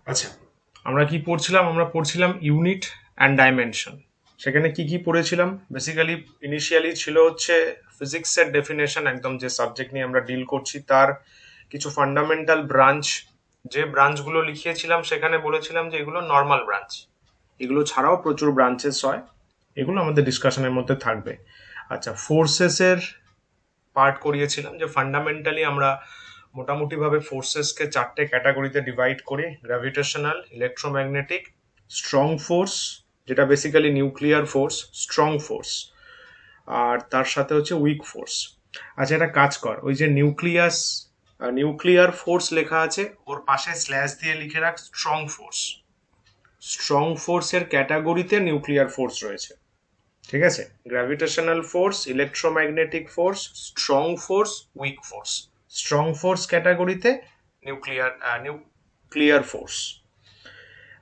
আচ্ছা, আমরা কি পড়ছিলাম? আমরা পড়ছিলাম ইউনিট অ্যান্ড ডাইমেনশন। সেখানে কি কি পড়েছিলাম? বেসিক্যালি ইনিশিয়ালি ছিল হচ্ছে ফিজিক্সের ডেফিনেশন, একদম যে সাবজেক্ট নিয়ে আমরা ডিল করছি তার কিছু ফান্ডামেন্টাল ব্রাঞ্চ। যে ব্রাঞ্চগুলো লিখিয়েছিলাম সেখানে বলেছিলাম যে এগুলো নর্মাল ব্রাঞ্চ, এগুলো ছাড়াও প্রচুর ব্রাঞ্চেস হয়, এগুলো আমাদের ডিসকাশনের মধ্যে থাকবে। আচ্ছা, ফোর্সেসের পার্ট করিয়েছিলাম যে ফান্ডামেন্টালি আমরা মোটামুটিভাবে ফোর্সেসকে চারটে ক্যাটাগরিতে ডিভাইড করি: গ্র্যাভিটেশনাল, ইলেকট্রোম্যাগনেটিক, স্ট্রং ফোর্স, যেটা basically nuclear force, strong force, আর তার সাথে হচ্ছে উইক ফোর্স। আচ্ছা, একটা কাজ কর, ওই যে নিউক্লিয়ার ফোর্স লেখা আছে ওর পাশে স্ল্যাশ দিয়ে লিখে রাখ স্ট্রং ফোর্স। স্ট্রং ফোর্সের ক্যাটাগরিতে নিউক্লিয়ার ফোর্স রয়েছে, ঠিক আছে? Gravitational force, electromagnetic force, strong force, week force. Strong force ক্যাটাগরিতে নিউক্লিয়ার ফোর্স।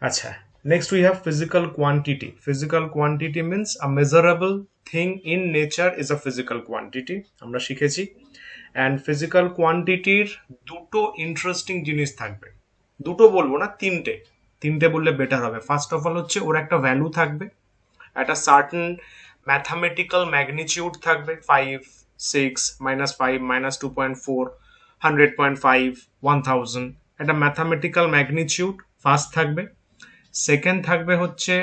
আচ্ছা, next we have physical quantity. Physical quantity means a measurable thing in nature is a physical quantity, আমরা শিখেছি। And physical কোয়ান্টিটির দুটো interesting জিনিস থাকবে। দুটো বলবো না, তিনটে। তিনটে বললে বেটার হবে। ফার্স্ট অফ অল হচ্ছে ওর একটা ভ্যালু থাকবে, একটা সার্টেন ম্যাথামেটিক্যাল ম্যাগনিটিউড থাকবে, 5, 6, -5, -2.4, 100.5, 1000, একটা ম্যাথামেটিক্যাল ম্যাগনিটিউড ফার্স্ট থাকবে। সেকেন্ড থাকবে হচ্ছে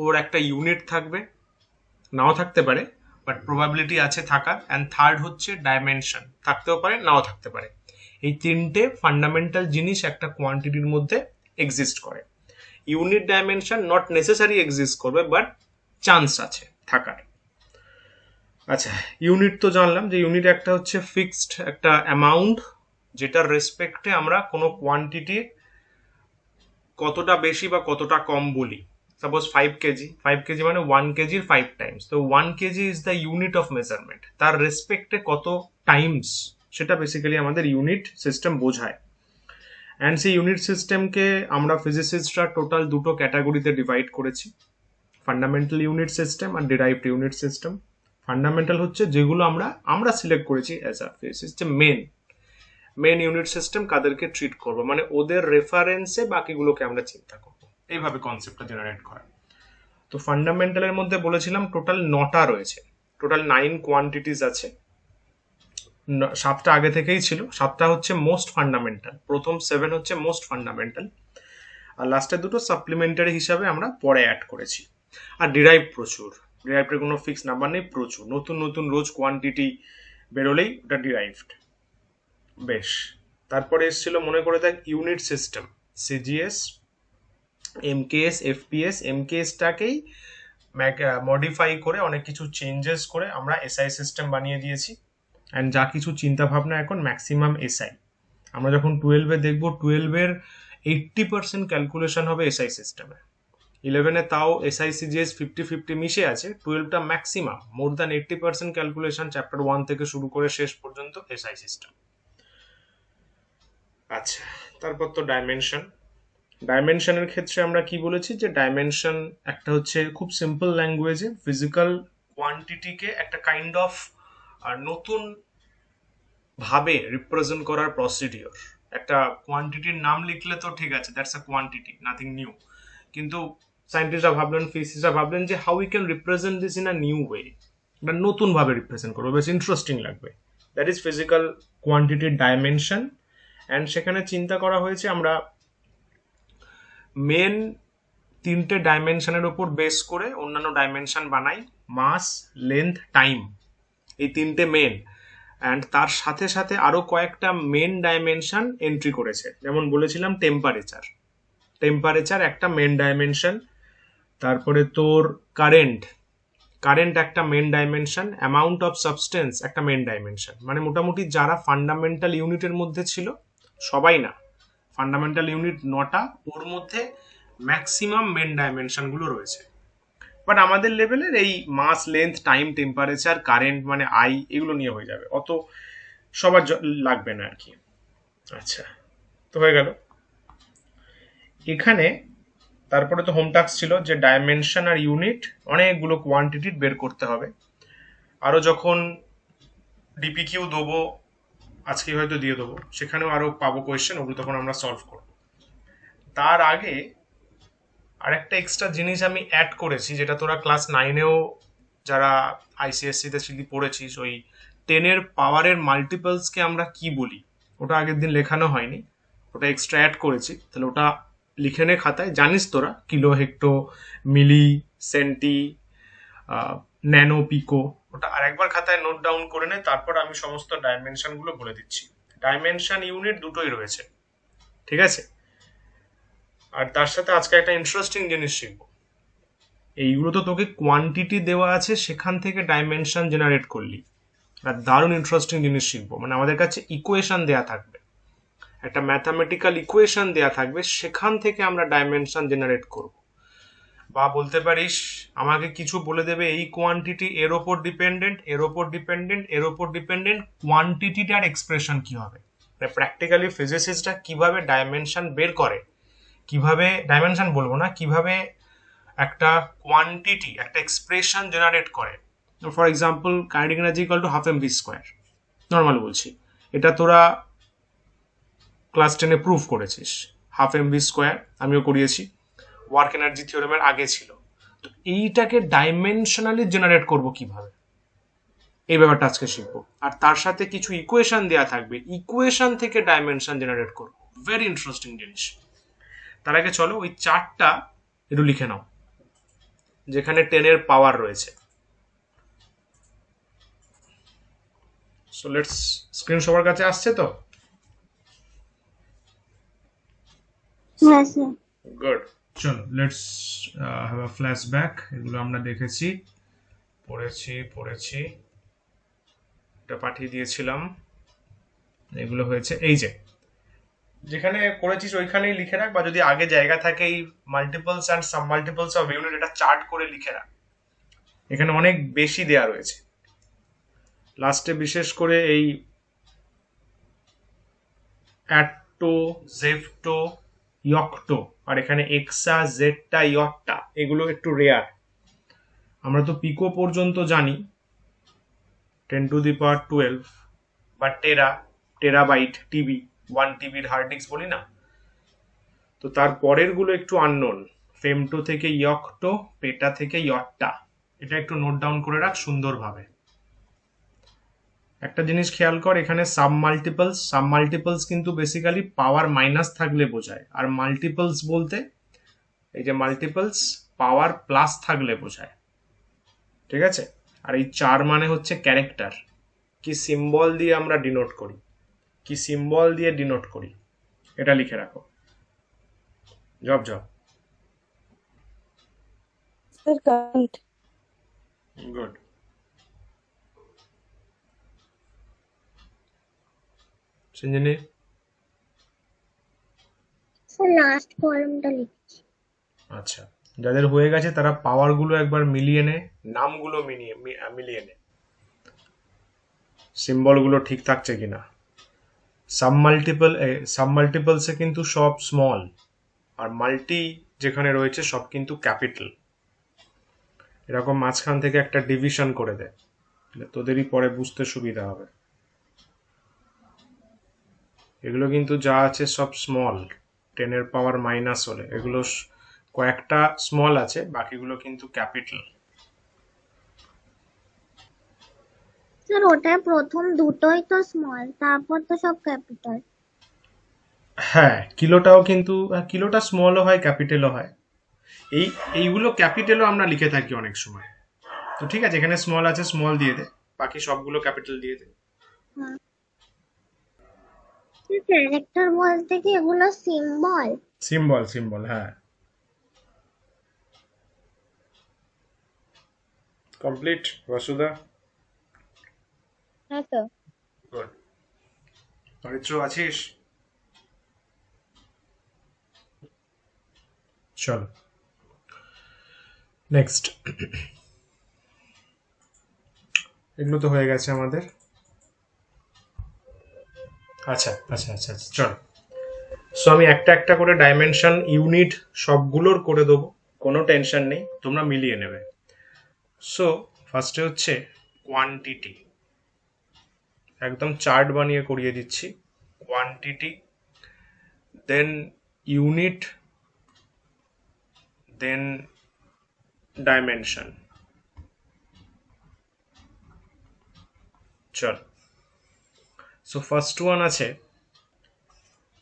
ওর একটা ইউনিট থাকবে, নাও থাকতে পারে বাট প্রবাবিলিটি আছে থাকার। অ্যান্ড থার্ড হচ্ছে ডাইমেনশন, থাকতেও পারে নাও থাকতে পারে। এই তিনটে ফান্ডামেন্টাল জিনিস একটা কোয়ান্টিটির মধ্যে এক্সিস্ট করে। Unit dimension not necessary exist করবে, বাট চান্স আছে থাকার। আচ্ছা, ইউনিট তো জানলাম যে ইউনিট একটা হচ্ছে ফিক্সড একটা অ্যামাউন্ট, যেটার রেসপেক্টে আমরা কোনো কোয়ান্টিটি কতটা বেশি বা কতটা কম বলি। সাপোজ 5 কেজি, 5 কেজি মানে 1 কেজির 5 টাইমস, তো 1 KG is the unit of measurement. তার রেসপেক্টে কত টাইমস, সেটা বেসিক্যালি আমাদের ইউনিট সিস্টেম বোঝায়। অ্যান্ড সেই ইউনিট সিস্টেমকে আমরা ফিজিসিস্টরা টোটাল দুটো ক্যাটাগরিতে ডিভাইড করেছি: ফান্ডামেন্টাল ইউনিট সিস্টেম আর ডিরাইভড ইউনিট সিস্টেম। ফান্ডামেন্টাল হচ্ছে যেগুলো আমরা সিলেক্ট করেছি as a system main unit system কাদেরকে ট্রিট করবো, মানে ওদের রেফারেন্সে বাকিগুলোকে আমরা চিন্তা করবো, এইভাবে কনসেপ্টটা জেনারেট করা। তো ফান্ডামেন্টালের মধ্যে বলেছিলাম টোটাল 9টা রয়েছে, টোটাল 9 কোয়ান্টিটিস আছে। 7টা আগে থেকেই ছিল, 7টা হচ্ছে মোস্ট ফান্ডামেন্টাল, প্রথম 7 হচ্ছে মোস্ট ফান্ডামেন্টাল, আর লাস্টের দুটো সাপ্লিমেন্টারি হিসাবে আমরা পরে অ্যাড করেছি। আর ডিরাইভ প্রচুর, ডিরাইভের কোনো ফিক্স নাম্বার নেই, প্রচুর নতুন নতুন রোজ কোয়ান্টিটি বেরোলেই ওটা ডিরাইভড। বেশ, তারপরে এসেছিল মনে করে দেখ unit system, CGS, MKS, FPS. এমকেএসটাকেই মডিফাই করে অনেক কিছু চেঞ্জেস করে আমরা এসআই সিস্টেম বানিয়ে দিয়েছি। অ্যান্ড যা কিছু চিন্তা ভাবনা এখন ম্যাক্সিমাম এসআই। আমরা যখন 12-এ দেখবো 12-এর 80% ক্যালকুলেশন হবে এসআই সিস্টেমে। 11-এ তাও এসআই সিজিএস 50-50 মিশে আছে, 12টা maximum more than 80% calculation chapter 1 থেকে শুরু করে শেষ পর্যন্ত এসআই সিস্টেম। আচ্ছা, তারপর তো ডাইমেনশন। ডাইমেনশনের ক্ষেত্রে আমরা কি বলেছি যে ডাইমেনশন একটা হচ্ছে খুব সিম্পল ল্যাঙ্গুয়েজে ফিজিক্যাল কোয়ান্টিটিকে একটা কাইন্ড অফ নতুন ভাবে রিপ্রেজেন্ট করার প্রসিডিওর। একটা কোয়ান্টিটির নাম লিখলে তো ঠিক আছে, that's a quantity, nothing new. কিন্তু সায়েন্টিস্টরা ভাবলেন, ফিজিসিস্টরা ভাবলেন যে how we can represent this in a new way, একটা নতুন ভাবে রিপ্রেজেন্ট করবো, বেশ ইন্টারেস্টিং লাগবে। দ্যাট ইজ ফিজিক্যাল কোয়ান্টিটির ডাইমেনশন। অ্যান্ড সেখানে চিন্তা করা হয়েছে আমরা মেন তিনটে ডাইমেনশনের উপর বেস করে অন্যান্য ডাইমেনশন বানাই: মাস, লেন্থ, টাইম, এই তিনটে মেন। অ্যান্ড তার সাথে সাথে আরো কয়েকটা মেন ডাইমেনশন এন্ট্রি করেছে, যেমন বলেছিলাম টেম্পারেচার। টেম্পারেচার একটা মেন ডাইমেনশন। তারপরে তোর কারেন্ট, কারেন্ট একটা main dimension. Amount of substance একটা মেন ডাইমেনশন। মানে মোটামুটি যারা ফান্ডামেন্টাল ইউনিটের মধ্যে ছিল, সবাই না, ফান্ডামেন্টাল ইউনিট 9টা, ওর মধ্যে ম্যাক্সিমাম মেন ডাইমেনশনগুলো রয়েছে। বাট আমাদের লেভেলের এই মাস, লেন্থ, টাইম, টেম্পারেচার, কারেন্ট মানে আই, এগুলো নিয়ে হয়ে যাবে, অত সবার লাগবে না আর কি। আচ্ছা, তো হয়ে গেল এখানে। তারপরে তো হোম টাস্ক ছিল যে ডাইমেনশন আর ইউনিট অনেকগুলো কোয়ান্টিটি বের করতে হবে। আরো যখন ডিপিকিউ দেবো, আজকে হয়তো দিয়ে দেবো, সেখানেও আরো পাবো কোয়েশ্চেন, ওগুলো তখন আমরা সলভ করবো। তার আগে আরেকটা এক্সট্রা জিনিস আমি অ্যাড করেছি, যেটা তোরা ক্লাস 9-এও যারা আইসিএসসিতে শিখি পড়েছিস, ওই 10-এর পাওয়ারের মাল্টিপলসকে আমরা কি বলি, ওটা আগের দিন লেখানো হয়নি, ওটা এক্সট্রা অ্যাড করেছি। তাহলে ওটা লিখে নে খাতায়। জানিস তোরা কিলো, হেক্টো, মিলি, সেন্টি, ন্যানো, পিকো, ওটা আরেকবার খাতায় নোট ডাউন করে নে। তারপর আমি সমস্ত ডাইমেনশনগুলো বলে দিচ্ছি। ডাইমেনশন ইউনিট দুটোই রয়েছে, ঠিক আছে? আর তার সাথে আজকে একটা ইন্টারেস্টিং জিনিস শিখবো। এইগুলো তো তোকে কোয়ান্টিটি দেওয়া আছে, সেখান থেকে ডাইমেনশন জেনারেট করলি। আর দারুণ ইন্টারেস্টিং জিনিস শিখবো, মানে আমাদের কাছে ইকুয়েশন দেয়া থাকবে, একটা ম্যাথামেটিক্যাল ইকুয়েশন দেয়া থাকবে, সেখান থেকে আমরা ডাইমেনশন জেনারেট করব। বা বলতে পারিস আমাকে কিছু বলে দেবে, এই কোয়ান্টিটি এর ওপর ডিপেন্ডেন্ট, এর ওপর ডিপেন্ডেন্ট, এর ওপর ডিপেন্ডেন্ট, কোয়ান্টিটিটার এক্সপ্রেশন কি হবে। প্র্যাকটিক্যালি ফিজিসিস্টরা কিভাবে ডাইমেনশন বের করে, কিভাবে ডাইমেনশন বলবো না, কিভাবে একটা কোয়ান্টিটি, একটা এক্সপ্রেশন জেনারেট করে। For example, kinetic energy equal to half M V square, normal বলছি, এটা তোরা ক্লাস 10-এ প্রুভ করেছিস। হাফ এম ভি স্কোয়ার আমিও করিয়েছি, ওয়ার্ক এনার্জি থিওরেমের আগে ছিল। তো এইটাকে ডাইমেনশনালি জেনারেট করব কিভাবে, এই ব্যাপারটা আজকে শিখবো। আর তার সাথে কিছু ইকুয়েশন দেওয়া থাকবে, ইকুয়েশন থেকে ডাইমেনশন জেনারেট করব। ভেরি ইন্টারেস্টিং জিনিস। তার আগে চলো ওই চার্টটা একটু লিখে নাও, যেখানে 10-এর পাওয়ার রয়েছে। সো লেটস, স্ক্রিন সবার কাছে আসছে তো? গুড। চলো লেটস হ্যাভ আ ফ্ল্যাশব্যাক। এগুলো আমরা দেখেছি, পড়েছি, এটা পাঠিয়ে দিয়েছিলাম, এগুলো হয়েছে। এই যে যেখানে করেছিস ওইখানেই লিখে রাখ, বা যদি আগে জায়গা থাকে এই multiples and sub multiples of unit, এটা চার্ট করে লিখে রাখ। এখানে অনেক বেশি দেয়া রয়েছে, লাস্টে বিশেষ করে এই অ্যাটটো, জেফটো, ইয়ক্টো, আর এখানে এক্সা, জেডটা, ইয়টটা, এগুলো একটু রেয়ার। আমরা তো পিকো পর্যন্ত জানি, 10^12, বা টেরাবাইট, টিবি, 1 টিবির হার্ড ডিস্ক বলি না। তো তার পরের গুলো একটু আননোন, ফেমটো থেকে ইয়ক্টো, পেটা থেকে ইয়ট্টা। এটা একটু নোট ডাউন করে রাখ সুন্দরভাবে। একটা জিনিস খেয়াল কর, এখানে সাব মাল্টিপলস কিন্তু বেসিক্যালি পাওয়ার মাইনাস থাকলে বোঝায়, আর মাল্টিপলস বলতে এই যে মাল্টিপলস পাওয়ার প্লাস থাকলে বোঝায়, ঠিক আছে? আর এই 4 মানে হচ্ছে ক্যারেক্টার, কি সিম্বল দিয়ে আমরা ডিনোট করি, কি সিম্বল দিয়ে ডিনোট করি, এটা লিখে রাখো। Job good. সঞ্জনী, লাস্ট কলামটা লিখছি। আচ্ছা, যাদের হয়ে গেছে তারা পাওয়ার গুলো একবার মিলিয়ে নে, নামগুলো মিলিয়ে নে, সিম্বল গুলো ঠিক থাকছে কিনা। সাব মাল্টিপলসে কিন্তু সব স্মল, আর মাল্টি যেখানে রয়েছে সব কিন্তু ক্যাপিটাল। এরকম মাঝখান থেকে একটা ডিভিশন করে দেয়, তোদেরই পরে বুঝতে সুবিধা হবে। এগুলো কিন্তু যা আছে সব স্মল, 10-এর পাওয়ার মাইনাস হলে এগুলো কয়েকটা স্মল আছে, বাকিগুলো কিন্তু ক্যাপিটাল। স্যার ওটা প্রথম দুটোই তো স্মল, তারপর তো সব ক্যাপিটাল। হ্যাঁ, কিলোটাও কিন্তু, কিলোটা স্মলও হয় ক্যাপিটালও হয়। এইগুলো ক্যাপিটালও আমরা লিখে থাকি অনেক সময়। তো ঠিক আছে, এখানে স্মল আছে, স্মল দিয়ে দে, বাকি সবগুলো ক্যাপিটাল দিয়ে দে। ক্যারেক্টার বলতে কি এগুলো সিম্বল? সিম্বল, হ্যাঁ। কমপ্লিট বসুদা? হ্যাঁ তো। গুড। অরিত্র আছিস? চল নেক্সট। এগুলো তো হয়ে গেছে আমাদের। আচ্ছা, চল। সো আমি একটা একটা করে ডাইমেনশন ইউনিট সবগুলোর করে দেবো, কোনো টেনশন নেই, তোমরা মিলিয়ে নেবে। সো ফার্স্টে হচ্ছে কোয়ান্টিটি, একদম চার্ট বানিয়ে করিয়ে দিচ্ছি। কোয়ান্টিটি, দেন ইউনিট, দেন ডাইমেনশন। চল, সো ফার্স্ট ওয়ান আছে,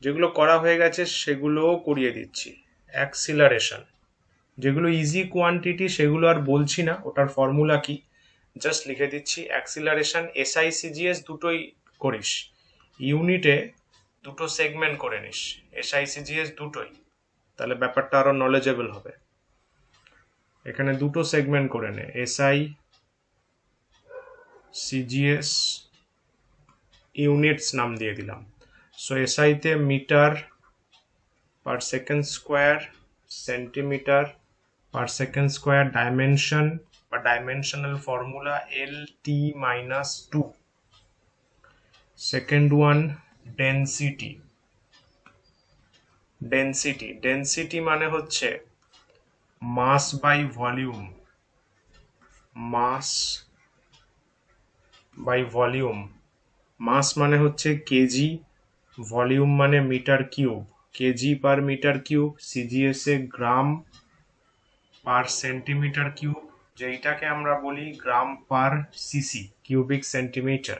যেগুলো করা হয়ে গেছে সেগুলোও করিয়ে দিচ্ছি। অ্যাক্সিলারেশন, যেগুলো ইজি কোয়ান্টিটি সেগুলো আর বলছি না, ওটার ফর্মুলা কি জাস্ট লিখে দিচ্ছি। অ্যাক্সিলারেশন এসআই সিজিএস দুটোই করিস, ইউনিটে দুটো সেগমেন্ট করে নিস, এসআই সিজিএস দুটোই, তাহলে ব্যাপারটা আরো নলেজেবল হবে। এখানে দুটো সেগমেন্ট করে নে, এসআই সিজিএস ইউনিটস নাম দিয়ে দিলাম। সো এসআইতে metre per second square, centimetre per second square, dimension বা dimensional formula LT minus 2। Second one density. Density মানে হচ্ছে mass by volume, mass by volume. Mass মানে হচ্ছে কেজি, ভলিউম মানে metre cube, KG per metre cube, CGS এ gram per centimetre cube, যেইটাকে আমরা বলি gram per CC, cubic centimetre.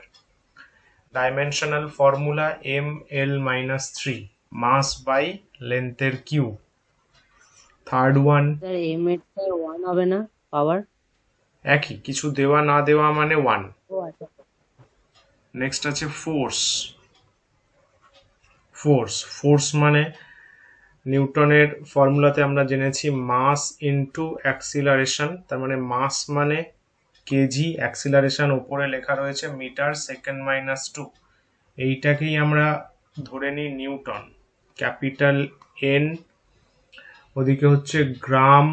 Dimensional formula ML-3, mass by লেন্থের cube. Third one, sir M এর sir 1 হবে না পাওয়ার? একই, কিছু দেওয়া না দেওয়া মানে 1। ও আচ্ছা। নেক্সট আছে ফোর্স। ফোর্স মানে নিউটনের ফর্মুলাতে আমরা জেনেছি মাস ইনটু অ্যাক্সিলারেশন, তার মানে মাস মানে কেজি, অ্যাক্সিলারেশন উপরে লেখা রয়েছে মিটার সেকেন্ড মাইনাস 2, এইটাকেই আমরা ধরে নিই নিউটন, ক্যাপিটাল এন, ওদিকে হচ্ছে গ্রাম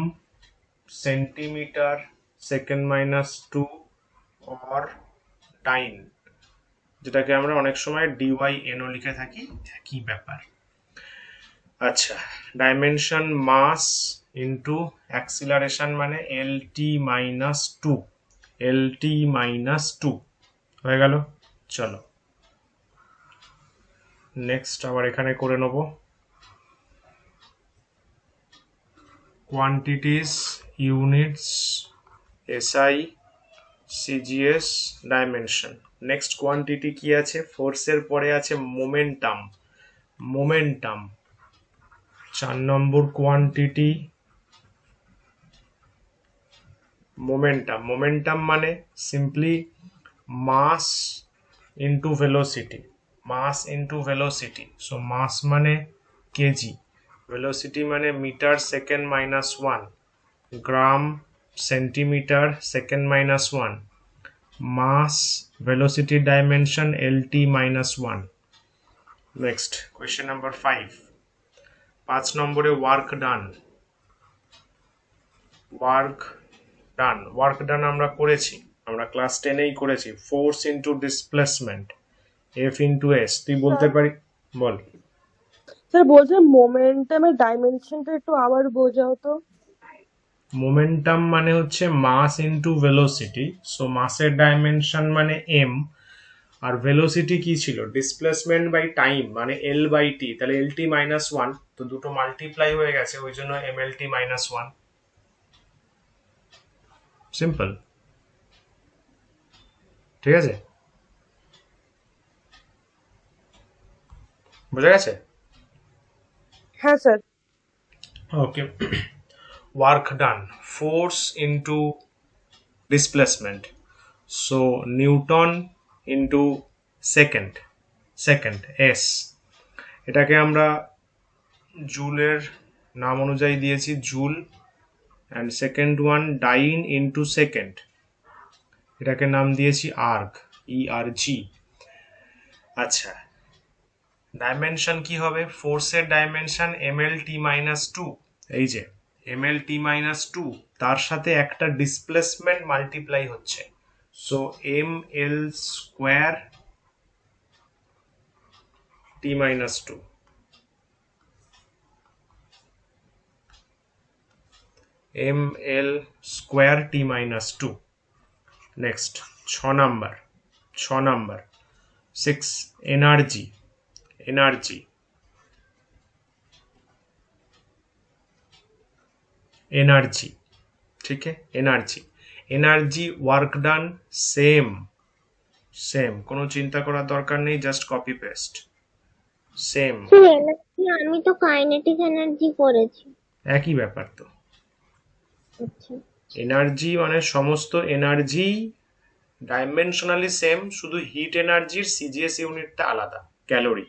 centimetre second minus 2 or time, যেটাকে আমরা অনেক সময় DYNO লিখে থাকি, একই ব্যাপার। আচ্ছা, ডাইমেনশন মাস ইনটু অ্যাক্সিলারেশন মানে LT-2 হয়ে গেল। চলো নেক্সট আবার এখানে করে নেব quantities, units, SI CGS, dimension. Next quantity কি আছে, ফোর্সের পরে আছে মোমেন্টাম। মোমেন্টাম 4 নম্বর কোয়ান্টিটি, মোমেন্টাম মানে simply mass into velocity, so mass মানে কেজি, ভেলোসিটি মানে metre second minus 1, gram centimetre second minus 1, mass velocity dimension LT-1। Next question number 5, 5 নম্বরে ওয়ার্ক ডান। ওয়ার্ক ডান আমরা করেছি, আমরা ক্লাস 10এই করেছি, force into displacement, F into S। তুই বলতে পারি, বল। স্যার বলছে মোমেন্টামের ডাইমেনশনটা একটু আবার বোঝাও তো। মোমেন্টাম মানে হচ্ছে মাস ইনটু ভেলোসিটি, সো মাসের ডাইমেনশন মানে m, আর ভেলোসিটি কি ছিল, ডিসপ্লেসমেন্ট বাই টাইম মানে L/T, তাহলে LT-1, তো দুটো মাল্টিপ্লাই হয়ে গেছে, ওই জন্য MLT-1। সিম্পল, ঠিক আছে, বোঝা গেছে? হ্যাঁ sir. Okay, work done, force into displacement, so newton into second, S, এটাকে আমরা জুলের নাম অনুযায়ী দিয়েছি joule, and second one dyne into second, এটাকে নাম দিয়েছি আর্গ, ERG। আচ্ছা, ডাইমেনশন কি হবে, ফোর্সের ডাইমেনশন MLT-2, এই যে MLT-2, তার সাথে একটা ডিসপ্লেসমেন্ট মাল্টিপ্লাই হচ্ছে, so ML square T-2, ML square T-2। Next 6 number 6, energy. Energy, ठीक है, energy, energy, work done, same, same, কোনো চিন্তা করার দরকার নেই, just copy paste, same, sir energy আমি তো কাইনেটিক এনার্জি করেছি। একই ব্যাপার তো। আচ্ছা এনার্জি মানে সমস্ত এনার্জি ডাইমেনশনালি সেম, শুধু হিট এনার্জির সিজিএস ইউনিটটা আলাদা, ক্যালোরি,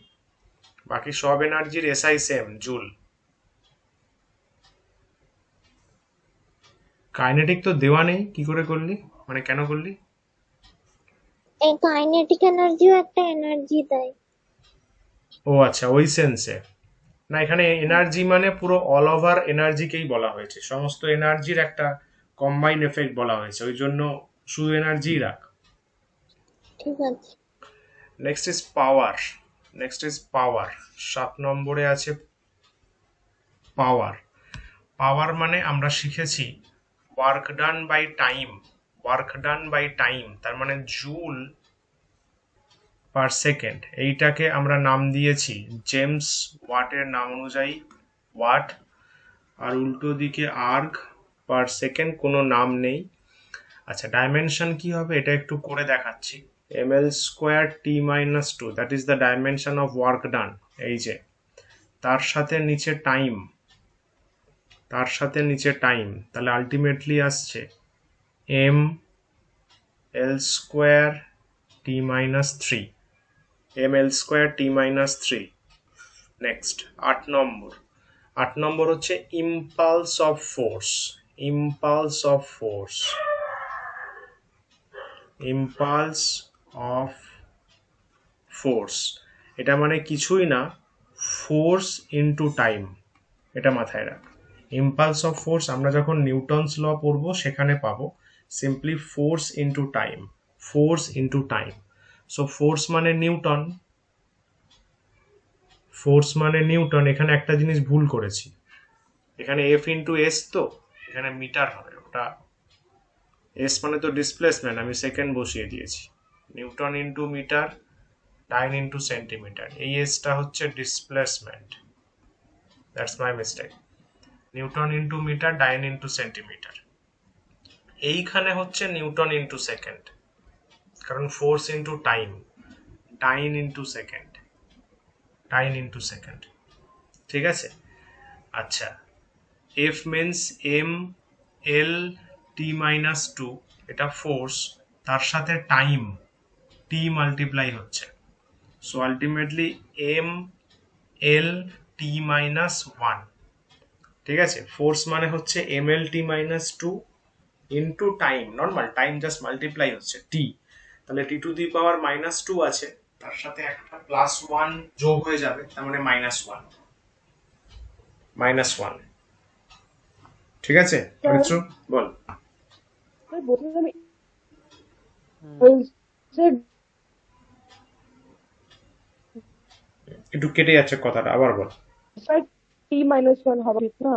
বাকি সব এনার্জির এসআই সেম, জুল। কাইনেটিক তো দেওয়া নেই, কি করে করলি, মানে কেন করলি? এই কাইনেটিক এনার্জিও একটা এনার্জি দেয়। ও আচ্ছা, ওই সেন্সে না, এখানে এনার্জি মানে পুরো অল ওভার এনার্জিকেই বলা হয়েছে, সমস্ত এনার্জির একটা কম্বাইন এফেক্ট বলা হয়েছে, ওই জন্য শুধু এনার্জি রাখ। ঠিক আছে। Next is power, next is power, 7 নম্বরে আছে পাওয়ার। পাওয়ার মানে আমরা শিখেছি work done by time, work done by time তার মানে জুল পার সেকেন্ড, এইটাকে আমরা নাম দিয়েছি জেমস ওয়াটের নাম অনুযায়ী ওয়াট, আর উল্টো দিকে আর্গ পার সেকেন্ড, কোনো নাম নেই। আচ্ছা, ডাইমেনশন কি হবে এটা একটু করে দেখাচ্ছি, ml square T minus 2, that is the dimension of work done, এই যে, তার সাথে নিচে টাইম, তার সাথে নিচে টাইম, তাহলে আলটিমেটলি আসছে এম এল স্কোয়ার টি মাইনাস 3, এম এল স্কোয়ার টি মাইনাস 3। নেক্সট 8 নম্বর, 8 নম্বর হচ্ছে impulse of force, impulse of force, impulse of force, এটা মানে কিছুই না, ফোর্স ইনটু টাইম, এটা মাথায় রাখ। ইম্পালস অফ ফোর্স আমরা যখন নিউটনস ল পড়বো সেখানে পাবো, simply force into time, force into time. So force মানে নিউটন, ফোর্স মানে নিউটন, এখানে একটা জিনিস ভুল করেছি, এখানে এফ ইন্টু এস, তো এখানে মিটার হবে, ওটা এস মানে তো ডিসপ্লেসমেন্ট, আমি সেকেন্ড বসিয়ে দিয়েছি, newton into metre, time into centimetre, এই এসটা হচ্ছে displacement, that's my mistake, newton into metre, dyne into centimetre, এইখানে হচ্ছে নিউটন ইন্টু সেকেন্ড, কারণ force into time, time into second, time into second, ঠিক আছে। আচ্ছা, F means M L T minus 2, এটা ফোর্স, তার সাথে টাইম টি মাল্টিপ্লাই হচ্ছে, so ultimately M L T minus 1, ঠিক আছে। ফোর্স মানে হচ্ছে M L T minus 2 into time, normal time just multiply হচ্ছে টি, তাহলে টি টু দি পাওয়ার মাইনাস 2 আছে, তার সাথে একটা প্লাস 1 যোগ হয়ে যাবে, তার মানে মাইনাস 1, মাইনাস 1, ঠিক আছে। অরিত্র বল। স্যার বলছিলাম হ্যাঁ স্যার একটু কেটে যাচ্ছে কথাটা, আবার বল। স্যার টি মাইনাস ওয়ান হওয়া উচিত না।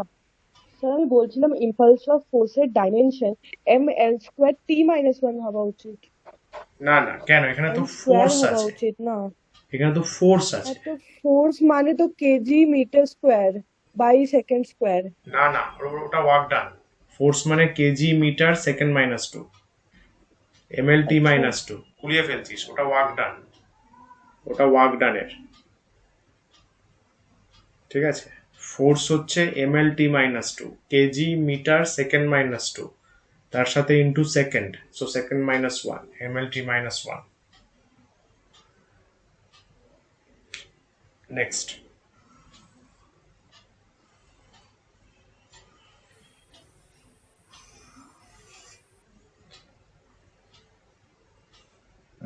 স্যার আমি বলছিলাম ইম্পালস অফ ফোর্সের ডাইমেনশন এম এল স্কোয়ার টি মাইনাস ওয়ান হওয়া উচিত, না না, কেন, এখানে তো এম স্কোয়ার ফোর্স হওয়া আছে, উচিত না। এখানে তো ফোর্স আছে। আর তো ফোর্স মানে তো KG metre square by second square. না না, ওটা ওয়ার্ক ডান, ফোর্স মানে KG metre second minus 2, M L T আচ্ছা মাইনাস 2, কুলিয়ে ফেলছিস, ওটা ওয়ার্ক ডান, ওটা ওয়ার্ক ডানের, ঠিক আছে। ফোর্স হচ্ছে M L T minus 2, KG metre second minus 2, তার সাথে into second, so second minus 1, M L T minus 1। Next,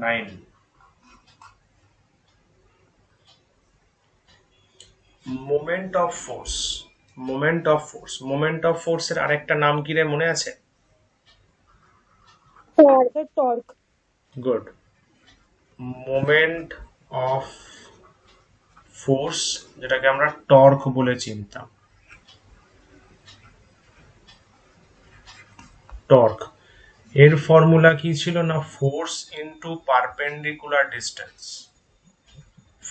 nine, moment of force, moment of force, moment of ফোর্সের আরেকটা নাম কি রে, মনে আছে? Sir torque. Good, moment of force, যেটাকে আমরা টর্ক বলে চিনতাম, টর্ক, এর ফর্মুলা কি ছিল না, force into perpendicular distance,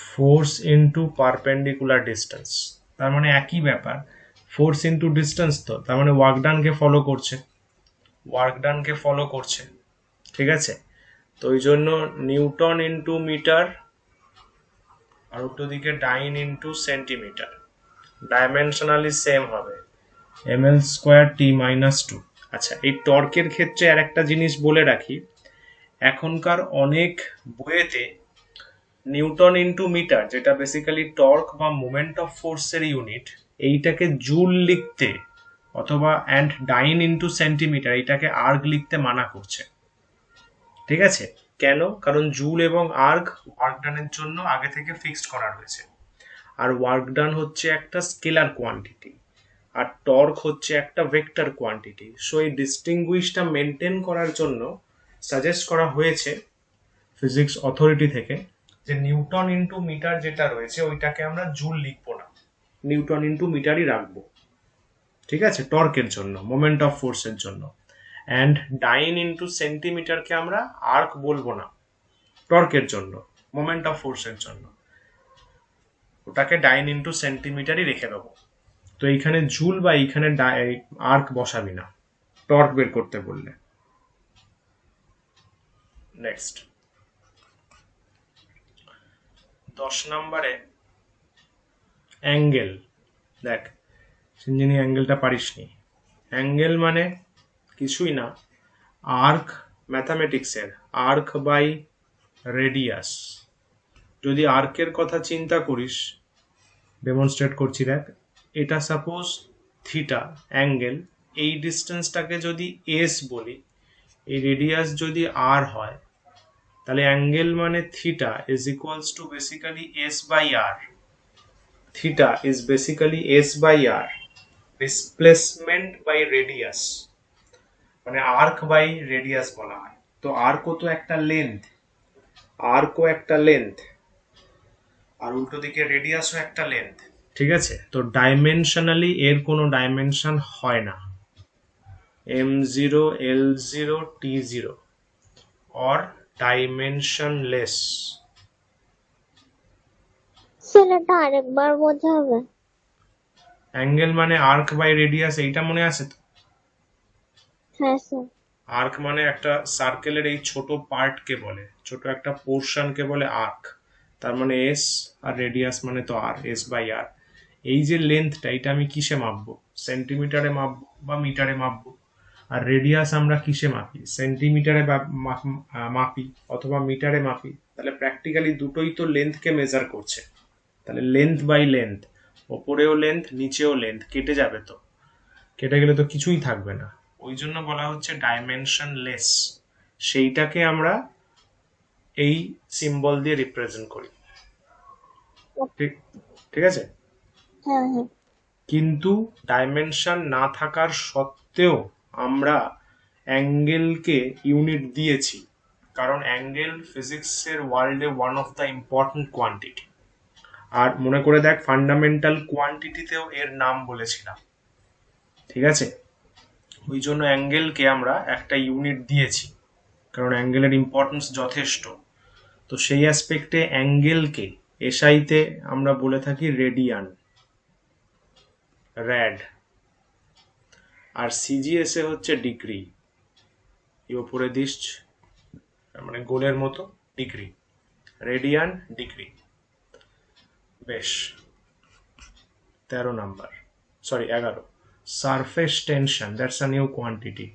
force into perpendicular distance, তার মানে একই ব্যাপার, ফোর্স ইনটু ডিস্টেন্স, তো তার মানে ওয়ার্ক ডানকে ফলো করছে, ঠিক আছে। তো ওই জন্য নিউটন ইনটু মিটার আর উল্টো দিকে ডাইন ইনটু সেন্টিমিটার, ডাইমেনশনালি সেম হবে ml স্কোয়ার টি মাইনাস টু। আচ্ছা, এই টর্কের ক্ষেত্রে আর একটা জিনিস বলে রাখি, এখনকার অনেক বইয়েতে নিউটন ইনটু মিটার, যেটা বেসিক্যালি টর্ক বা মোমেন্ট অফ ফোর্সের ইউনিট, এইটাকে জুল লিখতে অথবা অ্যান্ড ডাইন ইনটু সেন্টিমিটার এইটাকে আর্গ লিখতে মানা করছে, ঠিক আছে। কেন? কারণ জুল এবং আর্গ ওয়ার্ক ডানের জন্য আগে থেকে ফিক্সড করা রয়েছে, আর ওয়ার্ক ডান হচ্ছে একটা স্কেলার কোয়ান্টিটি আর টর্ক হচ্ছে একটা ভেক্টর কোয়ান্টিটি। সো এই ডিস্টিংগুইশটা মেনটেন করার জন্য সাজেস্ট করা হয়েছে ফিজিক্স অথরিটি থেকে যে নিউটন ইনটু মিটার যেটা রয়েছে ওইটাকে আমরা জুল লিখবো না, নিউটন ইনটু মিটারই রাখবো, ঠিক আছে, টর্কের জন্য, মোমেন্ট অফ ফোর্সের জন্য। অ্যান্ড ডাইন ইনটু সেন্টিমিটারকে আমরা আর্ক বলবো না টর্কের জন্য, মোমেন্ট অফ ফোর্সের জন্য, ওটাকে ডাইন ইনটু সেন্টিমিটারই রেখে দেবো। তো এইখানে জুল বা এইখানে আর্ক বসাবি না টর্ক বের করতে বললে। নেক্সট 10 নম্বরে অ্যাঙ্গেল। দেখ সিঞ্জিনি অ্যাঙ্গেলটা পারিসনি। অ্যাঙ্গেল মানে কিছুই না, আর্ক, ম্যাথামেটিক্সের আর্ক বাই রেডিয়াস। যদি আর্কের কথা চিন্তা করিস, ডেমনস্ট্রেট করছি, দেখ এটা সাপোজ থিটা অ্যাঙ্গেল, এই ডিস্টেন্সটাকে যদি এস বলি, এই রেডিয়াস যদি আর হয়, তাহলে অ্যাঙ্গেল মানে theta is equals to basically S by R. Theta is basically S by R, displacement by radius, মানে আর্ক বাই রেডিয়াস বলা হয়। তো আর্কও তো একটা লেন্থ, আর উল্টো দিকে রেডিয়াসও একটা লেন্থ, ঠিক আছে। তো ডাইমেনশনালি এর কোনো ডাইমেনশন হয় না, m0 l0 t0 or dimensionless। ছেলেটা আরেকবার বোঝাবে। অ্যাঙ্গেল মানে আর্ক বাই রেডিয়াস, এইটা মনে আছে তো? হ্যাঁ স্যার। আর্ক মানে একটা সার্কেলের এই ছোট পার্টকে বলে, ছোট একটা পোর্শনকে বলে আর্ক, তার মানে এস, আর রেডিয়াস মানে তো আর, এস বাই আর। এই যে লেন্থটা, এটা আমি কিসে মাপবো? সেন্টিমিটারে মাপবো বা মিটারে মাপবো। আর রেডিয়াস আমরা কিসে মাপি? সেন্টিমিটারে মাপি অথবা মিটারে মাপি। তাহলে প্র্যাকটিক্যালি দুটোই তো লেন্থকে মেজার করছে, তাহলে লেন্থ বাই লেন্থ, ওপরেও লেন্থ নিচেও লেন্থ, কেটে যাবে তো, কেটে গেলে তো কিছুই থাকবে না, ওই জন্য বলা হচ্ছে ডাইমেনশনলেস। সেইটাকে আমরা এই সিম্বল দিয়ে রিপ্রেজেন্ট করি, ঠিক ঠিক আছে। হ্যাঁ হ্যাঁ। কিন্তু ডাইমেনশন না থাকার সত্ত্বেও আমরা অ্যাঙ্গেলকে ইউনিট দিয়েছি, কারণ অ্যাঙ্গেল ফিজিক্সের ওয়ার্ল্ডে one of the important quantity. আর মনে করে দেখ, ফান্ডামেন্টাল কোয়ান্টিটিতেও এর নাম বলেছিলাম, ঠিক আছে। ওই জন্য অ্যাঙ্গেলকে আমরা একটা ইউনিট দিয়েছি, কারণ অ্যাঙ্গেলের ইম্পর্টেন্স যথেষ্ট। তো সেই অ্যাসপেক্টে অ্যাঙ্গেলকে এসআইতে আমরা বলে থাকি রেডিয়ান, র্যাড, আর সিজিএসে হচ্ছে ডিগ্রি, এই ওপরে দিস মানে গোলের মতো ডিগ্রি, রেডিয়ান ডিগ্রি। বেশ, 13 number, sorry 11, surface tension, that's a new quantity.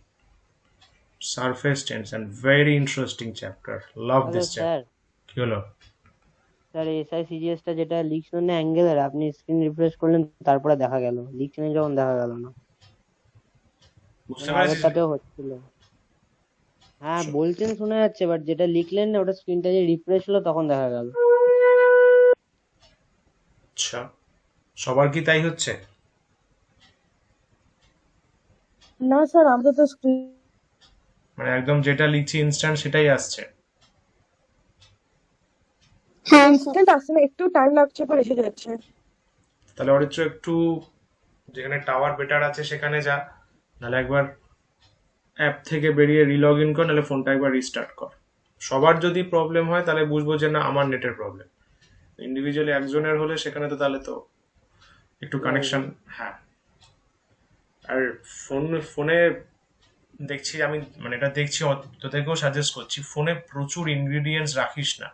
Surface tension, very interesting chapter, love hello this sir. Chapter. কি হলো? স্যার SI CGS টা যেটা লিখছেন না অ্যাঙ্গেলের, আপনি স্ক্রিন রিফ্রেশ করলেন তারপরে দেখা গেল, লিখছেন যখন দেখা গেল না, বুঝতে মানে পেরেছিস? আগেরটাতেও হচ্ছিল। হ্যাঁ বলছেন শোনা যাচ্ছে, বাট যেটা লিখলেন না ওটা স্ক্রিনটা যে রিফ্রেশ হলো তখন দেখা গেল। আচ্ছা, সবার কি তাই হচ্ছে? না স্যার, আমাদের তো স্ক্রিন মানে একদম যেটা লিখছি ইনস্ট্যান্ট সেটাই আসছে? হ্যাঁ স্যার। ইনস্ট্যান্ট আসছে না, একটু টাইম লাগছে পর এসে যাচ্ছে। তাহলে অরিত্র একটু যেখানে টাওয়ার বেটার আছে সেখানে যা, নাহলে একবার অ্যাপ থেকে বেরিয়ে রিলগ ইন কর, নাহলে ফোনটা একবার রিস্টার্ট কর। সবার যদি প্রবলেম হয় তাহলে বুঝবো যে না আমার নেটের প্রবলেম। ইন্ডিভিজুয়ালি একজনের হলে সেখানে তো তাহলে তো একটু কানেকশন, হ্যাঁ আর ফোনে দেখছি আমি, মানে এটা দেখছি তোদেরকেও সাজেস্ট করছি, ফোনে প্রচুর ইনগ্রিডিয়েন্টস রাখিস না,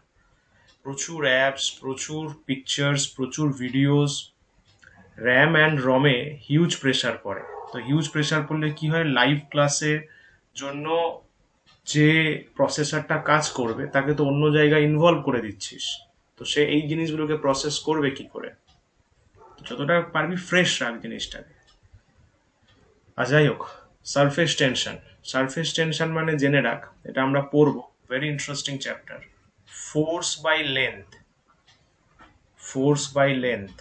প্রচুর অ্যাপস, প্রচুর পিকচার্স, প্রচুর ভিডিওস, র্যাম অ্যান্ড রমে হিউজ প্রেসার পড়ে। তো হিউজ প্রেসার পড়লে কি হয়, লাইভ ক্লাসের জন্য যে প্রসেসরটা কাজ করবে তাকে তো অন্য জায়গায় ইনভলভ করে দিচ্ছিস, তো সে এই জিনিসগুলোকে প্রসেস করবে কি করে? যতটা পারবি ফ্রেশ রাখ জিনিসটাকে। আর যাই হোক, সারফেস টেনশন, সারফেস টেনশন মানে জেনে রাখ, এটা আমরা পড়বো, very interesting chapter. Force by length, force by length,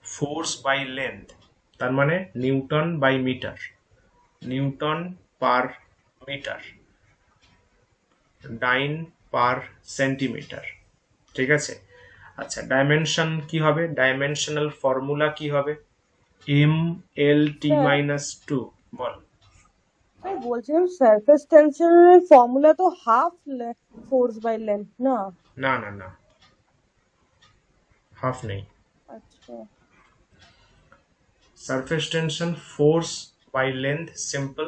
force by length, তার মানে newton by metre, newton per metre, dyne per centimetre, ঠিক আছে? আচ্ছা, ডাইমেনশন কি হবে, ডাইমেনশনাল ফর্মুলা কি হবে? M L T sir minus two, বল। স্যার বলছিলাম সারফেস টেনশনের ফর্মুলা তো হাফ ফোর্স বাই লেন্থ না? না না না, হাফ নেই। আচ্ছা surface tension force by length, simple,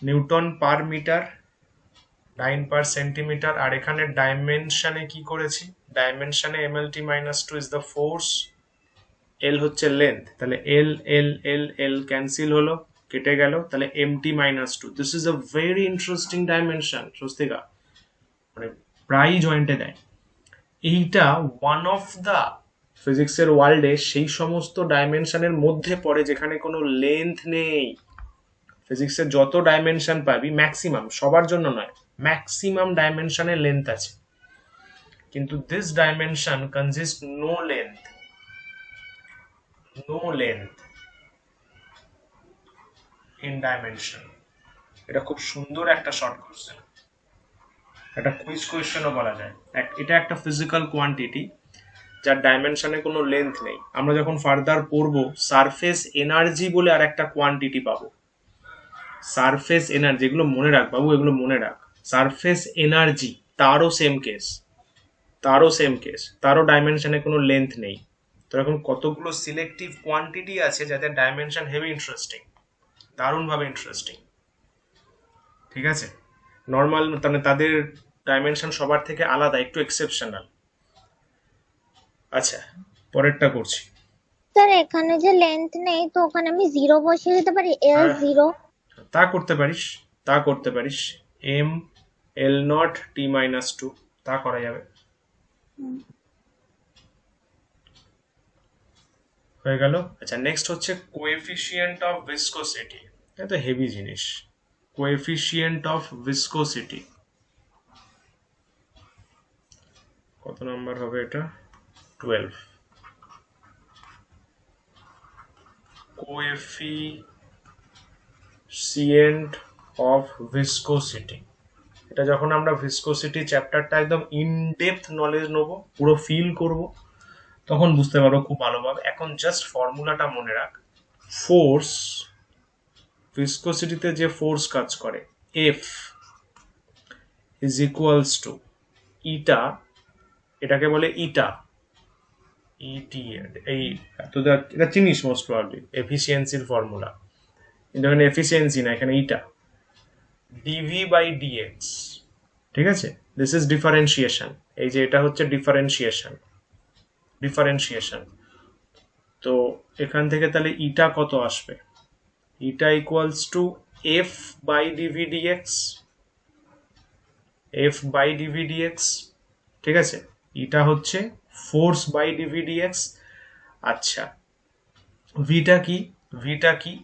newton per metre, dyne per centimetre. আর এখানে ডাইমেনশনে কি করেছি, ডাইমেনশনে M L T minus two is the force, L হচ্ছে লেন্থ, তাহলে এল এল এল এল ক্যান্সেল হলো, কেটে গেল, তাহলে M T minus two. This is a very interesting dimension Swastika, মানে প্রায় জয়েন্টে দেয়। এইটা ওয়ান অফ দ্য ফিজিক্সের ওয়ার্ল্ডে সেই সমস্ত ডাইমেনশনের মধ্যে পড়ে যেখানে কোনো লেন্থ নেই। ফিজিক্সের যত ডাইমেনশন পাবি ম্যাক্সিমাম, সবার জন্য নয়, ম্যাক্সিমাম ডাইমেনশনের লেন্থ আছে, কিন্তু this dimension consist no length, no length in dimension. এটা খুব সুন্দর একটা শর্ট কোশ্চেন, একটা কুইজ কোয়েশ্চেনও বলা যায়। এটা একটা ফিজিক্যাল কোয়ান্টিটি যার ডাইমেনশনে কোনো লেন্থ নেই। আমরা যখন ফার্দার পড়বো সারফেস এনার্জি বলে আর একটা কোয়ান্টিটি পাবো, সারফেস এনার্জি, এগুলো মনে রাখ বাবু, এগুলো মনে রাখ। সারফেস এনার্জি, তারও সেম কেস, তারও সেম কেস, তারও ডাইমেনশনে কোনো লেন্থ নেই। তো এখন কতগুলো সিলেক্টিভ কোয়ান্টিটি আছে যাদের ডাইমেনশন হেভি ইন্টারেস্টিং, দারুণভাবে ইন্টারেস্টিং, ঠিক আছে? নর্মাল মানে তাদের ডাইমেনশন সবার থেকে আলাদা, একটু এক্সেপশনাল। আচ্ছা, পরেরটা করছি। স্যার এখানে যে লেন্থ নেই, তো ওখানে আমি জিরো বসিয়ে দিতে পারি, এল হ্যাঁ, জিরো। তা করতে পারিস, তা করতে পারিস, M L not T minus two, তা করা যাবে। হয়ে গেল। আচ্ছা, নেক্সট হচ্ছে কোএফিসিয়েন্ট অফ ভিসকোসিটি, এটা তো হেভি জিনিস। কোএফিসিয়েন্ট অফ ভিসকোসিটি কত নাম্বার হবে এটা? 12। কোএফিসিয়েন্ট অফ ভিসকোসিটি, এটা যখন আমরা ভিসকোসিটি চ্যাপ্টারটা একদম ইন ডেপথ নলেজ নেবো, পুরো ফিল করব, তখন বুঝতে পারবো খুব ভালোভাবে। এখন জাস্ট ফর্মুলাটা মনে রাখ, ফোর্স, ভিসকোসিটিতে যে ফোর্স কাজ করে, এফ ইজ ইকুয়ালস টু ইটা, এটাকে বলে ইটা, ইটি, এই তোদের এটা চিনিস মোস্ট প্রবাবলি, এফিসিয়েন্সির ফর্মুলা, কিন্তু এখানে এফিসিয়েন্সি না, এখানে ইটা, ডিভি বাই ডিএক্স, ঠিক আছে? দিস ইজ ডিফারেন্সিয়েশন, এই যে এটা হচ্ছে ডিফারেন্সিয়েশন, ডিফারেন্সিয়েশন। তো এখান থেকে তাহলে ইটা কত আসবে, eta equals to F by dv dx, F by dv dx, ঠিক আছে? ইটা হচ্ছে ফোর্স বাই ডিভি ডিএক্স। আচ্ছা, ভিটা কি, ভিটা কি,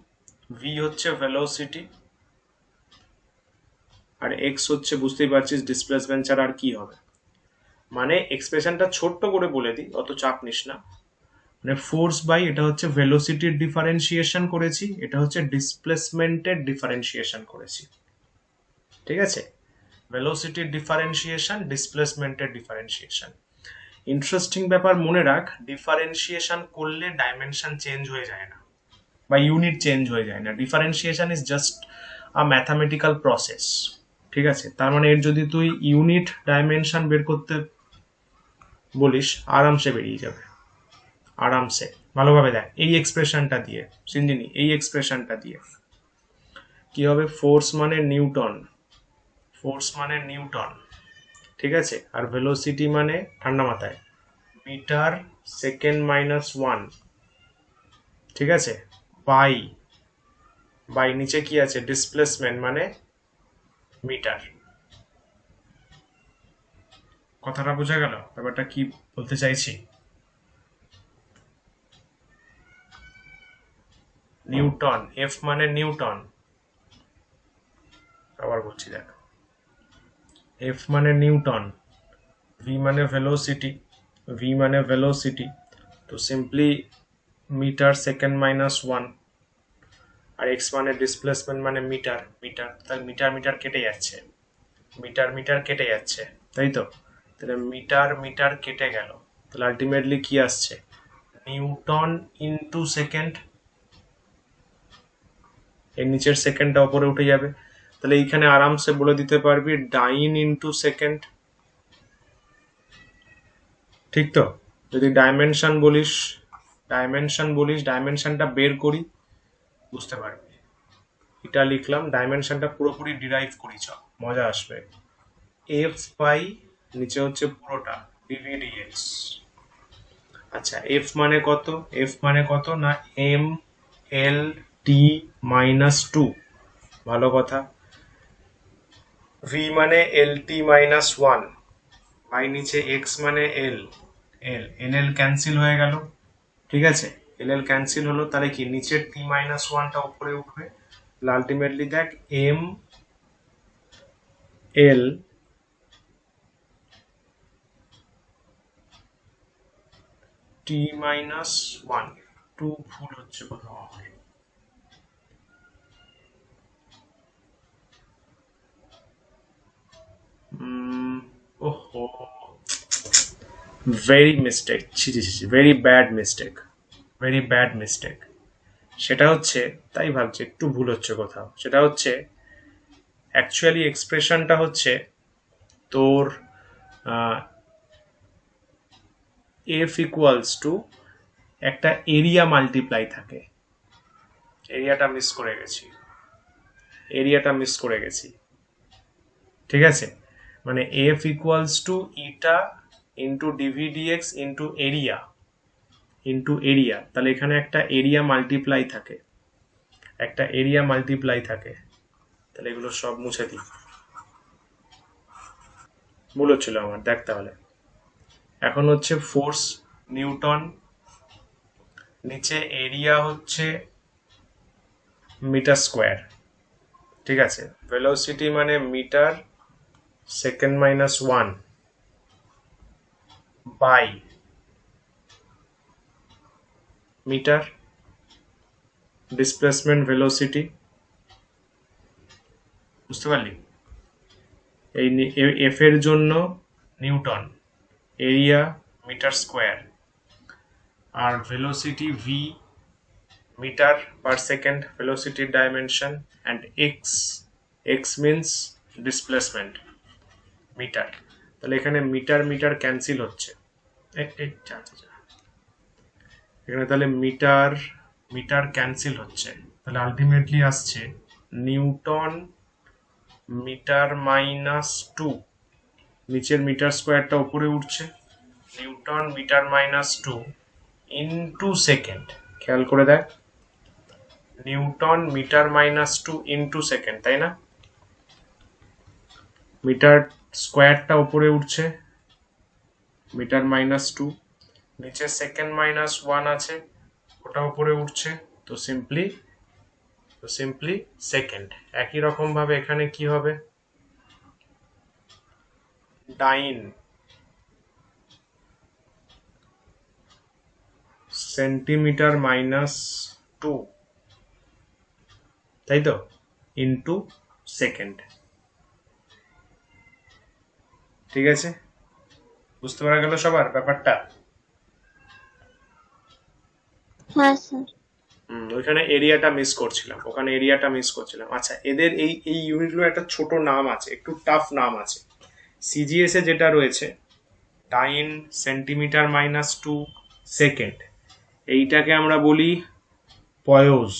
ভি হচ্ছে ভেলোসিটি, আর এক্স হচ্ছে বুঝতেই পারছিস ডিসপ্লেসমেন্ট ছাড়া আর কি হবে। মানে এক্সপ্রেশনটা ছোট্ট করে বলে দিই, অত চাপ নিস না, মানে ফোর্স বাই এটা হচ্ছে ভেলোসিটির ডিফারেন্সিয়েশন করেছি, এটা হচ্ছে ডিসপ্লেসমেন্টের ডিফারেন্সিয়েশন করেছি, ঠিক আছে? ভেলোসিটির ডিফারেন্সিয়েশন, ডিসপ্লেসমেন্টের ডিফারেন্সিয়েশন। ইন্টারেস্টিং ব্যাপার মনে রাখ, ডিফারেন্সিয়েশন করলে ডাইমেনশন চেঞ্জ হয়ে যায় না বা ইউনিট চেঞ্জ হয়ে যায় না, differentiation is just a mathematical process, ঠিক আছে? তার মানে এর যদি তুই ইউনিট ডাইমেনশন বের করতে বলিস, আরামসে বেরিয়ে যাবে, আরামসে। ভালোভাবে দেখ, এই এক্সপ্রেশনটা দিয়ে সিন্দিনি, এই এক্সপ্রেশনটা দিয়ে কি হবে, ফোর্স মানে নিউটন, ফোর্স মানে নিউটন, ঠিক আছে, আর ভেলোসিটি মানে ঠান্ডা মাথায় মিটার সেকেন্ড মাইনাস ওয়ান, ঠিক আছে, বাই বাই নিচে কি আছে, ডিসপ্লেসমেন্ট মানে মিটার। কথাটা বোঝা গেল, ব্যাপারটা কি বলতে চাইছি? নিউটন, এফ মানে নিউটন, আবার বলছি দেখ, এফ মানে নিউটন, ভি মানে ভেলোসিটি, ভি মানে ভেলোসিটি, তো simply metre second minus one, আর এক্স মানে ডিসপ্লেসমেন্ট মানে মিটার, মিটার তাহলে মিটার মিটার কেটে যাচ্ছে, মিটার মিটার কেটে যাচ্ছে, তাই তো, তাহলে মিটার মিটার কেটে গেল, তাহলে আলটিমেটলি কি আসছে, নিউটন ইনটু সেকেন্ড, এর নিচের সেকেন্ডটা উপরে উঠে যাবে, তাহলে এইখানে আরামসে বলে দিতে পারবি ডাইন ইনটু সেকেন্ড, ঠিক তো? যদি ডাইমেনশন বলিস, ডাইমেনশনটা বের করি বুঝতে পারবি, এটা লিখলাম, ডাইমেনশনটা পুরোপুরি ডিরাইভ করি, চ মজা আসবে। এফ বাই নিচে হচ্ছে পুরোটা ডিভিডিএক্স। আচ্ছা এফ মানে কত, এফ মানে কত না M L T minus two, ভালো কথা, ভি মানে এল টি মাইনাস ওয়ান, বাই নিচে এক্স মানে এল, এল এল এল ক্যান্সেল হয়ে গেল, ঠিক আছে, এল এল ক্যান্সেল হলো, তাহলে কি নিচের টি মাইনাস ওয়ানটা উপরে উঠবে, আলটিমেটলি দেখ M L T minus one, two ভুল হচ্ছে কোথাও আমার, ওহো ভেরি মিস্টেক, ছি ছি ছি, very bad mistake, very bad mistake, সেটা হচ্ছে, তাই ভাবছি একটু ভুল হচ্ছে কোথাও, সেটা হচ্ছে অ্যাকচুয়ালি এক্সপ্রেশনটা হচ্ছে তোর এফ ইকুয়ালস টু একটা এরিয়া মাল্টিপ্লাই থাকে, এরিয়াটা মিস করে গেছি, এরিয়াটা মিস করে গেছি, ঠিক আছে, মানে F equals to eta into dv dx into area, into area, তাহলে এখানে একটা এরিয়া মাল্টিপ্লাই থাকে, একটা এরিয়া মাল্টিপ্লাই থাকে, তাহলে এগুলো সব মুছে দিই, ভুল হচ্ছিল আমার, দেখ তাহলে এখন হচ্ছে ফোর্স নিউটন, নিচে এরিয়া হচ্ছে মিটার স্কোয়ার, ঠিক আছে, ভেলোসিটি মানে metre second minus one by metre, displacement velocity, বুঝতে পারলি, এই এফ এর জন্য নিউটন, এরিয়া মিটার স্কোয়ার, আর velocity V metre per second, ভেলোসিটির dimension, and X, X means displacement metre, তাহলে এখানে মিটার মিটার ক্যান্সেল হচ্ছে, এখানে তাহলে মিটার মিটার ক্যান্সেল হচ্ছে, তাহলে আলটিমেটলি আসছে নিউটন মিটার মাইনাস টু, নিচের মিটার স্কোয়ারটা উপরে উঠছে, newton metre minus two into second, খেয়াল করে দেখ, newton metre minus two into second, তাই না, মিটার স্কোয়ারটা উপরে উঠছে, মিটার মাইনাস টু, নিচে সেকেন্ড মাইনাস ওয়ান আছে, ওটা উপরে উঠছে, তো সিম্পলি সেকেন্ড, একই রকম ভাবে এখানে কি হবে, ডাইন সেন্টিমিটার মাইনাস টু, তাই তো, ইন্টু সেকেন্ড, ঠিক আছে, বুঝতে পারা গেল সবার ব্যাপারটা? হ্যাঁ স্যার। ওইখানে এরিয়াটা মিস করছিলাম, ওখানে এরিয়াটা মিস করছিলাম। আচ্ছা এদের এই এই ইউনিটগুলো একটা ছোট নাম আছে, একটু টাফ নাম আছে, সিজিএস এ যেটা রয়েছে dyne centimetre minus two second, এইটাকে আমরা বলি পয়োজ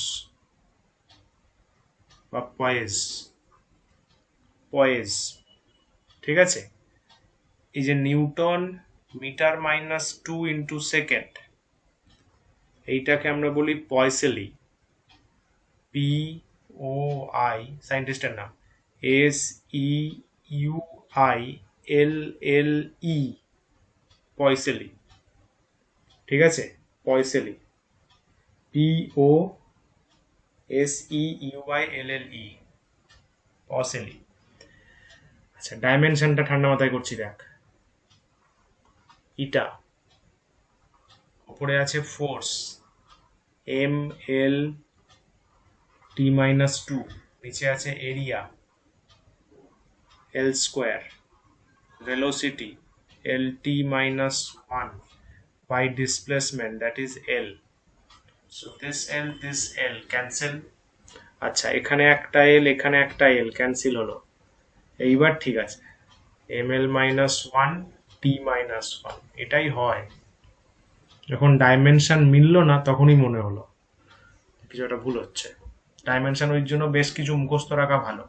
বা পয়েজ। ঠিক আছে, এই যে নিউটন মিটার -2 × সেকেন্ড, এইটাকে আমরা বলি পয়সেলি, POI, সায়েন্টিস্টের নাম, SEUILLE, পয়সেলি। ঠিক আছে, পয়সেলি, POSEUILLE, পয়সেলি। আচ্ছা, ডাইমেনশনটা ঠান্ডা মাথায় করছি, দেখ। ইটা, উপরে আছে ফোর্স MLT-2, নিচে আছে area L², velocity LT-1 by displacement, that is L. So this L cancel. আচ্ছা, এখানে একটা L, এখানে একটা L ক্যান্সেল হলো। এইবার ঠিক আছে, ML-1 T-1, এটাই হয়। যখন ডাইমেনশন মিলল না তখনই মনে হলো কিছু একটা ভুল হচ্ছে। ডাইমেনশন ওই জন্য বেশ কিছু মুখস্থ রাখা ভালো।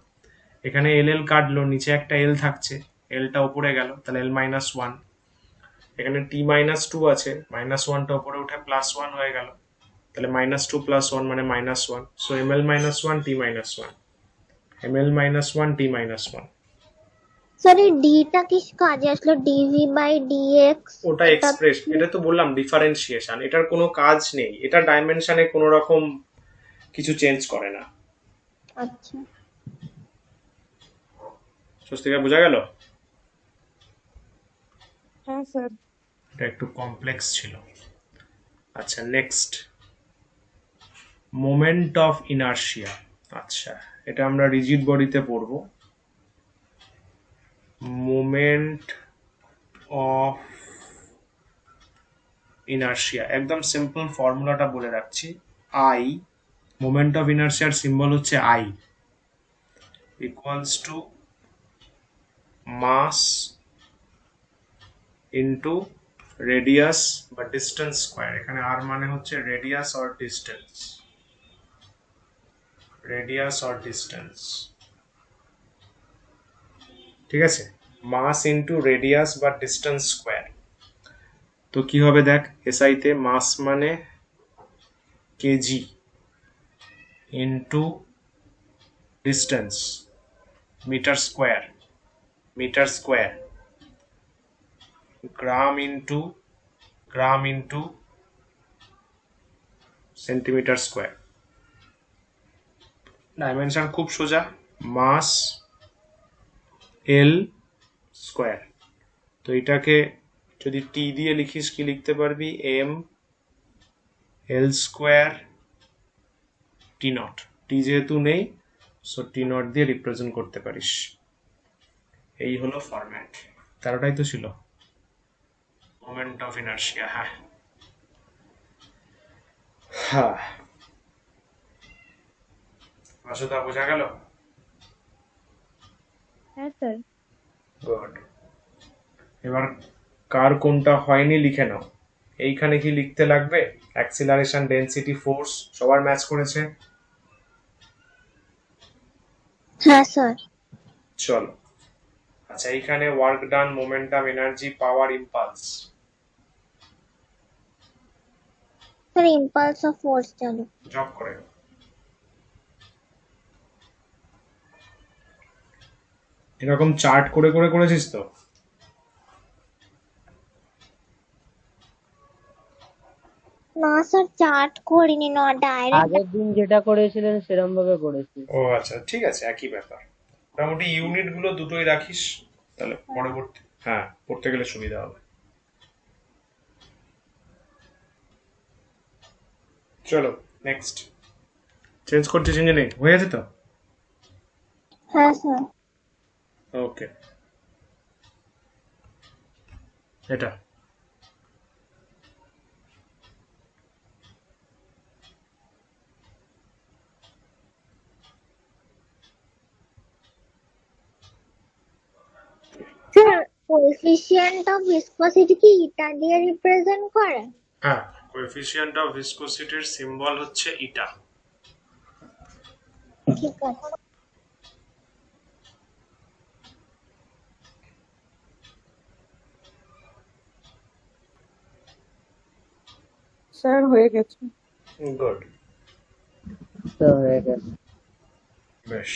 এখানে এল কাটলো, নিচে একটা এল থাকছে, এলটা উপরে গেল, তাহলে L-1। এখানে T-2 আছে, -1টা উপরে উঠে +1 হয়ে গেল, তাহলে -2 + 1 মানে -1। So ML-1 T-1, ML-1 T-1। Sir এই ডিটা কি কাজে আসলো? dv/dx ওটা এক্সপ্রেস, এটা তো বললাম ডিফারেন্সিয়েশন, এটার কোনো কাজ নেই, এটা ডাইমেনশনে কোনো রকম কিছু চেঞ্জ করে না। আচ্ছা স্বস্তিকা, বোঝা গেল? হ্যাঁ স্যার। এটা একটু কমপ্লেক্স ছিল। আচ্ছা, নেক্সট, মোমেন্ট অফ ইনার্শিয়া। আচ্ছা, এটা আমরা রিজিড বডিতে পড়ব। মোমেন্ট অফ ইনার্শিয়া, একদম সিম্পল ফর্মুলাটা বলে রাখছি। আই, মোমেন্ট অফ ইনার্শিয়ার সিম্বল হচ্ছে I, equals to mass into radius বা ডিস্টেন্স স্কোয়ার। এখানে আর মানে হচ্ছে radius or distance, radius or distance. ঠিক আছে, মাস ইন্টু রেডিয়াস বা ডিস্টেন্স স্কোয়ার। তো কি হবে দেখ, এসআইতে মাস মানে KG into distance metre square, metre square, gram into centimetre square. Dimension খুব সোজা, মাস এল স্কোয়ার। তো এটাকে যদি টি দিয়ে লিখিস কি লিখতে পারবি, ML² T0। টি যেহেতু নেই, সো T0 দিয়ে রিপ্রেজেন্ট করতে পারিস। এই হলো ফরম্যাট। 13টাই তো ছিল মোমেন্ট অফ ইনার্শিয়া। হ্যাঁ হ্যাঁ, বাসুদা, বোঝা গেল? হ্যাঁ স্যার। গুড। এবার কার কোনটা হয়নি লিখে নাও। এইখানে কি লিখতে লাগবে? অ্যাক্সিলারেশন, ডেনসিটি, ফোর্স সবার ম্যাচ করেছে? হ্যাঁ স্যার। চলো, আচ্ছা, এইখানে work done, momentum, energy, power, impulse. Sir impulse of force চালু। জব করে এরকম চার্ট করে করে করেছিস তো? না স্যার, চার্ট করিনি, না ডাইরেক্ট। আগের দিন যেটা করেছিলেন সেরকম ভাবে করেছি। ও আচ্ছা, ঠিক আছে, একই ব্যাপার। মোটামুটি ইউনিট গুলো দুটোই রাখিস, তাহলে পরবর্তী হ্যাঁ পড়তে গেলে সুবিধা হবে। চলো নেক্সট, চেঞ্জ করছিস ইঞ্জিনিয়ারিং হয়ে গেছে তো? হ্যাঁ স্যার। ওকে, এটা স্যার কোএফিসিয়েন্ট অফ ভিসকসিটি কি ইটা দিয়ে রিপ্রেজেন্ট করে? হ্যাঁ, কোএফিসিয়েন্ট অফ ভিসকোসিটির সিম্বল হচ্ছে ইটা। ঠিক আছে স্যার হয়ে গেছে। গুড, তো হয়ে গেছে। বেশ।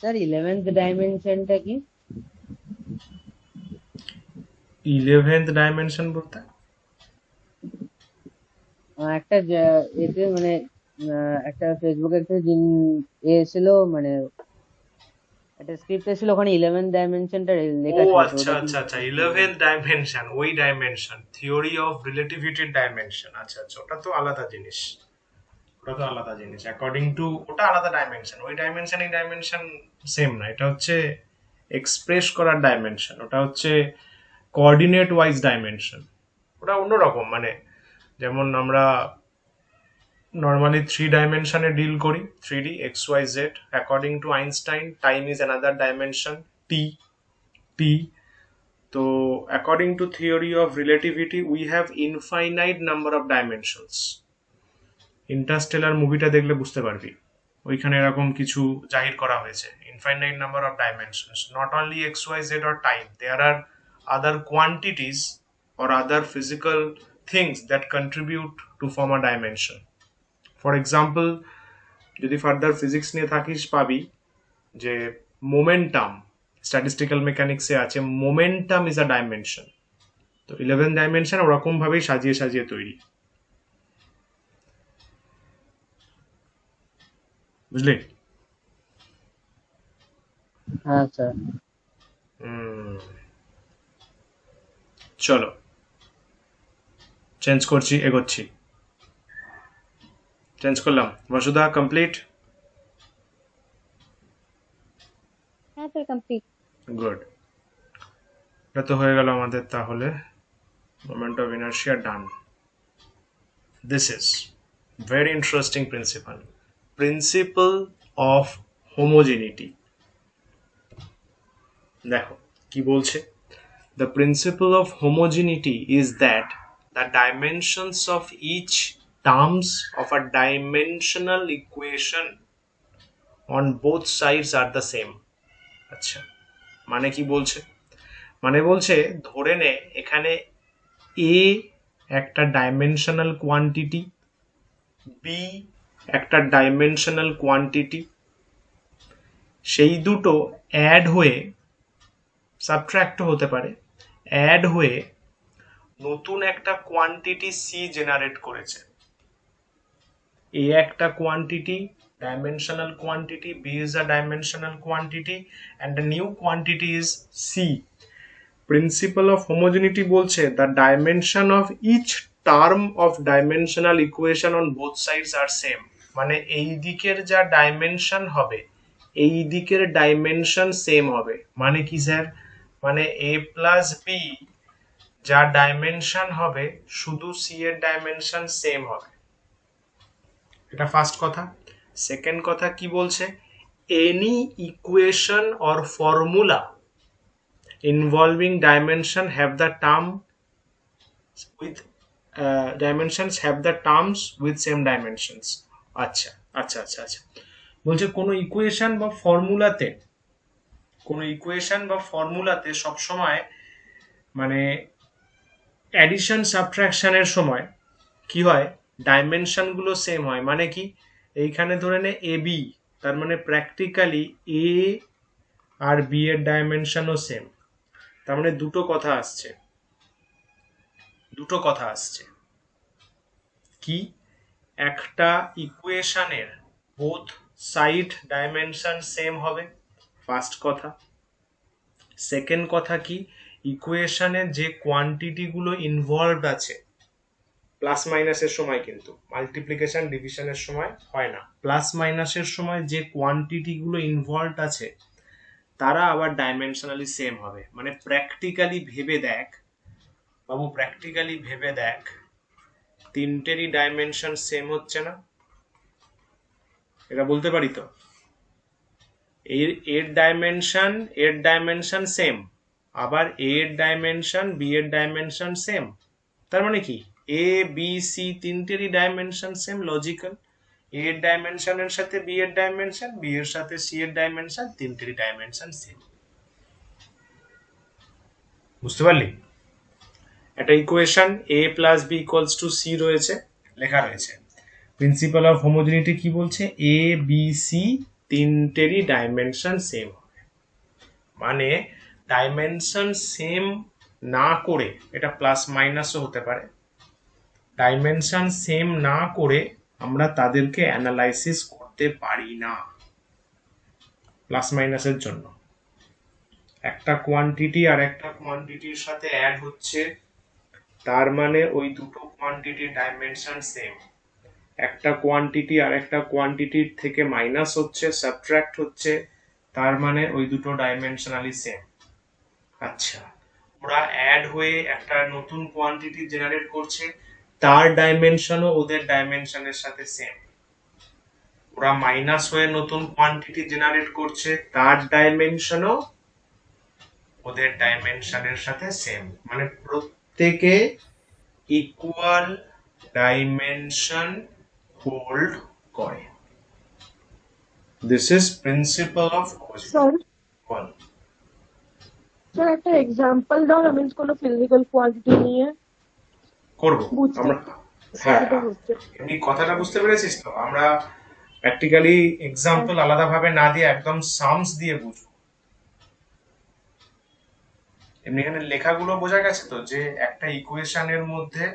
স্যার 11th ডাইমেনশনটা কি? 11th ডাইমেনশন বলতে একটা এতে মানে একটা ফেসবুকে একটা এসেছিল, মানে একটা স্ক্রিপ্ট এসেছিল, ওখানে 11th ডাইমেনশনটা লেখা ও ছিল, তো আচ্ছা ওটা কি? আচ্ছা আচ্ছা, 11th ডাইমেনশন, ওই ডাইমেনশন থিওরি অফ রিলেটিভিটির ডাইমেনশন। আচ্ছা আচ্ছা, ওটা তো আলাদা জিনিস, ওটা তো আলাদা জিনিস। অ্যাকর্ডিং টু ওটা আলাদা ডাইমেনশন, ওই ডাইমেনশন এই ডাইমেনশন সেম না। এটা হচ্ছে এক্সপ্রেস করার ডাইমেনশন, ওটা হচ্ছে কোঅর্ডিনেট ওয়াইজ ডাইমেনশন, ওটা অন্যরকম। মানে যেমন আমরা নর্মালি 3 ডাইমেনশনে ডিল করি, 3D XYZ। According to Einstein time is another dimension, T। তো according to theory of relativity we have infinite number of dimensions. Interstellar মুভিটা দেখলে বুঝতে পারবি, ওইখানে এরকম কিছু জাহির করা হয়েছে, infinite number of dimensions, not only XYZ or time, there are other quantities or other physical things that contribute to form a dimension. For example, যদি ফার্দার ফিজিক্স নিয়ে থাকিস পাবি যে মোমেন্টাম, স্ট্যাটিস্টিক্যাল মেকানিক্সে আছে, মোমেন্টাম ইজ আ ডাইমেনশন। তো 11th dimension ওরকম ভাবেই সাজিয়ে সাজিয়ে তৈরি, বুঝলি? হ্যাঁ স্যার। চলো চেঞ্জ করছি, এগোচ্ছি। চেঞ্জ করলাম। বসুধা কমপ্লিট? হ্যাঁ স্যার কমপ্লিট গুড। এটা তো হয়ে গেল আমাদের তাহলে moment of inertia done. This is very interesting principle. Principle of homogeneity. দেখো কি বলছে। The principle of homogeneity is that the dimensions of each terms of a dimensional equation on both sides are the same. আচ্ছা, মানে কি বলছে? মানে বলছে ধরে নে এখানে a একটা ডাইমেনশনাল কোয়ান্টিটি, b একটা ডাইমেনশনাল কোয়ান্টিটি, সেই দুটো অ্যাড হয়ে, সাবট্রাক্টও হতে পারে, অ্যাড হয়ে নতুন একটা কোয়ান্টিটি c জেনারেট করেছে। a একটা quantity, dimensional quantity, b is a dimensional quantity, and the new quantity is c. Principle of homogeneity বলছে the dimension of each term of dimensional equation on both sides are same. মানে এই দিকের যা dimension হবে এই দিকের dimension same হবে। মানে কি স্যার? মানে a প্লাস b যা ডাইমেনশন হবে শুধু c এর ডাইমেনশন সেম হবে। এটা ফার্স্ট কথা। সেকেন্ড কথা কি বলছে? Any equation or formula involving dimension have the term with dimensions have the terms with same dimensions. আচ্ছা আচ্ছা আচ্ছা আচ্ছা, বলছে কোন ইকুয়েশন বা ফর্মুলাতে সবসময় মানে অ্যাডিশন সাবট্রাকশনের সময় কি হয়, ডাইমেনশন গুলো সেম হয়। মানে কি, এইখানে ধরে নে এ বি, তার মানে প্র্যাকটিক্যালি এ আর বি এর ডাইমেনশনও সেম। তার মানে দুটো কথা আসছে কি, একটা ইকুয়েশনের বোথ সাইড ডাইমেনশন সেম হবে, ফার্স্ট কথা। সেকেন্ড কথা কি, ইকুয়েশনের যে কোয়ান্টিটি গুলো ইনভলভড আছে, প্লাস মাইনাসের সময় কিন্তু মাল্টিপ্লিকেশন ডিভিশনের সময় হয় না, প্লাস মাইনাসের সময় যে কোয়ান্টিটি গুলো ইনভলভড আছে তারা আবার ডাইমেনশনালি সেম হবে। মানে প্র্যাকটিক্যালি ভেবে দেখ তিনটেরই ডাইমেনশন সেম হচ্ছে না, এটা বলতে পারি তো? এর ডাইমেনশন সেম, আবার এর ডাইমেনশন বি এর ডাইমেনশন সেম। তার মানে কি এ বি সি তিনটেরই ডাইমেনশন সেম, লজিক্যাল। এর ডাইমেনশনের সাথে বি এর ডাইমেনশন, বি এর সাথে সি এর ডাইমেনশন, তিনটেরই ডাইমেনশন সেম। বুঝতে পারলি? একটা equation a plus B equals to C রয়েছে, লেখা রয়েছে। প্রিন্সিপাল অফ হোমোজেনিটি কি বলছে? এ বি সি তিনটেরই ডাইমেনশন সেম হবে। মানে ডাইমেনশন সেম না করে, এটা প্লাস মাইনাসও হতে পারে, ডাইমেনশন সেম না করে আমরা তাদেরকে অ্যানালাইসিস করতে পারি না প্লাস মাইনাসের জন্য। একটা কোয়ান্টিটি আর একটা কোয়ান্টিটির সাথে অ্যাড হচ্ছে, তার মানে ওই দুটো কোয়ান্টিটির ডাইমেনশন সেম। একটা কোয়ান্টিটি আর একটা কোয়ান্টিটির থেকে মাইনাস হচ্ছে, সাবট্রাক্ট হচ্ছে, তার মানে ওই দুটো ডাইমেনশনালি সেম। আচ্ছা, ওরা অ্যাড হয়ে একটা নতুন কোয়ান্টিটি জেনারেট করছে, তার ডাইমেনশনও ওদের ডাইমেনশনের সাথে সেম। ওরা মাইনাস হয়ে নতুন কোয়ান্টিটি জেনারেট করছে, তার ডাইমেনশনও ওদের ডাইমেনশনের সাথে সেম। মানে প্রত্যেকে ইকুয়াল ডাইমেনশন হোল্ড করে। This is principal of sir কোয়াল। Sir একটা এক্সাম্পল দাও না, মিন্স কোনো ফিজিক্যাল কোয়ান্টিটি নিয়ে করবো বুঝতে আমরা। হ্যাঁ, সুবিধা হচ্ছে। এমনি কথাটা বুঝতে পেরেছিস তো? আমরা প্র্যাকটিক্যালি এক্সাম্পল আলাদা ভাবে না দিয়ে একদম সামস দিয়ে বুঝবো। এমনি এখানে লেখাগুলো বোঝা গেছে তো, যে একটা ইকুয়েশনের মধ্যে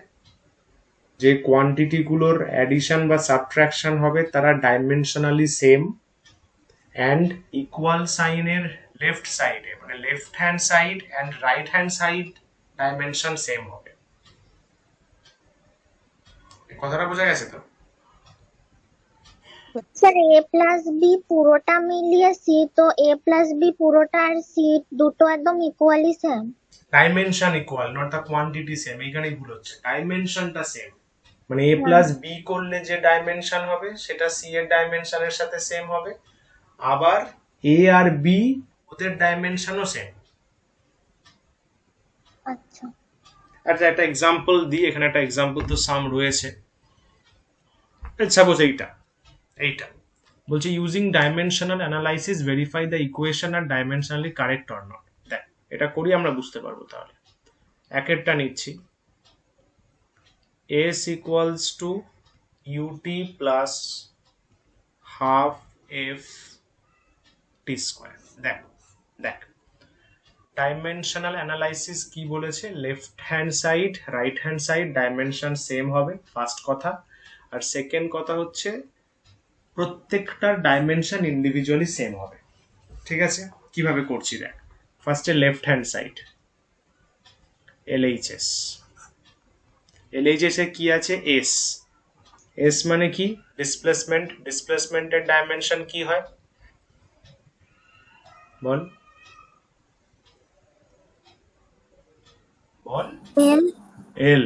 যে কোয়ান্টিটি গুলোর অ্যাডিশন বা সাবট্রাকশন হবে তারা ডাইমেনশনালি সেম, অ্যান্ড ইকুয়াল সাইনের লেফট সাইডে, মানে left hand side and right hand side dimension same হবে। এই কথাটা বোঝা গেছে তো? স্যার এ প্লাস বি পুরোটা মিলিয়ে সি, তো এ প্লাস বি পুরোটা আর সি দুটো একদম equally same. Dimension equal, not the quantity same. এইখানেই ভুল হচ্ছে, ডাইমেনশনটা সেম। মানে এ প্লাস বি করলে যে ডাইমেনশন হবে সেটা সি এর ডাইমেনশনের সাথে সেম হবে, আবার এ আর বি ওদের ডাইমেনশনও সেম। আচ্ছা, আচ্ছা, একটা এক্সাম্পল দিই। এখানে একটা এক্সাম্পল তো সাম রয়েছে। সাপোজ এইটা বলছে using dimensional analysis verify the equation are dimensionally correct or not. দেখ, এটা করি আমরা বুঝতে পারবো। তাহলে একেরটা নিচ্ছি, s equals to ut plus half f t square। দেখ দেখ ডাইমেনশনাল অ্যানালাইসিস কি বলেছে? Left hand side right hand side dimension same হবে, ফার্স্ট কথা। আর সেকেন্ড কথা হচ্ছে প্রত্যেকটার ডাইমেনশন ইন্ডিভিজুয়ালি সেম হবে। ঠিক আছে, কিভাবে করছি দেখ। ফার্স্টে left hand side LHS, LHS এ কি আছে? s। s মানে কি? ডিসপ্লেসমেন্ট। ডিসপ্লেসমেন্টের ডাইমেনশন কি হয় বল বল? এল। l।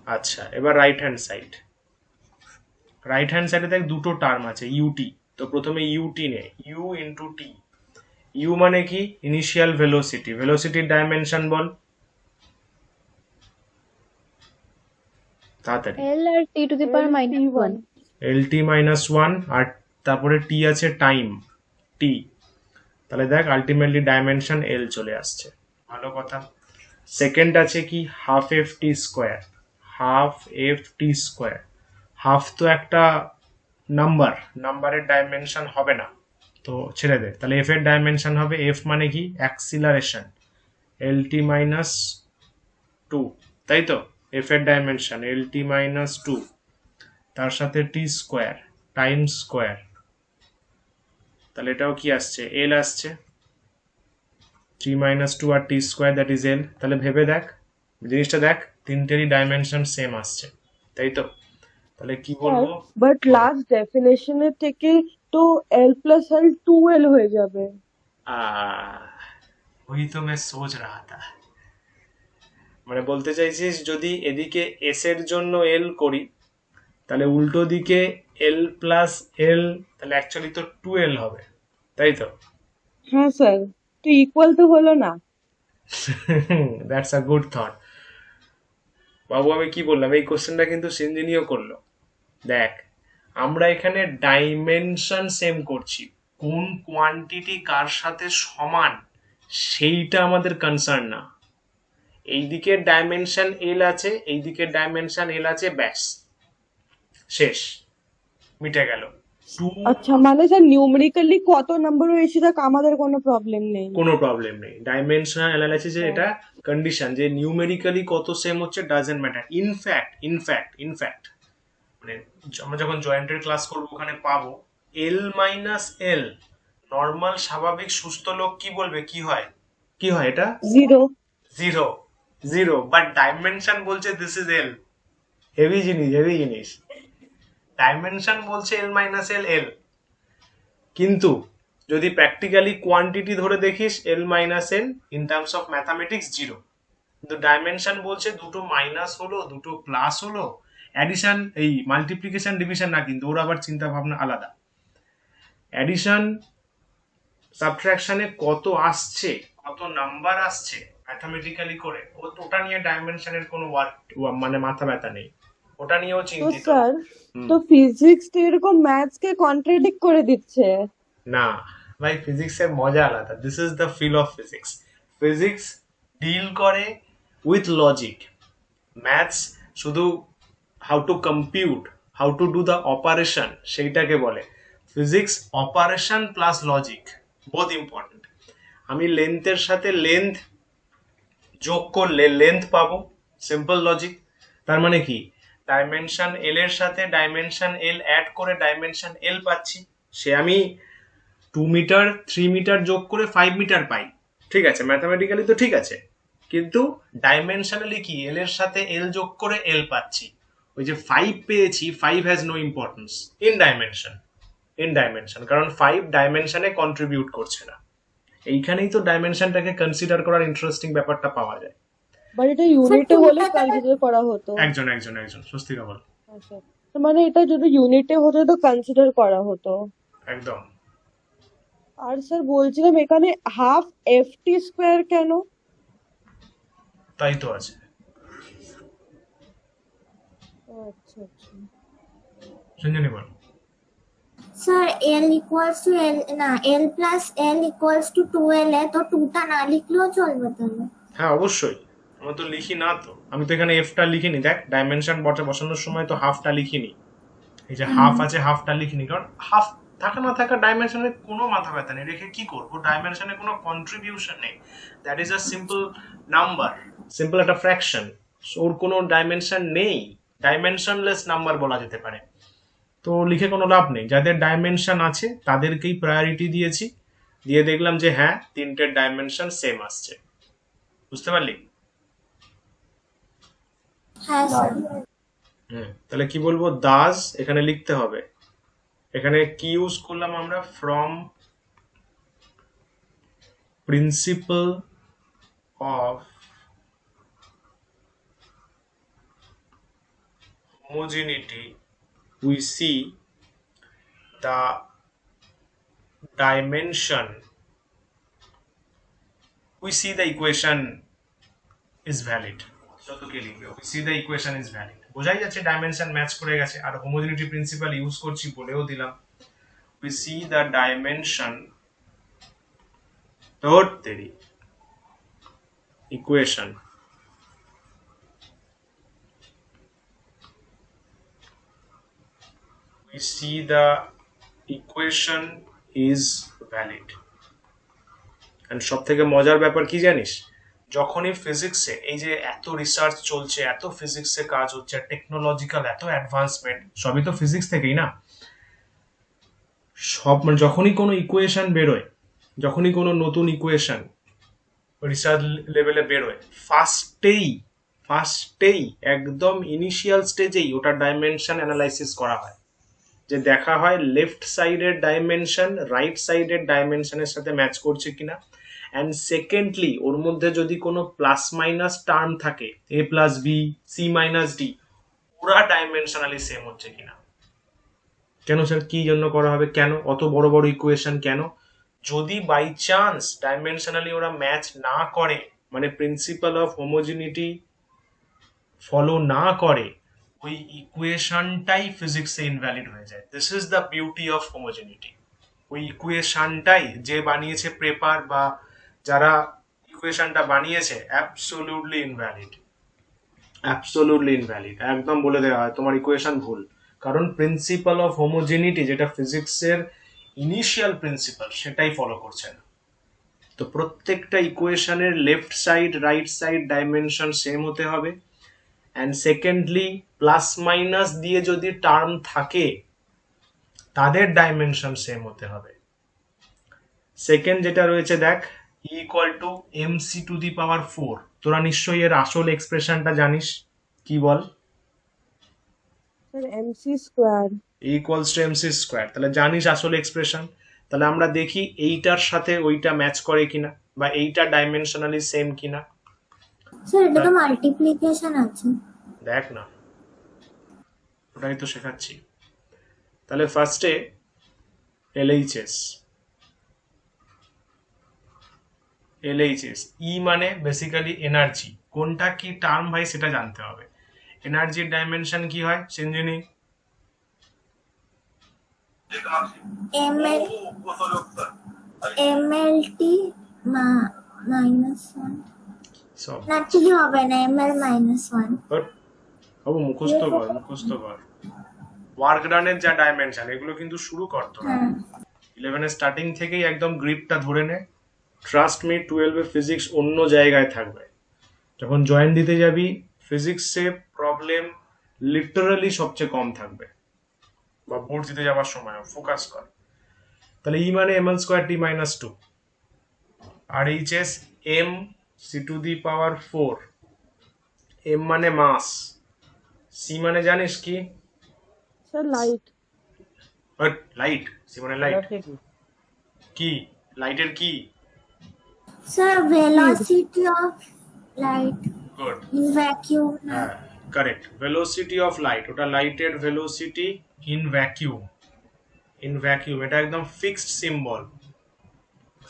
আচ্ছা, এবার right hand side. Right hand সাইডে দেখ দুটো টার্ম আছে, ইউটি। তো প্রথমে ইউটি নে, ইউ ইন্টু টি। ইউ মানে কি? Initial velocity. ভেলোসিটির ডাইমেনশন বল তাড়াতাড়ি। L আর t to the power minus 1. lt minus one, আর তারপরে টি আছে টাইম টি। তাহলে দেখ আলটিমেটলি ডাইমেনশন এল চলে আসছে। ভালো কথা। সেকেন্ড আছে কি? Half F T square. Half F T square. Half তো একটা নাম্বার, নাম্বারের ডাইমেনশন হবে না, তো ছেড়ে দে। তাহলে এফ এর ডাইমেনশন হবে, এফ মানে কি? অ্যাক্সিলারেশন, এল টি মাইনাস টু, তাই তো? এফ এর ডাইমেনশন এল টি মাইনাস টু, তার সাথে টি স্কোয়ার টাইম স্কোয়ার। তাহলে এটাও কি আসছে? এল আসছে। টি মাইনাস টু আর T square, that is L. তাহলে ভেবে দেখ জিনিসটা, দেখ তিনটেরই ডাইমেনশন সেম আসছে, তাই তো? তাহলে কি বলবো? বাট লাস্ট ডেফিনেশনের থেকে তো L প্লাস L 2L হয়ে যাবে। वही तो मैं सोच रहा था। মানে বলতে চাইছিস যদি এদিকে এস এর জন্য এল করি তাহলে উল্টো দিকে এল প্লাস এল, তাহলে অ্যাকচুয়ালি তো 2l হবে, তাই তো? হ্যাঁ স্যার, তো ইকুয়াল তো হলো না। That's a good thought. বাবু আমি কি বললাম, এই কোশ্চেনটা কিন্তু সিঞ্জিনিও করলো। দেখ, আমরা এখানে ডাইমেনশন সেম করছি, কোন কোয়ান্টিটি কার সাথে সমান সেইটা আমাদের কনসার্ন না। এইদিকে ডাইমেনশন এল আছে, এইদিকে ডাইমেনশন এল আছে, ব্যাস শেষ, মিটে গেল। টু, আচ্ছা, মানে স্যার নিউমেরিক্যালি কত নাম্বার এসে থাক আমাদের কোনো প্রবলেম নেই। কোনো প্রবলেম নেই। ডাইমেনশনাল অ্যানালাইসিসে এটা কন্ডিশন যে নিউমেরিক্যালি কত সেম হচ্ছে ডাজেন্ট ম্যাটার। ইনফ্যাক্ট মানে আমরা যখন জয়েন্টের ক্লাস করবো ওখানে পাবো এল মাইনাস এল, নর্মাল স্বাভাবিক সুস্থ লোক কি বলবে, কি হয় এটা? 0। জিরো, জিরো, বাট ডাইমেনশন বলছে দিস ইজ এল। হেভি জিনিস। ডাইমেনশন বলছে এল মাইনাস এল এল, কিন্তু যদি প্র্যাকটিক্যালি কোয়ান্টিটি ধরে দেখিস L minus L, in terms of mathematics zero. কিন্তু ডাইমেনশন বলছে দুটো মাইনাস হলো, দুটো প্লাস হলো, অ্যাডিশন এই মাল্টিপ্লিকেশন ডিভিশন না, কিন্তু ওর আবার চিন্তা ভাবনা আলাদা। অ্যাডিশন সাবট্রাকশনে কত আসছে, কত নাম্বার আসছে ম্যাথামেটিক্যালি করে, ওটা নিয়ে ডাইমেনশনের কোনো মানে মাথা ব্যথা নেই, ওটা নিয়েও তো চিন্তিত। স্যার, তো ফিজিক্স তো এরকম ম্যাথস কে কন্ট্রাডিক্ট করে দিচ্ছে। না ভাই, ফিজিক্সের মজা আলাদা। This is the feel of physics. Physics deal করে উইথ লজিক, ম্যাথস শুধু how to compute, how to do the operation সেইটাকে বলে। Physics operation plus logic both important. আমি লেন্থের সাথে লেন্থ যোগ করলে লেন্থ পাবো, সিম্পল লজিক। তার মানে কি, ডাইমেনশন এল এর সাথে ডাইমেনশন এল অ্যাড করে ডাইমেনশন এল পাচ্ছি। সে আমি 2 মিটার 3 মিটার যোগ করে 5 মিটার পাই, ঠিক আছে, ম্যাথামেটিক্যালি তো ঠিক আছে, কিন্তু ডাইমেনশনালি কি, এল এর সাথে এল যোগ করে এল পাচ্ছি। ওই যে 5 পেয়েছি, 5 has no importance in dimension, কারণ 5 ডাইমেনশনে কন্ট্রিবিউট করছে না। এইখানেই তো ডাইমেনশনটাকে কনসিডার করার ইন্টারেস্টিং ব্যাপারটা পাওয়া যায়। বাট এটা ইউনিটে হলে কনসিডার করা হতো। একজন স্বস্তিকা বল। আচ্ছা, তো মানে এটা যদি ইউনিটে হতো তো কনসিডার করা হতো। একদম। আর স্যার বলছিলাম এখানে হাফ এফটি স্কোয়ার কেন? তাই তো আছে। আচ্ছা আচ্ছা। সঞ্জনী বল। Sir L equals to L না, L plus L equals to 2l है तो 2টা না লিখলেও চলবে তাহলে? হ্যাঁ অবশ্যই, আমরা তো লিখি না, তো আমি তো এখানে এফটা লিখিনি। দেখ, ডাইমেনশন বসানোর সময় তো হাফটা লিখিনি, এই যে হাফ আছে হাফটা লিখিনি, কারণ হাফ থাকা না থাকা ডাইমেনশনের কোনো মাথা ব্যথা নেই, রেখে কি করবো, ডাইমেনশনের কোনো কন্ট্রিবিউশন নেই, that is a simple number, simple একটা ফ্র্যাকশন, ওর কোনো ডাইমেনশন নেই, ডাইমেনশনলেস নাম্বার বলা যেতে পারে। তো লিখে কোনো লাভ নেই, যাদের ডাইমেনশন আছে তাদেরকেই প্রায়োরিটি দিয়েছি, দিয়ে দেখলাম যে হ্যাঁ তিনটের ডাইমেনশন সেম আসছে, বুঝতে পারলি? হ্যাঁ স্যার। তাহলে কি বলবো, দাস এখানে লিখতে হবে। এখানে কি ইউজ করলাম আমরা, from principle of homogeneity we see the dimension, we see the equation is valid, যতকে লিখবে we see the equation is valid, বোঝাই যাচ্ছে ডাইমেনশন ম্যাচ করে গেছে। আর হোমোজেনিটি প্রিন্সিপাল ইউজ করছি বলেও দিলাম, we see the dimension third theory equation we see the equation is valid। and সব থেকে মজার ব্যাপার কি জানিস, যখনই ফিজিক্সে এই যে এত রিসার্চ চলছে, এত ফিজিক্সে কাজ হচ্ছে, টেকনোলজিক্যাল এত অ্যাডভান্সমেন্ট, সবই তো ফিজিক্স থেকেই না, সব মানে যখনই কোনো ইকুয়েশন বেরোয়, যখনই কোনো নতুন ইকুয়েশন রিসার্চ লেভেলে বেরোয়, ফার্স্টেই একদম ইনিশিয়াল স্টেজেই ওটা ডাইমেনশন অ্যানালাইসিস করা হয়, যে দেখা হয় লেফট সাইডের ডাইমেনশন রাইট সাইডের ডাইমেনশনের সাথে ম্যাচ করছে কিনা, অ্যান্ড সেকেন্ডলি ওর মধ্যে যদি কোনো প্লাস মাইনাস টার্ম থাকে, A plus B, C minus D, পুরা ডাইমেনশনালি সেম হচ্ছে কিনা। কেন স্যার, কি জন্য করা হবে, কেন অত বড় বড় ইকুয়েশন কেন? যদি বাই চান্স ডাইমেনশনালি ওরা ম্যাচ না করে, মানে প্রিন্সিপাল অফ হোমোজিনিটি ফলো না করে, ওই ইকুয়েশনটাই ফিজিক্সে ইনভ্যালিড হয়ে যায়। This is the beauty of homogeneity. ওই ইকুয়েশনটাই যে বানিয়েছে প্রেপার বা যারা ইকুয়েশনটা বানিয়েছে অ্যাবসোলিউটলি ইনভ্যালিড, অ্যাবসোলিউটলি ইনভ্যালিড, একদম বলে দেওয়া হয় তোমার ইকুয়েশন ভুল। কারণ প্রিন্সিপাল অফ হোমোজেনিটি যেটা ফিজিক্সের ইনিশিয়াল প্রিন্সিপাল সেটাই ফলো করছে না। তো প্রত্যেকটা ইকুয়েশনের left side right side dimension same হতে হবে। অ্যান্ড সেকেন্ডলি প্লাস মাইনাস দিয়ে যদি টার্ম থাকে তাদের ডাইমেনশন সেম হতে হবে। সেকেন্ড যেটা রয়েছে দেখ, equal to MC to the power 4। তোরা নিশ্চয়ই এর আসল এক্সপ্রেশনটা জানিস, কি বল? Sir MC square. Equals to MC square, তাহলে জানিস আসল এক্সপ্রেশন। তাহলে আমরা দেখি এইটার সাথে ওইটা ম্যাচ করে কিনা, বা এইটা ডাইমেনশনালি সেম কিনা। স্যার এটা তো মাল্টিপ্লিকেশন আছে। দেখ না, ওটাই তো শেখাচ্ছি। তাহলে ফার্স্টে এলএইচএস, এলএইচএস ই মানে বেসিক্যালি এনার্জি। কোনটা কি টার্ম ভাই সেটা জানতে হবে। এনার্জির ডাইমেনশন কি হয় সিঞ্জিনি? এমএলটি -1 সব না, ঠিক হবে না, এমএল -1। বাবু মুখস্থ কর, মুখস্থ কর। ওয়ার্ক ডানের যা ডাইমেনশন এগুলো কিন্তু শুরু করতো না, 11 এর স্টার্টিং থেকেই একদম গ্রিপটা ধরে নে। ট্রাস্ট মি, 12 এ ফিজিক্স অন্য জায়গায় থাকবে। যখন জয়েন দিতে যাবি ফিজিক্সে প্রবলেম লিটারালি সবচেয়ে কম থাকবে, বা বোর্ড দিতে যাওয়ার সময় ফোকাস কর। তাহলে ই মানে ml square t minus 2, RHS M C to the power 4। M মানে মাস, সি মানে জানিস কি? Sir light. লাইট, সি মানে লাইট। Velocity. কি লাইটের কি? Sir velocity of light good, in vacuum. হ্যাঁ কারেক্ট, ভেলোসিটি অফ লাইট, ওটা লাইটের velocity in vacuum. In vacuum এটা একদম ফিক্সড সিম্বল,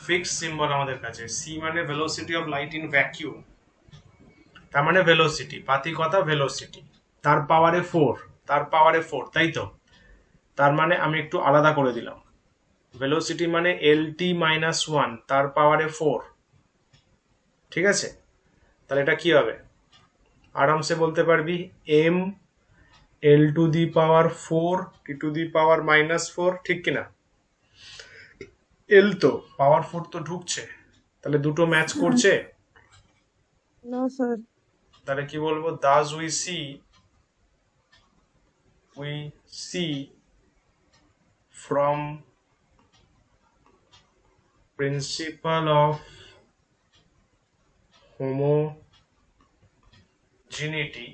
ফিক্সড সিম্বল আমাদের কাছে। সি মানে velocity of light in vacuum, তার মানে ভেলোসিটি, পাতিকতা ভেলোসিটি, তার পাওয়ারে 4, তার পাওয়ারে 4, তাই তো? তার মানে আমি একটু আলাদা করে দিলাম, ভেলোসিটি মানে lt মাইনাস 1 তার পাওয়ারে 4, ঠিক আছে? তাহলে এটা কি হবে? আরামসে বলতে পারবি m l to the power 4 t two the power minus 4, ঠিক কিনা? l তো পাওয়ার 4 তো ঢুকছে, তাহলে দুটো ম্যাচ করছে। না স্যার। তাহলে কি বলবো? Das we see from principle of homogeneity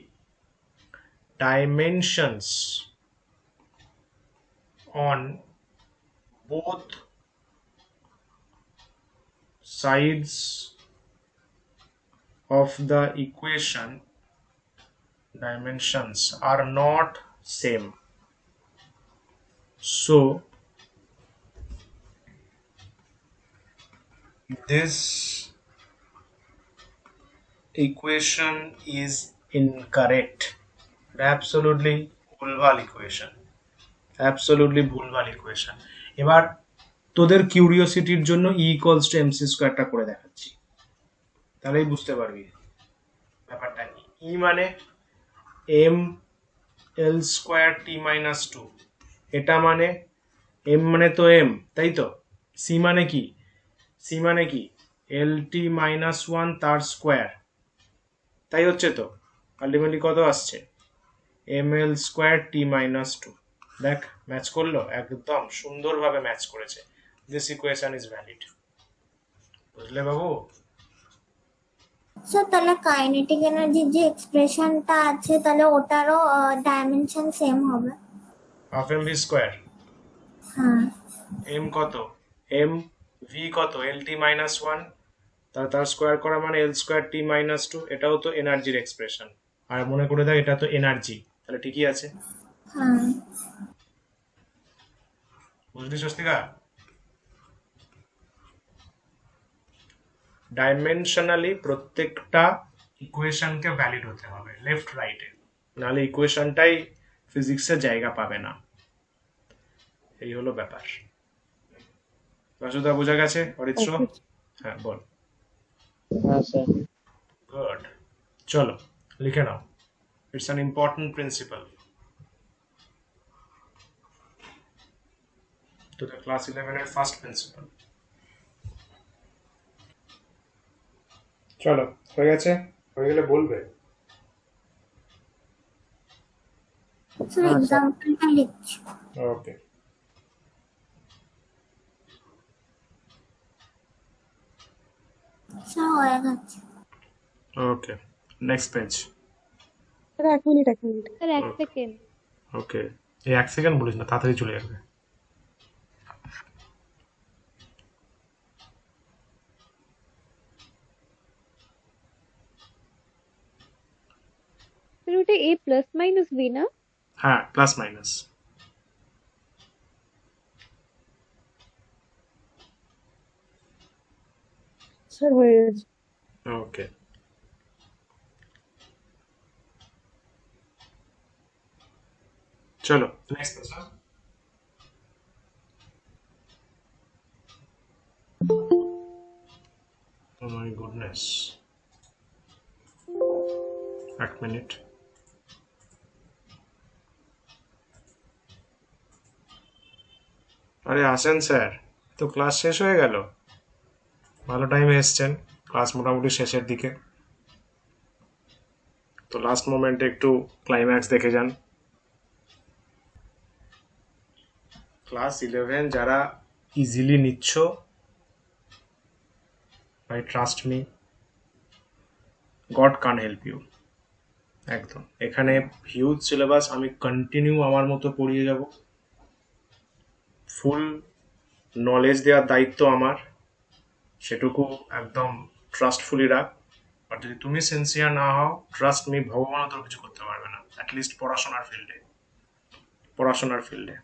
dimensions on both sides of the equation dimensions are not same. So this equation is incorrect. Absolutely ভুলভাল ইকুয়েশন, অ্যাবসলিউটলি ভুলভাল ইকুয়েশন। এবার তোদের কিউরিওসিটির জন্য ই ইকুয়ালস টু এমসি স্কোয়ারটা করে দেখাচ্ছি, তাহলেই বুঝতে পারবি ব্যাপারটা কি। ই মানে এম এল স্কোয়ার টি মাইনাস 2, এটা মানে এম মানে তো এম, তাই তো? সি মানে কি? সি মানে কি এল টি মাইনাস 1 তার স্কোয়ার, তাই হচ্ছে তো? আলটিমেটলি কত আসছে? এম এল স্কোয়ার টি মাইনাস 2। দেখ ম্যাচ করলো, একদম সুন্দরভাবে ম্যাচ করেছে। This equation is valid. বুঝলে বাবু? স্যার তাহলে কাইনেটিক এনার্জির যে এক্সপ্রেশনটা আছে তাহলে ওটারও ডাইমেনশন সেম হবে। হাফ এম ভি স্কোয়ার, হ্যাঁ। এম কত? এম ভি কত? এল টি মাইনাস 1, তার স্কোয়ার করা মানে এল স্কোয়ার টি মাইনাস 2। এটাও তো এনার্জির এক্সপ্রেশন, আর মনে করে দেখ এটা তো এনার্জি, তাহলে ঠিকই আছে। হ্যাঁ বুঝলি স্বস্তিকা? ডাইমেনশনালি প্রত্যেকটা ইকুয়েশনকে ভ্যালিড হতে হবে লেফট রাইটে, নাহলে ইকুয়েশনটাই ফিজিক্সের জায়গা পাবে না। এই হলো ব্যাপার। বাসুদা বোঝা গেছে? অরিত্র? Okay. হ্যাঁ বল। হ্যাঁ স্যার। গুড, চলো লিখে নাও। It's an important principle to the class 11 এর ফার্স্ট প্রিন্সিপাল। চলো, হয়ে গেছে? হয়ে গেলে বলবে। স্যার এক্সাম্পলটা লিখছি। ওকে, স্যার হয়ে গেছে। ওকে, নেক্সট পেজ। স্যার এক মিনিট Sir, এক সেকেন্ড। ওকে, এই 1 সেকেন্ড বলিস না, তাড়াতাড়ি চলে যাবে। স্যার ওটা a প্লাস মাইনাস b না? হ্যাঁ, প্লাস মাইনাস। স্যার হয়ে গেছে। ওকে, চলো next page. Oh my goodness, এক মিনিট। আরে আসেন স্যার, তো ক্লাস শেষ হয়ে গেল। ভালো টাইমে এসছেন, ক্লাস মোটামুটি শেষের দিকে। তো লাস্ট মোমেন্টে একটু ক্লাইম্যাক্স দেখে যান। ক্লাস 11 যারা ইজিলি নিচ্ছ, ভাই ট্রাস্ট মি, গড কান হেল্প ইউ। একদম, এখানে হিউজ সিলেবাস, আমি কন্টিনিউ আমার মতো পড়িয়ে যাব। ফুল নলেজ দেওয়ার দায়িত্ব আমার, সেটুকু একদম ট্রাস্টফুলি রাখ। আর যদি তুমি সিনসিয়ার না হও, ট্রাস্ট মি, ভগবানও তোর কিছু করতে পারবে না, অ্যাটলিস্ট পড়াশোনার ফিল্ডে।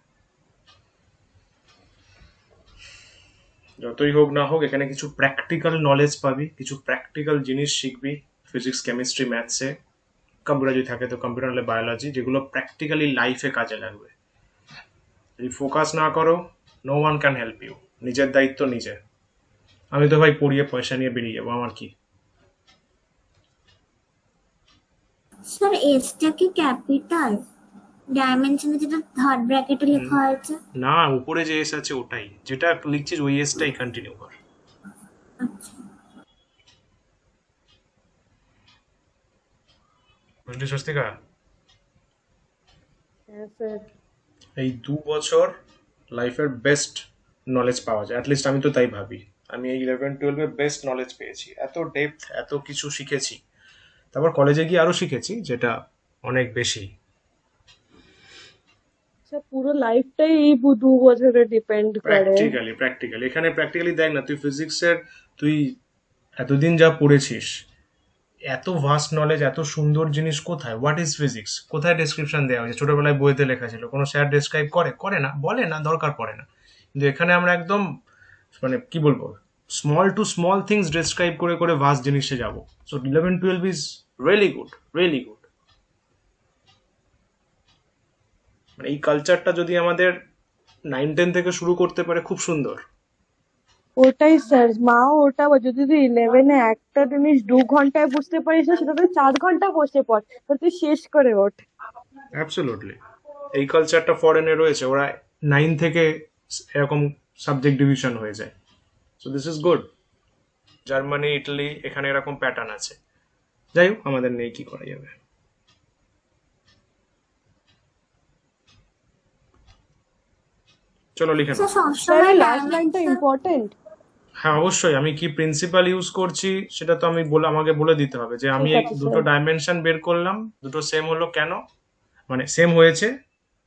যতই হোক না হোক, এখানে কিছু প্র্যাকটিক্যাল নলেজ পাবি, কিছু প্র্যাকটিক্যাল জিনিস শিখবি ফিজিক্স, কেমিস্ট্রি, ম্যাথসে। কম্পিউটার যদি থাকে তো কম্পিউটার, হলে বায়োলজি, যেগুলো প্র্যাকটিক্যালি লাইফে কাজে লাগবে। যদি ফোকাস না করো, no one can help you. নিজের দায়িত্ব নিজে। আমি তো ভাই পড়িয়ে পয়সা নিয়ে বেরিয়ে যাবো, আমার কি। স্যার এসটা কি ক্যাপিটাল? ডাইমেনশনে যেটা থার্ড ব্র্যাকেটে লেখা হয়েছে। না, উপরে যে এস আছে ওটাই, যেটা লিখছিস ওই এসটাই কন্টিনিউ কর। আচ্ছা বুঝলি স্বস্তিকা? হ্যাঁ স্যার। এই 2 বছর লাইফের বেস্ট নলেজ পাওয়া যায়, অ্যাটলিস্ট আমি তো তাই ভাবি। আমি এই 11-12 বেস্ট নলেজ পেয়েছি, এত ডেপথ, এত কিছু শিখেছি। তারপর কলেজে গিয়ে আরো শিখেছি, যেটা অনেক বেশি। স্যার পুরো লাইফটাই এই 2 বছরে ডিপেন্ড করে। প্র্যাকটিক্যালি এখানে প্র্যাকটিক্যালি দেখ না, তুই ফিজিক্সের, তুই এতদিন যা পড়েছিস, এত ভাস্ট নলেজ, এত সুন্দর জিনিস কোথায়? What is physics? কোথায় ডেসক্রিপশন দেওয়া হয়েছে? ছোটবেলায় বইতে লেখা ছিল, কোনো স্যার ডেসক্রাইব করে না, বলে না, দরকার পড়ে না। কিন্তু এখানে আমরা একদম, মানে কি বলবো, small to small things describe করে করে ভাস্ট জিনিসে যাব। So 11-12 is really good. মানে এই কালচারটা যদি আমাদের 9-10 থেকে শুরু করতে পারে, খুব সুন্দর। ওটাই স্যার, মাও ওটা যদি তুই 11-এ একটা জিনিস 2 ঘন্টায় বুঝতে পারিস না, সেটা তুই 4 ঘন্টা বসে পড়, তো তুই শেষ করে ওঠ। অ্যাবসলিউটলি, এই কালচারটা ফরেনে রয়েছে, ওরা 9 থেকে এরকম সাবজেক্ট ডিভিশন হয়ে যায়। So this is good. Germany, Italy, এখানে এরকম প্যাটার্ন আছে। যাই হোক, আমাদের নেই, কি করা যাবে। চলো লিখে নাও। স্যার স্যার সবসময় লাস্ট লাইনটা ডাইমেনশন। ইম্পর্টেন্ট। হ্যাঁ অবশ্যই, আমি কি প্রিন্সিপাল ইউজ করছি সেটা তো আমাকে বলে দিতে হবে, যে আমি ঠিক এই আছে, দুটো স্যার। ডাইমেনশন বের করলাম, দুটো সেম হলো কেন, মানে সেম হয়েছে,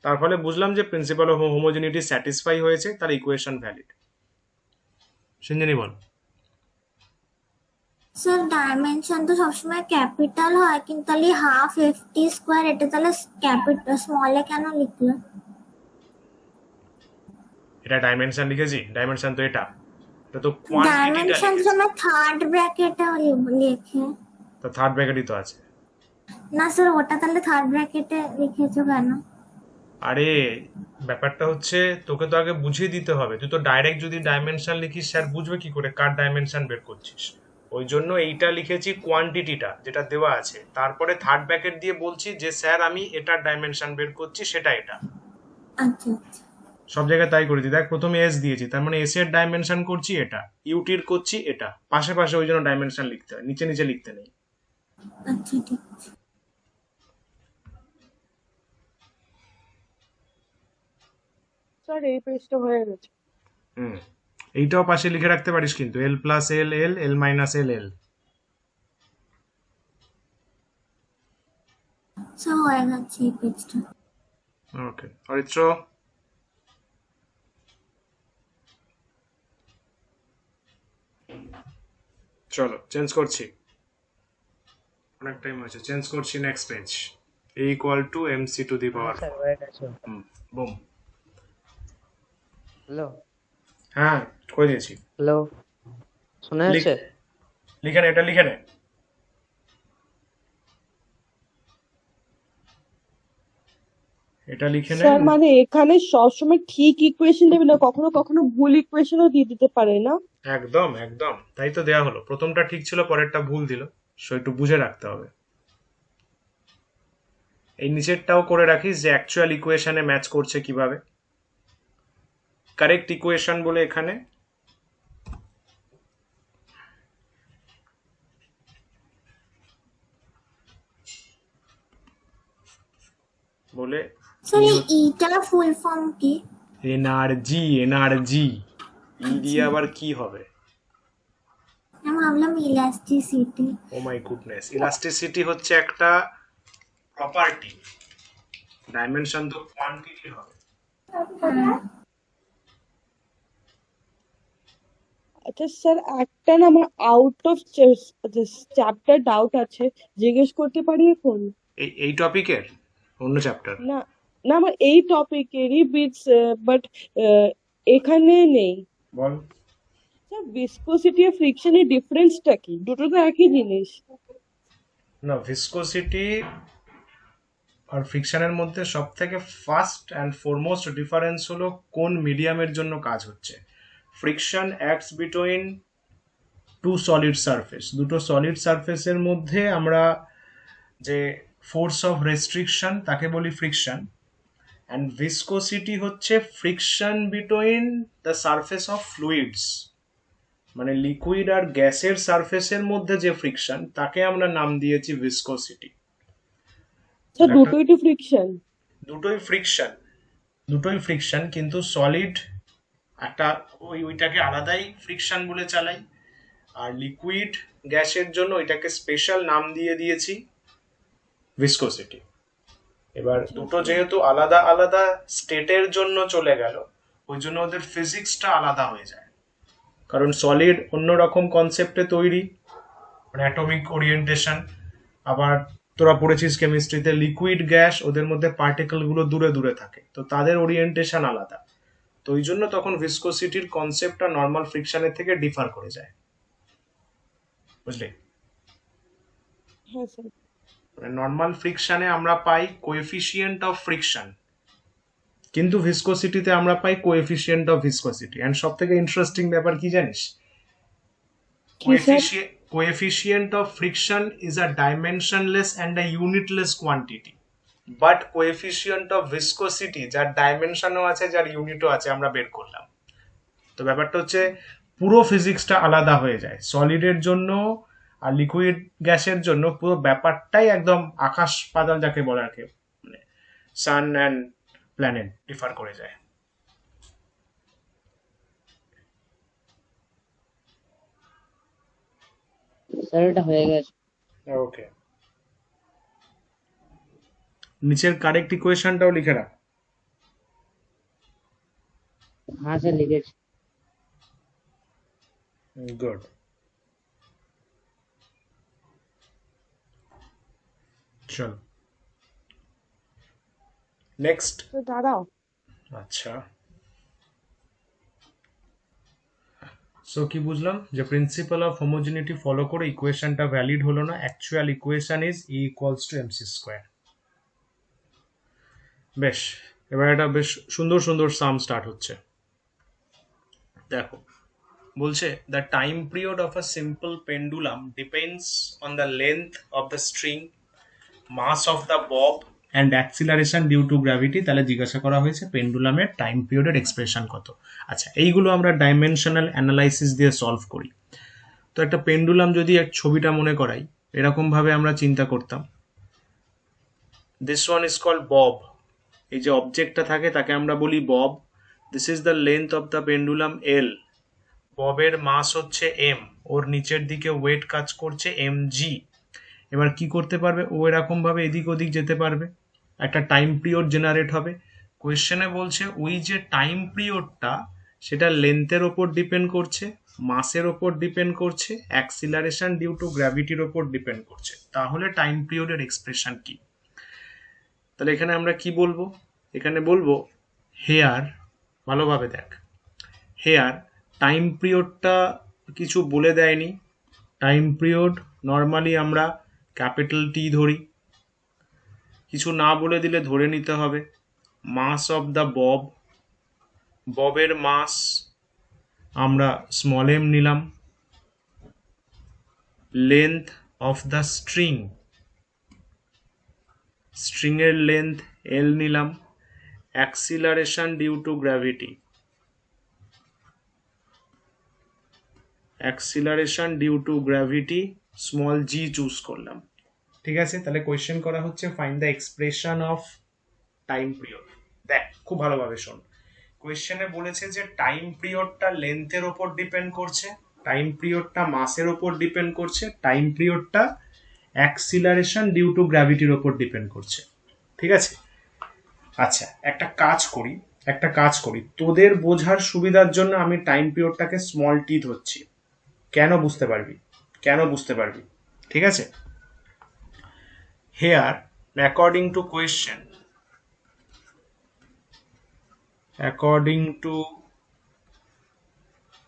তার ফলে বুঝলাম যে প্রিন্সিপাল অফ হোমোজেনিটি স্যাটিসফাই হয়েছে, তার ইকুয়েশন ভ্যালিড। সিঞ্জনি বল। স্যার ডাইমেনশন তো সবসময় ক্যাপিটাল হয়, কিন্তু তাহলে হাফ ft স্কোয়ার এটা তাহলে ক্যাপিটাল স্মলে কেন লিখলো? এটা ডাইমেনশন লিখেছি? ডাইমেনশন তো এটা তো কোয়ান্টিটিটা ডাইমেনশন লিখেছি। সময় থার্ড ব্র্যাকেটে লেখে। তো থার্ড ব্র্যাকেটই তো আছে। না স্যার, ওটা তাহলে থার্ড ব্র্যাকেটে লিখেছো কেন? আরে ব্যাপারটা হচ্ছে তোকে তো আগে বুঝিয়ে দিতে হবে, তুই তো ডাইরেক্ট যদি ডাইমেনশন লিখিস স্যার বুঝবে কি করে কার ডাইমেনশন বের করছিস। ওই জন্য এইটা লিখেছি কোয়ান্টিটিটা যেটা দেওয়া আছে, তারপরে থার্ড ব্র্যাকেট দিয়ে বলছি যে স্যার আমি এটার ডাইমেনশন বের করছি, সেটা এটা। আচ্ছা আচ্ছা সব জায়গায় তাই করেছি, দেখ প্রথমে এস দিয়েছি, তার মানে এস এর ডাইমেনশন করছি এটা, ইউটির করছি এটা, পাশে পাশে ওই জন্য ডাইমেনশন লিখতে হয়, নিচে নিচে লিখতে নেই। আচ্ছা, ঠিক আছে। স্যার এই পেজটা হয়ে গেছে। হুম, এইটাও পাশে লিখে রাখতে পারিস কিন্তু, এল প্লাস এল এল এল মাইনাস এল এল। স্যার হয়ে গেছে এই পেজটা। ওকে অরিত্র, চলো চেঞ্জ করছি, অনেক টাইম হয়েছে, চেঞ্জ করছি next page. A equal to MC to দি হ্যাঁ পাওয়ার স্যার 4। হয়ে গেছে। বুম। হ্যালো হ্যাঁ করে দিয়েছি। হ্যালো, শোনা লিখ, যাচ্ছে? লিখে নে, এটা লিখে নে। এটা লিখে নে। স্যার মানে এখানে সবসময় ঠিক ইকুয়েশন দেবে না, কখনো কখনো ভুল ইকুয়েশনও দিয়ে দিতে পারে না? একদম একদম, তাই তো দেয়া হলো, প্রথমটা ঠিক ছিল পরেরটা ভুল দিল, সো একটু বুঝে রাখতে হবে। এই নিচেরটাও করে রাখিস যে অ্যাকচুয়াল ইকুয়েশনে ম্যাচ করছে কিভাবে। কারেক্ট ইকুয়েশন বলে এখানে বলে স্যার এই ইটার ফুল ফর্ম কি? Energy, energy. ই দিয়ে আবার কি হবে? আমি ভাবলাম elasticity. Oh my goodness, elasticity হচ্ছে একটা প্রপার্টি, ডাইমেনশন তো কোয়ান্টিটি হবে। আচ্ছা স্যার, একটা না আমার আউট অফ চ্যাপ্টার ডাউট আছে, জিজ্ঞেস করতে পারি এখন? এই টপিকের অন্য চ্যাপ্টার? না না, আমার এই টপিকেরই বিটস, বাট এখানে নেই। বল। স্যার ভিসকোসিটি আর ফ্রিকশনের ডিফারেন্সটা কি? দুটো তো একই জিনিস। না, ভিসকোসিটি আর ফ্রিকশনের মধ্যে সব থেকে ফার্স্ট অ্যান্ড ফরমোস্ট ডিফারেন্স হলো কোন মিডিয়ামের জন্য কাজ হচ্ছে। Friction acts between two solid surface, দুটো সলিড সারফেসের মধ্যে আমরা যে ফোর্স অফ রেস্ট্রিকশন তাকে বলি ফ্রিকশন, অ্যান্ড ভিসকোসিটি হচ্ছে friction between the surface of fluids, মানে লিকুইড আর গ্যাসের সারফেসের মধ্যে যে ফ্রিকশন তাকে আমরা নাম দিয়েছি ভিসকোসিটি। স্যার দুটোই তো ফ্রিকশন। দুটোই ফ্রিকশন, দুটোই ফ্রিকশন, কিন্তু সলিড একটা ওইটাকে আলাদাই ফ্রিকশন বলে চালাই, আর লিকুইড গ্যাসের জন্য ওইটাকে স্পেশাল নাম দিয়ে দিয়েছি ভিসকোসিটি। এবার দুটো যেহেতু আলাদা আলাদা স্টেটের জন্য চলে গেল, ওই জন্য ওদের ফিজিক্সটা আলাদা হয়ে যায়, কারণ সলিড অন্যরকম কনসেপ্টে তৈরি, মানে অ্যাটমিক ওরিয়েন্টেশন, আবার তোরা পড়েছিস কেমিস্ট্রিতে লিকুইড গ্যাস ওদের মধ্যে পার্টিকেল গুলো দূরে দূরে থাকে, তো তাদের ওরিয়েন্টেশন আলাদা, তো ওই জন্য তখন ভিসকোসিটির কনসেপ্টটা নর্মাল ফ্রিকশনের থেকে ডিফার করে যায়, বুঝলি? হ্যাঁ স্যার। মানে নর্মাল ফ্রিকশনে আমরা পাই কোএফিসিয়েন্ট অফ ফ্রিকশন, কিন্তু ভিসকোসিটিতে আমরা পাই কোএফিসিয়েন্ট অফ ভিসকোসিটি। এন্ড সব থেকে ইন্টারেস্টিং ব্যাপার কি জানিস? কি sir? Coefficient of friction is a dimensionless and a unitless quantity, but coefficient of viscosity যার ডাইমেনশনও আছে যার ইউনিটও আছে আমরা বের করলাম। তো ব্যাপারটা হচ্ছে পুরো ফিজিক্সটা আলাদা হয়ে যায় সলিডের জন্য আর লিকুইড গ্যাসের জন্য, পুরো ব্যাপারটাই একদম আকাশ পাতাল যাকে বলে আর কি, মানে সান অ্যান্ড প্ল্যানেট ডিফার করে যায়। স্যার এটা হয়ে গেছে। ওকে, নিচের কারেক্ট ইকুয়েশনটাও লিখে রাখ। হ্যাঁ স্যার লিখেছি। গুড। চল নেক্সট। তো দাঁড়াও, আচ্ছা, সো কি বুঝলাম যে প্রিন্সিপাল অফ হোমোজেনিটি ফলো করে ইকুয়েশনটা ভ্যালিড হলো না। Actual equation is E equals to MC square. বেশ, এবার এটা বেশ সুন্দর সুন্দর সাম স্টার্ট হচ্ছে। দেখো বলছে the time period of a simple pendulum depends on the length of the string, mass of the bob and acceleration due to gravity. তাহলে জিজ্ঞাসা করা হয়েছে পেন্ডুলামের টাইম পিরিয়ডের এক্সপ্রেশন কত। আচ্ছা, এইগুলো আমরা ডাইমেনশনাল অ্যানালাইসিস দিয়ে সলভ করি। তো একটা পেন্ডুলাম যদি এক ছবিটা মনে করাই, এরকম ভাবে আমরা চিন্তা করতাম, this one is called bob. এই যে অবজেক্টটা থাকে তাকে আমরা বলি bob. This is the length of the pendulum L. ববের মাস হচ্ছে এম, ওর নিচের দিকে ওয়েট কাজ করছে এম জি। এবার কি করতে পারবে ও, এরকম ভাবে এদিক ওদিক যেতে পারবে, একটা টাইম পিরিয়ড জেনারেট হবে। কোয়েশ্চেনে বলছে ওই যে টাইম পিরিয়ডটা সেটা লেন্থের ওপর ডিপেন্ড করছে, মাসের ওপর ডিপেন্ড করছে, অ্যাক্সিলারেশন ডিউ টু গ্র্যাভিটির ওপর ডিপেন্ড করছে। তাহলে টাইম পিরিয়ডের এক্সপ্রেশন কি? তাহলে এখানে আমরা কি বলবো? এখানে বলবো হেয়ার, ভালোভাবে দেখ, হেয়ার টাইম পিরিয়ডটা কিছু বলে দেয়নি। টাইম পিরিয়ড নর্মালি আমরা ক্যাপিটাল টি ধরি, কিছু না বলে দিলে ধরে নিতে হবে মাস অফ দ্য বব, ববের মাস আমরা স্মল এম নিলাম, length of the string, string এর লেন্থ এল নিলাম, acceleration due to gravity, acceleration due to gravity small G choose করলাম। ঠিক আছে, তাহলে কোয়েশ্চেন করা হচ্ছে find the expression of time period. দেখ খুব ভালোভাবে শোন, কোয়েশ্চেনে বলেছে যে টাইম পিরিয়ডটা লেন্থের ওপর ডিপেন্ড করছে, টাইম পিরিয়ডটা মাসের ওপর ডিপেন্ড করছে, টাইম পিরিয়ডটা অ্যাক্সিলারেশন ডিউ টু গ্র্যাভিটির ওপর ডিপেন্ড করছে। ঠিক আছে, আচ্ছা একটা কাজ করি তোদের বোঝার সুবিধার জন্য আমি টাইম পিরিয়ডটাকে স্মল টি ধরছি। কেন বুঝতে পারবি? ঠিক আছে, here according to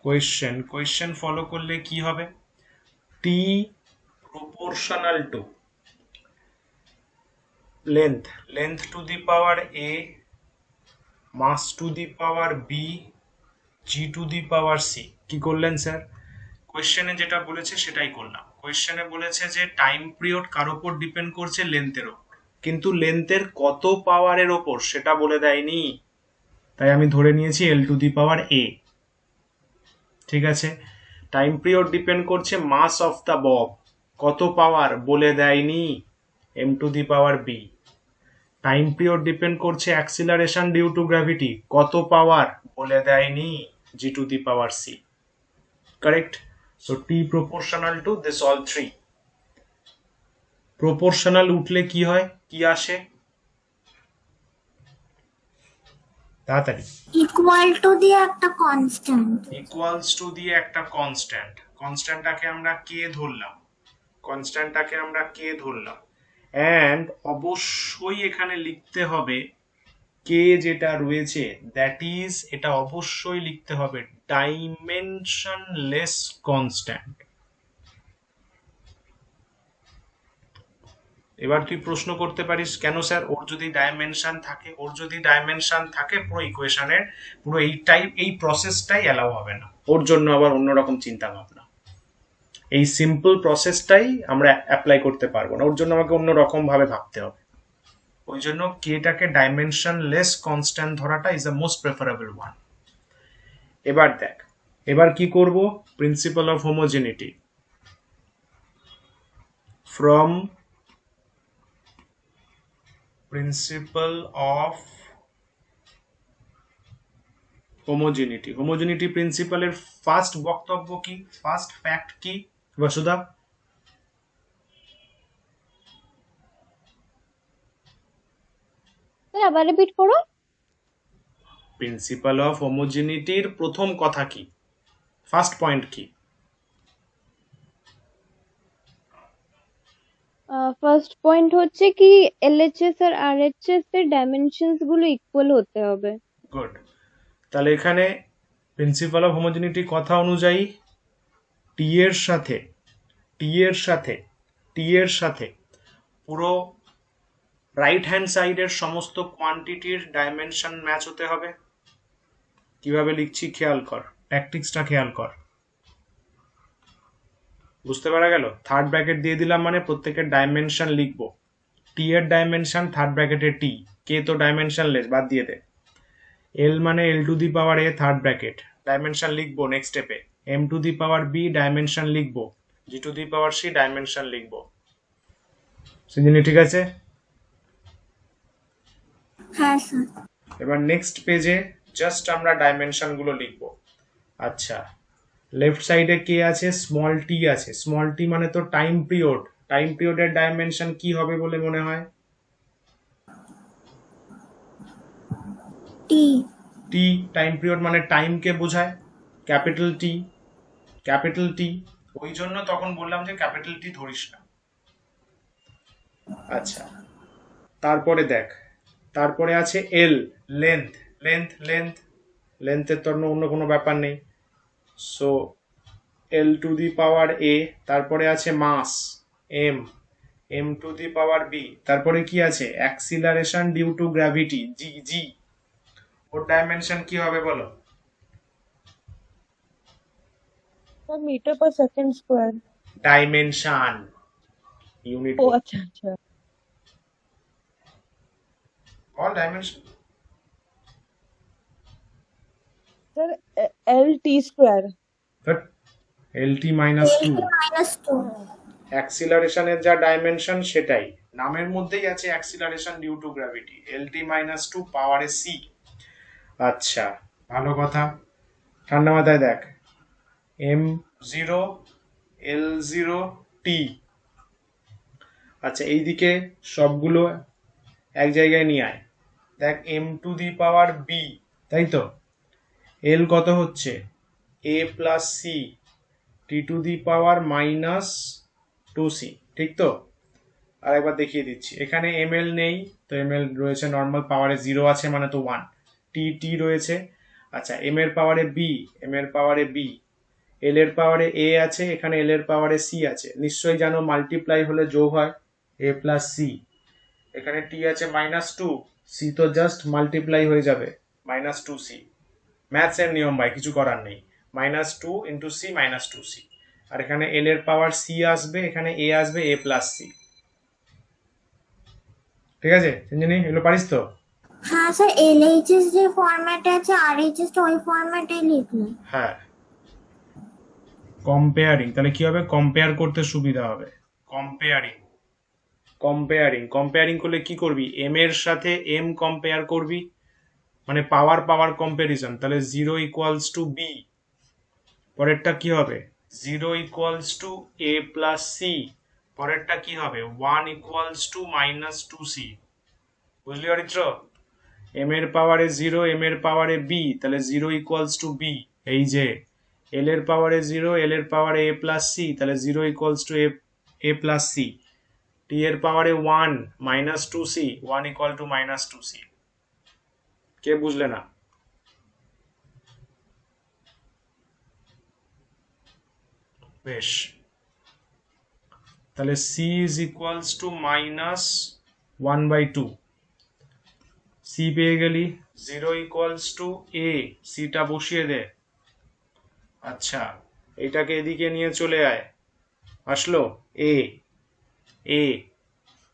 question follow করলে কি হবে? T proportional to length to the power A, mass to the power B, G to the power C. কি করলেন স্যার? কোয়েশ্চেনে যেটা বলেছে সেটাই করলাম। কোয়েশ্চেনে বলেছে যে টাইম পিরিয়ড কার উপর ডিপেন্ড করছে? লেন্থের ওপর, কিন্তু লেন্থের কত পাওয়ারের ওপর সেটা বলে দেয়নি, তাই আমি ধরে নিয়েছি এল টু দি পাওয়ার এ। ঠিক আছে, টাইম পিরিয়ড ডিপেন্ড করছে মাস অফ দ্য বব, কত পাওয়ার বলে দেয়নি, M to the power B. Time period depend করছে অ্যাক্সিলারেশন ডিউ টু গ্র্যাভিটি, কত পাওয়ার বলে দেয়নি, G to the power C. Correct. So T proportional to this all three. Proportional উঠলে কি হয়, কি আসে তাড়াতাড়ি? ইকুয়াল টু দিয়ে একটা কনস্ট্যান্ট। ইকুয়ালস টু দিয়ে একটা কনস্ট্যান্টটাকে আমরা কে ধরলাম, অ্যান্ড অবশ্যই এখানে লিখতে হবে কে যেটা রয়েছে, দ্যাট ইজ, এটা অবশ্যই লিখতে হবে ডাইমেনশনলেস কনস্ট্যান্ট। এবার তুই প্রশ্ন করতে পারিস কেন স্যার, ওর যদি ডাইমেনশন থাকে পুরো ইকুয়েশনের পুরো এই প্রসেসটাই অ্যালাউ হবে না, ওর জন্য আবার অন্যরকম চিন্তা ভাবনা। এই সিম্পল প্রসেসটাই আমরা অ্যাপ্লাই করতে পারবো না, ওর জন্য আমাকে অন্যরকম ভাবে ভাবতে হবে। ওই জন্য কেটাকে ডাইমেনশনলেস কনস্ট্যান্ট ধরাটা is the most preferable one. এবার দেখ, এবার কি করব? Principle of homogeneity, from principle of homogeneity প্রিন্সিপালের ফার্স্ট বক্তব্য কি, ফার্স্ট ফ্যাক্ট কি বসুদা? স্যার আবার রিপিট করো। প্রিন্সিপাল অফ হোমোজেনিটির প্রথম কথা কি, ফার্স্ট পয়েন্ট কি? ফার্স্ট পয়েন্ট হচ্ছে কি এলএচএস আর আরএচএস এর ডাইমেনশনস গুলো ইকুয়াল হতে হবে। গুড। তাহলে এখানে প্রিন্সিপাল অফ হোমোজেনিটি কথা অনুযায়ী টি এর সাথে টি এর সাথে টি এর সাথে পুরো রাইট হ্যান্ড সাইডের সমস্ত কোয়ান্টিটির ডাইমেনশন ম্যাচ হতে হবে। কিভাবে লিখছি খেয়াল কর, ট্যাকটিক্সটা খেয়াল কর। বুঝতে পারা গেল? থার্ড ব্র্যাকেট দিয়ে দিলাম মানে প্রত্যেকের ডাইমেনশন লিখবো। টি এর ডাইমেনশন থার্ড ব্র্যাকেটে টি, কে তো ডাইমেনশনলেস, বাদ দিয়ে দে। এল মানে L to the power A third bracket, dimension লিখবো নেক্সট স্টেপে। M to the power B dimension লিখবো, G to the power C dimension লিখবো। সিজিনি ঠিক আছে? হ্যাঁ স্যার। এবার নেক্সট পেজে জাস্ট আমরা ডাইমেনশন গুলো লিখবো। আচ্ছা, লেফট সাইডে কে আছে? স্মল টি আছে। স্মল টি মানে তো টাইম পিরিয়ড। টাইম পিরিয়ডের ডাইমেনশন কি হবে বলে মনে হয়? টি। টি, টাইম পিরিয়ড মানে টাইমকে বোঝায়, ক্যাপিটাল টি, ক্যাপিটাল টি। ওই জন্য তখন বললাম যে ক্যাপিটাল টি ধরিস না। আচ্ছা, তারপরে দেখ, তারপরে আছে এল, লেন্থ। লেন্থ লেন্থ লেন্থের তো অন্য কোনো ব্যাপার নেই, so L to the power A. তারপরে আছে mass M, M to the power B. তারপরে কি আছে? Acceleration due to gravity, G G. ওর ডাইমেনশন কি হবে বলো? Sir metre per second square. Dimension, unit ও আচ্ছা আচ্ছা। All dimension. Sir L T square. L T minus two, -2। অ্যাক্সিলারেশনের যা ডাইমেনশন সেটাই, নামের মধ্যেই আছে acceleration due to gravity, L T minus two পাওয়ারে সি। আচ্ছা, ভালো কথা। ঠান্ডা মাথায় দেখ, M zero, L zero, T. আচ্ছা, এইদিকে সবগুলো এক জায়গায় নিয়ে আয়। দেখ, M to the power B, তাই তো? এল কত হচ্ছে? A plus C, T to the power minus two C, ঠিক তো? আর একবার দেখিয়ে দিচ্ছি, এখানে এম এল নেই, তো এম এল রয়েছে নর্মাল পাওয়ারে, জিরো আছে মানে তো ওয়ান। টি টি রয়েছে। আচ্ছা, এম এর পাওয়ারে বি, এম এর পাওয়ারে বি, এল এর পাওয়ারে এ আছে, এখানে এল এর পাওয়ারে সি আছে। নিশ্চয়ই জানো মাল্টিপ্লাই হলে যোগ হয়, এ প্লাস সি। এখানে টি আছে মাইনাস টু, সি তো জাস্ট মাল্টিপ্লাই হয়ে যাবে, মাইনাস টু সি। ম্যাথস এর নিয়ম ভাই, কিছু করার নেই। Minus two into C minus two C. আর এখানে এল এর পাওয়ার সি আসবে, এখানে এ আসবে, এ প্লাস সি। ঠিক আছে সঞ্জনী, এগুলো পারিস তো? হ্যাঁ স্যার, এলএইচএস যে ফরম্যাটে আছে আরএইচএস টা ওই ফরম্যাটেই লিখলে। হ্যাঁ, কম্পেয়ারিং, তাহলে কি হবে? কম্পেয়ার করতে সুবিধা হবে। কম্পেয়ারিং, কম্পেয়ারিং, কম্পেয়ারিং করলে কি করবি? এম এর সাথে এম কম্পেয়ার করবি, মানে পাওয়ার পাওয়ার কম্পারিজন। তাহলে জিরো ইকুয়ালস টু বি, পরেরটা কি হবে? Zero equals to A plus C, পরেরটা কি হবে? One equals to minus two C. বুঝলি অরিত্র? এম এর পাওয়ারে জিরো, এম এর পাওয়ারে বি, তাহলে জিরো ইকুয়ালস টু বি। এই যে এল এর পাওয়ারে জিরো, এল এর পাওয়ারে এ প্লাস সি, তাহলে zero equals to A plus C. T এর পাওয়ারে one minus two C, one equal to minus two C. কে বুঝলে না? বেশ, তাহলে C is equals to minus one by two. C পেয়ে গেলি, জিরো ইকুয়ালস টু এ, সিটা বসিয়ে দে। আচ্ছা, এটাকে এদিকে নিয়ে চলে আয়, আসলো এ, এ।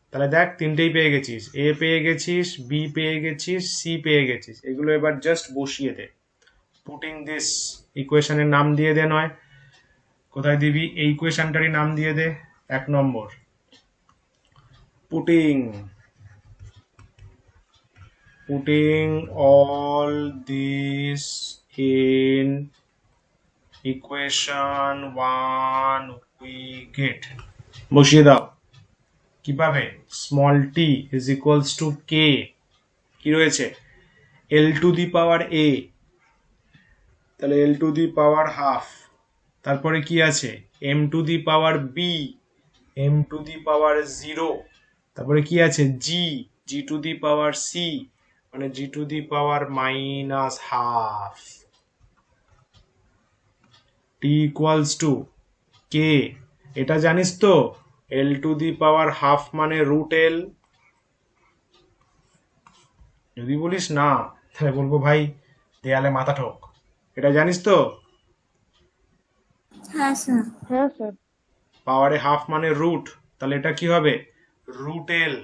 তাহলে দেখ, তিনটেই পেয়ে গেছিস, এ পেয়ে গেছিস, বি পেয়ে গেছিস, সি পেয়ে গেছিস। এগুলো এবার জাস্ট বসিয়ে দে। পুটিং দিস, ইকুয়েশনের নাম দিয়ে দে, নয় কোথায় দিবি? এই ইকুয়েশনটারই নাম দিয়ে দে। 1 নম্বর, putting all this in equation 1 we get, বসিয়ে দাও। কিভাবে? Small T is equals to K, কি রয়েছে? এল টু দি পাওয়ার এ, তাহলে L to the power half. তারপরে কি আছে? M to the power B, m to the power 0, তারপরে কি আছে g to the power c, মানে g to the power minus half, t equals to k, এটা জানিস তো l to the power half মানে রুট l। যদি বলিস না তাহলে বলবো ভাই দেয়ালে মাথা ঠোক, এটা জানিস তো হ্যাঁ স্যার। হ্যাঁ স্যার। পাওয়ারে হাফ মানে রুট, তাহলে এটা কি হবে রুট এল।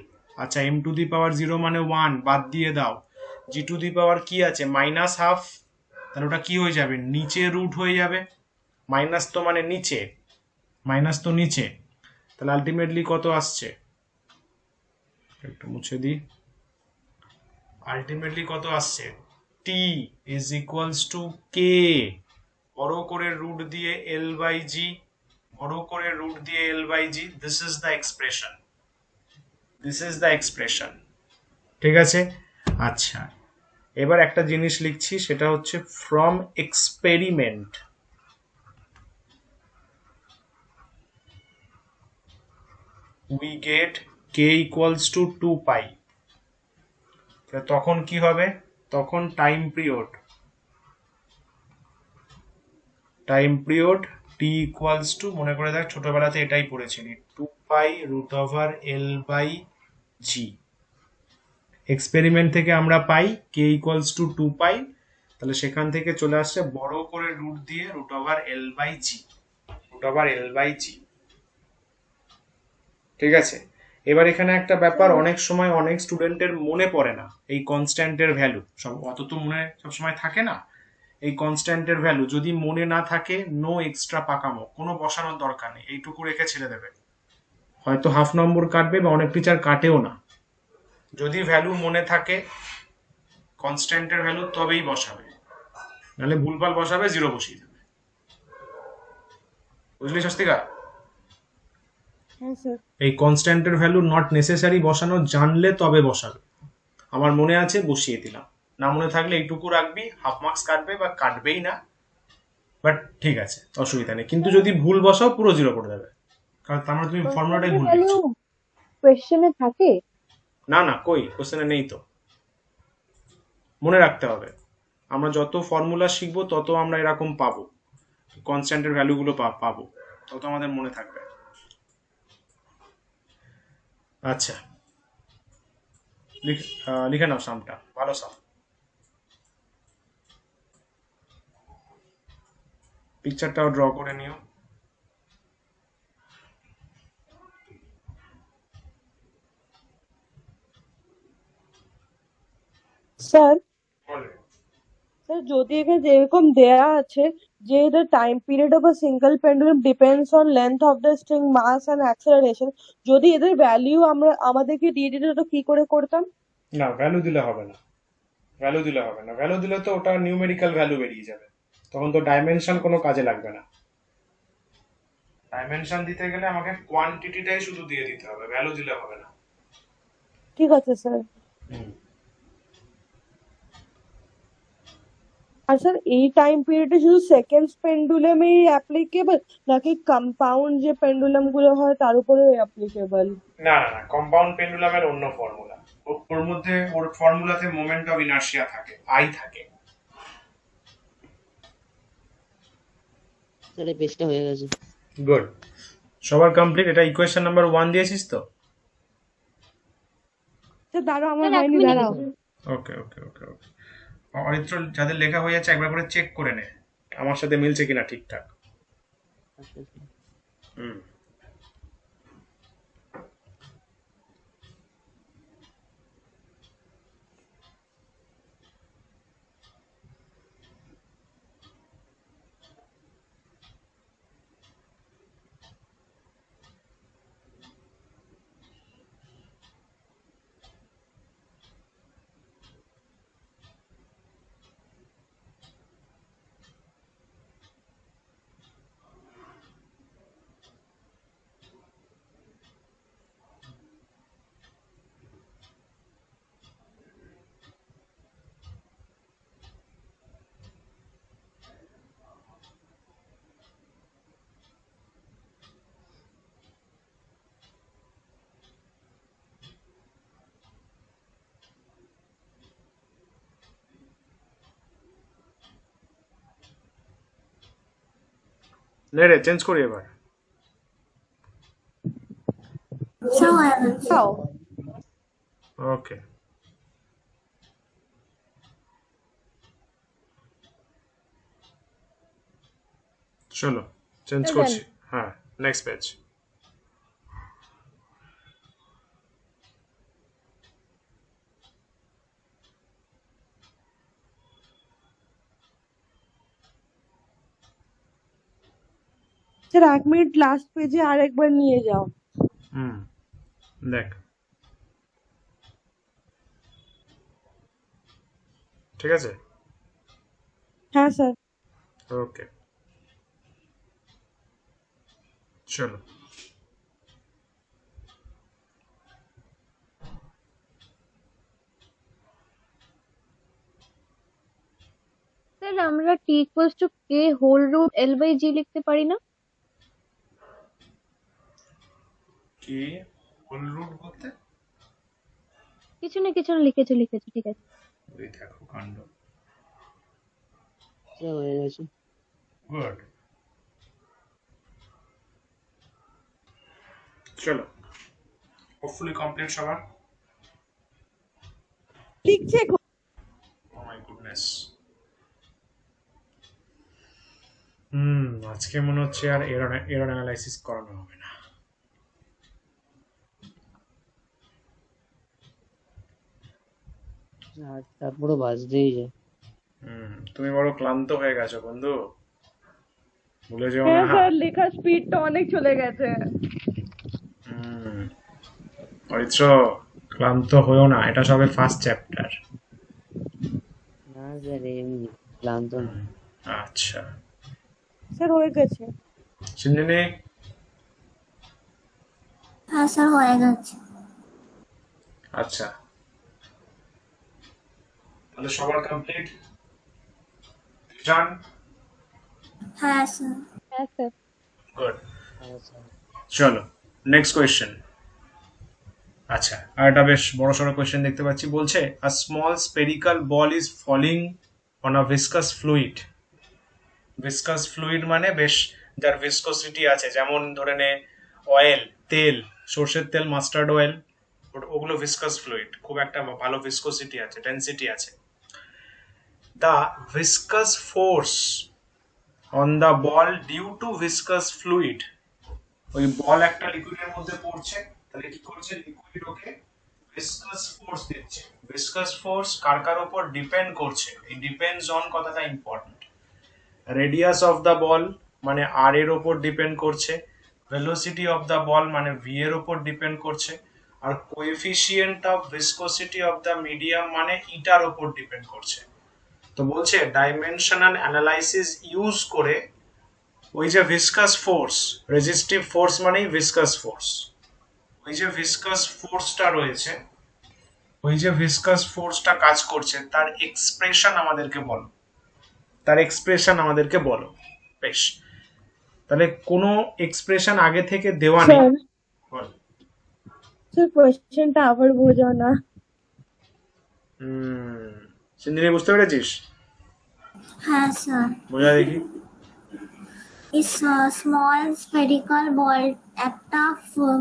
আচ্ছা এম টু দি পাওয়ার 0 মানে 1, বাদ দিয়ে দাও। জি টু দি পাওয়ার কি আছে মাইনাস হাফ, তাহলে ওটা কি হয়ে যাবে নিচে রুট হয়ে যাবে, মাইনাস তো মানে নিচে, মাইনাস তো নিচে, তাহলে আলটিমেটলি কত আসছে একটু মুছে দিই, আলটিমেটলি কত আসছে টি ইজ ইকুয়ালস টু কে, বড় করে রুট দিয়ে এল বাই জি, বড় করে রুট দিয়ে L by G, this is the expression, this is the expression. ঠিক আছে। আচ্ছা এবার একটা জিনিস লিখছি, সেটা হচ্ছে from experiment we get K equals to 2 pi, তখন কি হবে, তখন time period T equals to, মনে করে দেখ ছোটবেলাতে এটাই পড়েছিলি 2 pi root over L by G. Experiment থেকে আমরা পাই কে ইকুয়ালস টু 2 পাই, তাহলে সেখান থেকে চলে আসছে বড় করে রুট দিয়ে root over L by G, root over L by G. ঠিক আছে। এবার এখানে একটা ব্যাপার, অনেক সময় অনেক স্টুডেন্টের মনে পড়ে না এই কনস্ট্যান্টের ভ্যালু, সব অত তো মনে সবসময় থাকে না। এই কনস্ট্যান্টের ভ্যালু যদি মনে না থাকে, নো এক্সট্রা পাকামো, কোনো বসানোর দরকার নেই, এইটুকু রেখে ছেড়ে দেবে, হয়তো হাফ নম্বর কাটবে বা অনেক টিচার কাটেও না। যদি ভ্যালু মনে থাকে কনস্ট্যান্টের ভ্যালু তবেই বসাবে, নাহলে ভুলভাল বসাবে, জিরো বসিয়ে দেবে। বুঝলি স্বস্তিকা? হ্যাঁ স্যার। এই কনস্ট্যান্টের ভ্যালু নট নেসেসারি বসানো জানলে তবে বসাবে। আমার মনে আছে বসিয়ে দিলাম, না মনে থাকলে এইটুকু রাখবি, হাফ মার্কস কাটবে বা কাটবেই না, বাট ঠিক আছে অসুবিধা নেই। কিন্তু যদি ভুল বসাও পুরো জিরো করে দেবে, কারণ তার মানে তুমি ফর্মুলাটাই ভুল লিখছো। কোয়েশ্চেনে থাকে? না না কই কোশ্চেনে নেই তো, মনে রাখতে হবে। আমরা যত ফর্মুলা শিখবো তত আমরা এরকম পাবো, কনস্ট্যান্টের ভ্যালুগুলো পাবো, তত আমাদের মনে থাকবে। আচ্ছা লিখে নাও সামটা, ভালো সাম, পিকচারটাও ড্র করে নিও। স্যার, বলে স্যার যদি এখানে যেরকম দেয়া আছে যে the time period of a single pendulum depends on length of the string, mass and acceleration, যদি এদের ভ্যালু আমাদেরকে দিয়ে দিত তো কি করে করতাম? না ভ্যালু দিলে হবে না, ভ্যালু দিলে হবে না, ভ্যালু দিলে তো ওটা নিউমেরিক্যাল ভ্যালু বেরিয়ে যাবে, তখন তো ডাইমেনশন কোনো কাজে লাগবে না। ডাইমেনশন দিতে গেলে আমাকে কোয়ান্টিটিটাই শুধু দিয়ে দিতে হবে, ভ্যালু দিলে হবে না। ঠিক আছে স্যার। হুম। আর স্যার এই টাইম পিরিয়ডে শুধু সেকেন্ডস পেন্ডুলামেই অ্যাপ্লিকেবল নাকি কম্পাউন্ড যে পেন্ডুলাম গুলো হয় তার উপরেও অ্যাপ্লিকেবল? না না না, কম্পাউন্ড পেন্ডুলামের অন্য ফর্মুলা, ওর মধ্যে ওর ফর্মুলাতে মোমেন্ট অফ ইনার্শিয়া থাকে, আই থাকে। তাহলে পেজটা হয়ে গেছে। গুড, সবার কমপ্লিট। এটা ইকুয়েশন নাম্বার 1 দিয়েছিস তো? স্যার দাঁড়াও, আমার স্যার এক হয়নি, মিনিট। দাঁড়াও। ওকে ওকে ওকে ওকে, অরিত্র যাদের লেখা হয়ে যাচ্ছে একবার করে চেক করে নে আমার সাথে মিলছে কিনা ঠিকঠাক। আচ্ছা আচ্ছা। হুম। নে রে চেঞ্জ করি এবার। স্যার হয়ে গেছে। দাও। ওকে, চলো চেঞ্জ Done. করছি। হ্যাঁ, next page. Sir 1 minute last পেজে আরেকবার নিয়ে যাও। হুম, দেখ ঠিক আছে। হ্যাঁ স্যার। ওকে, চলো। স্যার আমরা t equals to k whole root l by g লিখতে পারি না? কি হোল রুট বলতে? কিছু না লিখেছো ঠিক আছে। ওই দেখো কাণ্ড। আচ্ছা, হয়ে গেছে। গুড, চলো হোপফুলি কমপ্লিট সবার। লিখছে এখন। ও মাই গুডনেস। আজকে মনে হচ্ছে আর এরর অ্যানালাইসিস করানো হবে না। 8টা পুরো বাজতেই যায়। তুমি বড় ক্লান্ত হয়ে গেছো বন্ধু, ভুলে যেও হ্যাঁ না। স্যার, লেখার স্পিডটা অনেক চলে গেছে। পবিত্র, ক্লান্ত হয়েও না, এটা সবে ফার্স্ট চ্যাপ্টার। না স্যার, এমনি ক্লান্ত না। আচ্ছা, স্যার হয়ে গেছে। সিন্দিনী। হ্যাঁ স্যার হয়ে গেছে। আচ্ছা, তাহলে সবার কমপ্লিট জান। হ্যাঁ স্যার। হ্যাঁ স্যার। গুড, আচ্ছা, চলো নেক্সট কোয়েশ্চেন। আচ্ছা, আর একটা বেশ বড় সড়ো কোয়েশ্চেন দেখতে পাচ্ছি, বলছে a small spherical ball is falling on a viscous fluid. Viscous fluid মানে বেশ যার ভিসকসিটি আছে, যেমন ধরে নে অয়েল, তেল, সর্ষের তেল, মাস্টার্ড অয়েল, ওগুলো ভিসকাস ফ্লুইড, খুব একটা ভালো ভিসকসিটি আছে, ডেন্সিটি আছে। The viscous force on the ball due to viscous fluid. ওই বল একটা লিকুইডের মধ্যে পড়ছে, তাহলে কি করছে, লিকুইড ওকে ভিসকাস ফোর্স দিচ্ছে। ভিসকাস ফোর্স কার কার উপর ডিপেন্ড করছে, এই ডিপেন্ডস অন কথাটা important. Radius of the ball মানে আর এর উপর ডিপেন্ড করছে, ভেলোসিটি অফ দ্য বল মানে ভি এর উপর ডিপেন্ড করছে, আর coefficient of viscosity of the medium মানে ইটার উপর ডিপেন্ড করছে। তো বলছে ডাইমেনশনাল অ্যানালাইসিস ইউজ করে ওই যে ভিসকাস ফোর্স, রেজিস্টিভ ফোর্স মানেই ভিসকাস ফোর্স, ওই যে ভিসকাস ফোর্সটা রয়েছে, ওই যে ভিসকাস ফোর্সটা কাজ করছে, তার এক্সপ্রেশন আমাদেরকে বলো, তার এক্সপ্রেশন আমাদেরকে বলো। বেশ, তাহলে কোনো এক্সপ্রেশন আগে থেকে দেওয়া নেই। স্যার বল। স্যার কোয়েশ্চেনটা আবার বোঝাও না। সিন্দিনী বুঝতে পেরেছিস? হ্যাঁ স্যার। বোঝা দেখি। স্মল স্ফেরিক্যাল বল একটা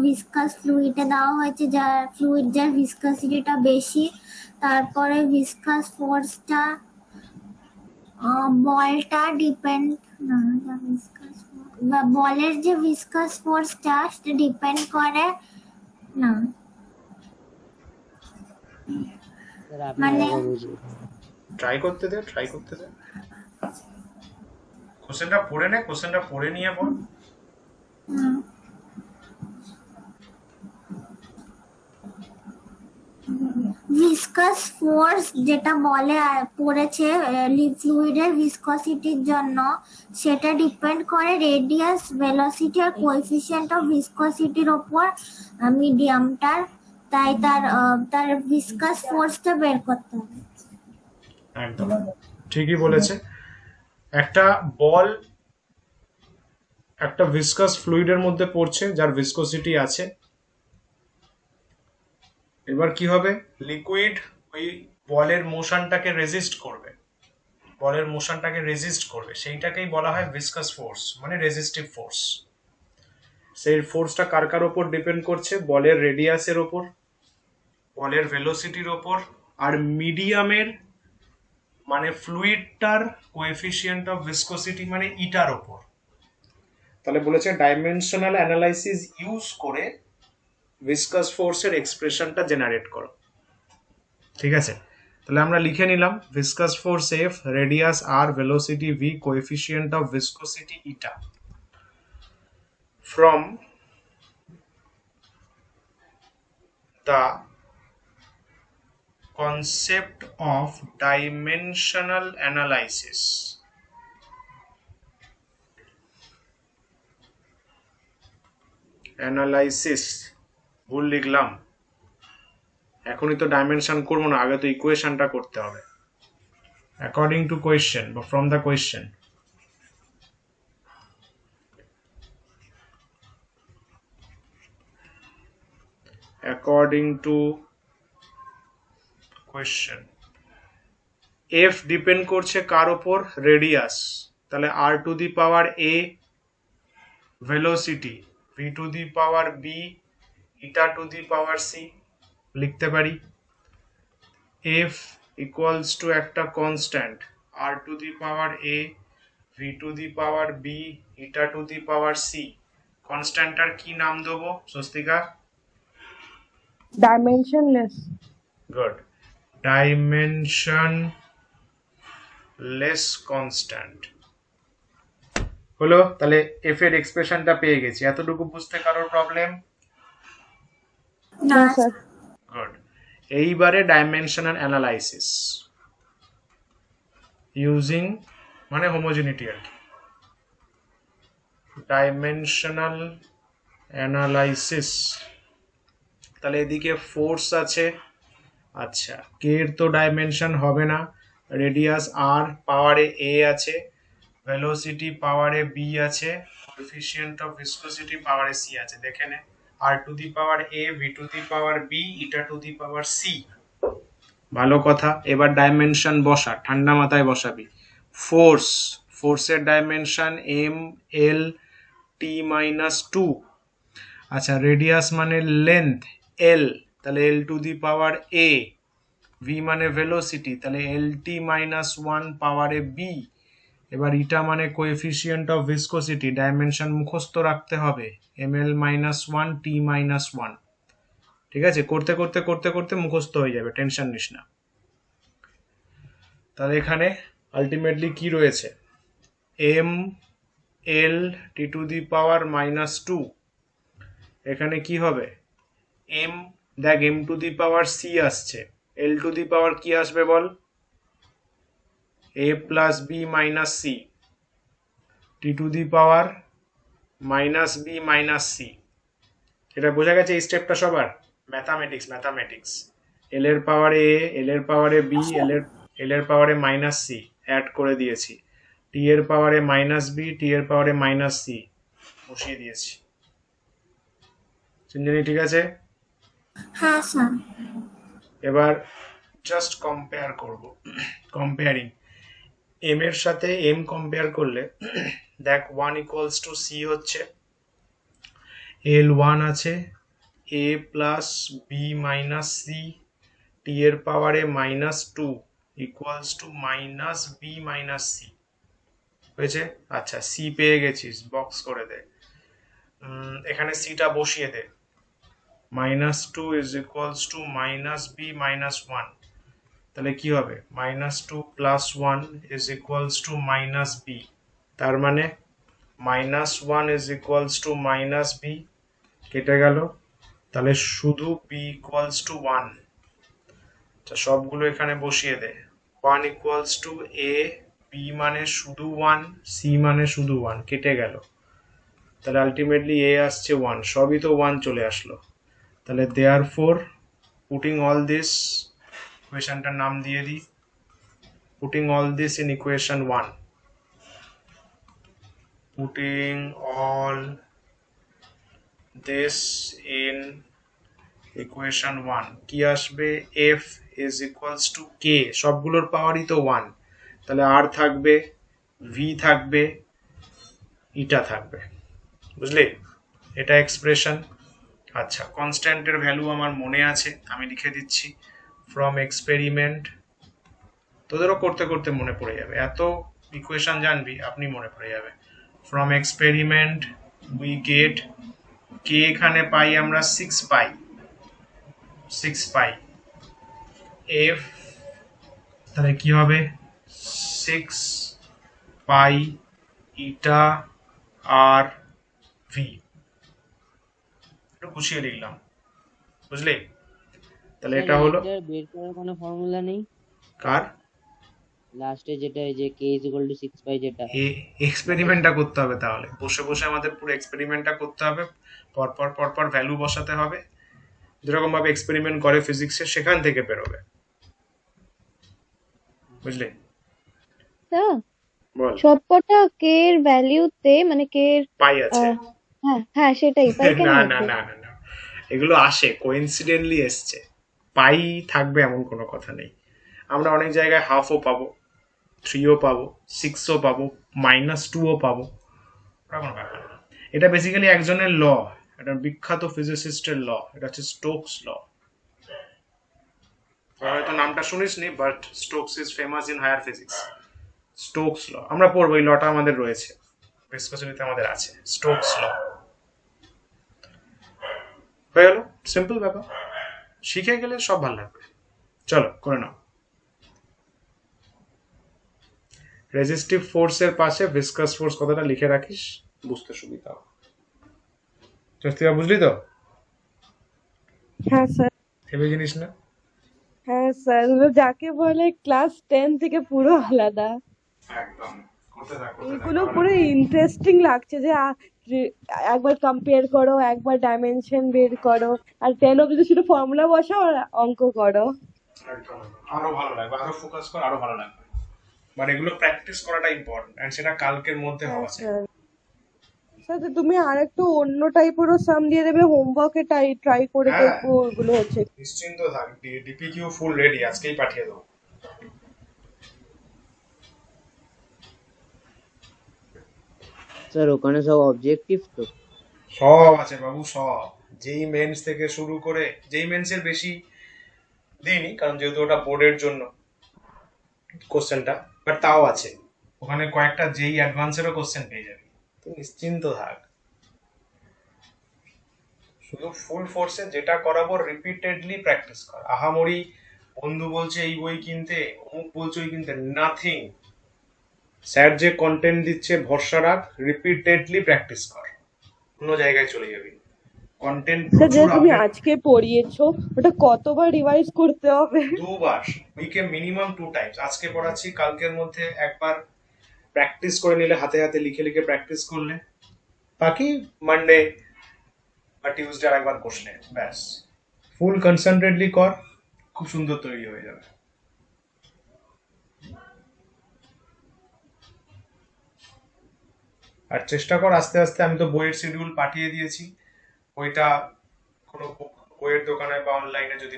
ভিসকাস ফ্লুইডে দেওয়া হয়েছে, যার যার ভিসকাসিটিটা বেশি, তারপরে ভিসকাস ফোর্সটা বলটা ডিপেন্ড না, বলের যে ভিসকাস ফোর্সটা সেটা ডিপেন্ড করে না, স্যার আপনি মানে আরেকবার বুঝিয়ে। ট্রাই করতে দে, ট্রাই করতে দে। কোশ্চেনটা পড়ে নে, কোশ্চেনটা পড়ে নিয়ে বল। ভিসকাস ফোর্স যেটা বলে পড়েছে ফ্লুইডের ভিসকসিটির জন্য, সেটা ডিপেন্ড করে রেডিয়াস, ভেলোসিটি আর কোএফিসিয়েন্ট অফ ভিসকসিটির ওপর মিডিয়ামটার। তাই তার ভিসকাস ফোর্সটা বের করতে হবে। একদম ঠিকই বলেছে। একটা বল একটা ভিসকাস ফ্লুইডের মধ্যে পড়ছে যার ভিসকসিটি আছে, এবার কি হবে, লিকুইড ওই বলের মোশনটাকে রেজিস্ট করবে, বলের মোশনটাকে রেজিস্ট করবে, সেইটাকেই বলা হয় ভিসকাস ফোর্স, মানে রেজিস্টিভ ফোর্স। সেই ফোর্সটা কার কার ওপর ডিপেন্ড করছে? বলের রেডিয়াসের ওপর, বলের ভেলোসিটির ওপর, আর মিডিয়ামের মানে ফ্লুইডটার কোএফিসিয়েন্ট অফ ভিসকোসিটি মানে ইটার ওপর। তাহলে বলেছে ডাইমেনশনাল অ্যানালাইসিস ইউজ করে ভিসকাস ফোর্সের এক্সপ্রেশনটা জেনারেট করো। ঠিক আছে, তাহলে আমরা লিখে নিলাম viscous force F, radius R, velocity V, coefficient of viscosity eta. From the concept of dimensional analysis, ভুল লিখলাম, এখনই তো ডাইমেনশন করবো না, আগে তো ইকুয়েশনটা করতে হবে। অ্যাকর্ডিং টু কোয়েশ্চেন বা from the question, according to question, F depend করছে কার ওপর? রেডিয়াস। তাহলে R to the power A velocity, V to the power B, eta to the power C লিখতে পারি। এফ ইকুয়ালস টু একটা constant R to the power A, V to the power B, eta to the power C. কনস্ট্যান্টটার কি নাম দেবো Swastika? Dimensionless. Good, dimensionless constant হলো। তাহলে F এর এক্সপ্রেশনটা পেয়ে গেছি। এতটুকু বুঝতে কারোর প্রবলেম? না No, sir. গুড। এইবারে ডাইমেনশনাল অ্যানালাইসিস ইউজিং মানে হোমোজেনিটি আর কি। ডাইমেনশনাল অ্যানালাইসিস, তাহলে এদিকে ফোর্স আছে, আচ্ছা কে এর তো ডাইমেনশন হবে না, রেডিয়াস আর, পাওয়ারে এ আছে, ভেলোসিটি পাওয়ারে বি আছে, কোএফিসিয়েন্ট অফ ভিসকোসিটি পাওয়ারে সি আছে। দেখে নে, R to the power A, V to the power B, eta to the power C. ভালো কথা, এবার ডাইমেনশন বসা, ঠান্ডা মাথায় বসাবি। ফোর্স, ফোর্সের dimension M L T minus two. আচ্ছা রেডিয়াস মানে লেন্থ এল, তাহলে L to the power A, V মানে ভেলোসিটি, তাহলে এল টি মাইনাস ওয়ান পাওয়ারে বি। এবার ইটা মানে কোএফিসিয়েন্ট অফ ভিসকোসিটি, ডাইমেনশন মুখস্থ রাখতে হবে, M L minus one T minus one. ঠিক আছে, করতে করতে করতে করতে মুখস্থ হয়ে যাবে, টেনশন নিস না। তাহলে এখানে আলটিমেটলি কি রয়েছে? M L T to the power minus two, এখানে কি হবে? এম, দেখ M to the power C আসছে, এল টু দি পাওয়ার কি আসবে বল? A plus B minus C, T to the power minus B minus C. এটা বোঝা গেছে এই স্টেপটা সবার? Mathematics, mathematics. এল এর পাওয়ারে এ, এল এর পাওয়ারে বি, এল এর পাওয়ারে মাইনাস সি অ্যাড করে দিয়েছি, টি এর পাওয়ারে মাইনাস বি, টি এর পাওয়ারে মাইনাস সি বসিয়ে দিয়েছি। চিন্তানি ঠিক আছে? হ্যাঁ স্যার। এবার জাস্ট কম্পেয়ার করব, কম্পেয়ারিং এম এর সাথে এম কম্পেয়ার করলে দেখ ওয়ান ইকুয়ালস টু সি হচ্ছে, এল ওয়ান আছে, A plus B minus C, T এর পাওয়ারে minus two equals to minus B minus C হয়েছে। আচ্ছা সি পেয়ে গেছিস, বক্স করে দে, এখানে সিটা বসিয়ে দে, minus two is equals to minus B minus one. তাহলে কি হবে? Minus two plus one is equals to minus B, তার মানে minus one is equals to minus B, কেটে গেল, তাহলে শুধু বি ইকুয়ালস টু ওয়ান। আচ্ছা সবগুলো এখানে বসিয়ে দে, one equals to A, B মানে শুধু ওয়ান, সি মানে শুধু ওয়ান, কেটে গেল, তাহলে আলটিমেটলি এ আসছে ওয়ান, সবই তো ওয়ান চলে আসলো। তাহলে দেয়ারফোর পুটিং অল দিস, ইকুয়েশনটার নাম দিয়ে দিই, putting all this in equation one, putting all this in equation one, কি আসবে? এফ ইজ ইকুয়ালস টু কে, সবগুলোর পাওয়ারই তো ওয়ান, তাহলে আর থাকবে, ভি থাকবে, ইটা থাকবে। বুঝলি? এটা এক্সপ্রেশন। আচ্ছা, কনস্ট্যান্টের ভ্যালু আমার মনে আছে, আমি লিখে দিচ্ছি। ফ্রম এক্সপেরিমেন্ট, তোদেরও করতে করতে মনে পড়ে যাবে, এত ইকুয়েশন জানবি আপনি মনে পড়ে যাবে। ফ্রম এক্সপেরিমেন্ট উই গেট, কে এখানে পাই আমরা 6 পাই, 6 পাই। এফ তাহলে কি হবে, 6 পাই ইটা আর ভি। একটু গুছিয়ে লিখলাম, বুঝলি? তাহলে স্যার এটা হলো এইটার বের করার কোনো ফর্মুলা নেই? কার, লাস্টে যেটা এই যে কে ইজ ইকুয়াল টু 6 পাই যেটা। এক্সপেরিমেন্টটা করতে হবে, তাহলে বসে বসে আমাদের পুরো এক্সপেরিমেন্টটা করতে হবে, পরপর পরপর ভ্যালু বসাতে হবে, যেরকম ভাবে এক্সপেরিমেন্ট করে ফিজিক্সে সেখান থেকে বেরোবে। বুঝলি? স্যার বল। সবকটা কে এর ভ্যালিউতে মানে কে এর পাই আছে? হ্যাঁ হ্যাঁ সেটাই পাই কেন না না আছে? না না না, এগুলো আসে কোইন্সিডেন্টলি এসছে, পাই থাকবে এমন কোনো কথা নেই। আমরা অনেক জায়গায় হাফও পাবো, 3ও পাবো, 6ও পাবো, -2ও পাবো, ওটা কোনো ব্যাপার না। এটা বেসিক্যালি একজনের ল, এটা বিখ্যাত ফিজিসিস্টের ল, এটা হচ্ছে স্টোকস ল। হয়তো নামটা শুনিসনি, but Stokes is famous in higher physics. Stokes law আমরা পড়বো, এই লটা আমাদের রয়েছে, ভিসকসিটিতে আমাদের আছে স্টোকস ল। হয়ে গেল, সিম্পল ব্যাপার, শিখে গেলে সব ভালো লাগবে। চলো করে নাও। রেজিস্টিভ ফোর্সের পাশে ভিসকাস ফোর্স কথাটা লিখে রাখিস, বুঝতে সুবিধা হবে। চস্তিকা বুঝলি তো? হ্যাঁ স্যার। ভেবে জিনিস না। হ্যাঁ স্যার, যাকে বলে ক্লাস 10 থেকে পুরো আলাদা। একদম, করতে থাক এগুলো পুরো ইন্টারেস্টিং লাগছে যে একবার কম্পেয়ার করো, একবার ডাইমেনশন বের করো, আর 10 অব্দি শুধু ফর্মুলা বসাও আর অঙ্ক করো। একদম আরো ভালো লাগবে, আরো ফোকাস কর, আরো ভালো লাগবে। মানে এগুলো প্র্যাকটিস করাটা ইম্পর্টেন্ট, এন্ড সেটা কালকের মধ্যে হ্যাঁ হওয়া চাই। স্যার। স্যার তো তুমি আর একটু অন্য টাইপেরও সাম দিয়ে দেবে, হোমওয়ার্কে ট্রাই করে হ্যাঁ দেখবো ওগুলো হচ্ছে। নিশ্চিন্ত থাক, ডিপিকিউ ফুল রেডি, আজকেই পাঠিয়ে দেবো। স্যার ওখানে সব অবজেক্টিভ তো? সব আছে বাবু, সব। যেই মেন্স থেকে শুরু করে, যেই মেন্সের বেশি দিইনি কারণ যেহেতু ওটা বোর্ডের জন্য কোশ্চেনটা, বাট তাও আছে ওখানে কয়েকটা, যেই অ্যাডভান্সেরও কোশ্চেন পেয়ে যাবি, তুই নিশ্চিন্ত থাক। শুধু ফুল ফোর্সে যেটা করাবো রিপিটেডলি প্র্যাকটিস কর। আহামরি বন্ধু বলছে এই বই কিনতে, অমুক বলছে ওই কিনতে, নাথিং। স্যার যে কন্টেন্ট দিচ্ছে ভরসা রাখ, রিপিটেডলি প্র্যাকটিস কর, অন্য জায়গায় চলে যাবি। কন্টেন্ট স্যার প্রচুর যেটা তুমি আপডেট। আজকে পড়িয়েছো ওটা কতবার রিভাইজ করতে হবে? দুবার, উইকে মিনিমাম 2 টাইমস। আজকে পড়াচ্ছি, কালকের মধ্যে একবার প্র্যাকটিস করে নিলে, হাতে হাতে লিখে লিখে প্র্যাকটিস করলে, বাকি মানডে বা টিউসডে আর একবার বসলে ব্যাস। ফুল কনসেন্ট্রেটলি কর, খুব সুন্দর তৈরি হয়ে যাবে। আর চেষ্টা কর আস্তে আস্তে, আমি তো বইয়ের শিডিউল পাঠিয়ে দিয়েছি, বইটা কোনো বইয়ের দোকানে বা অনলাইনে যদি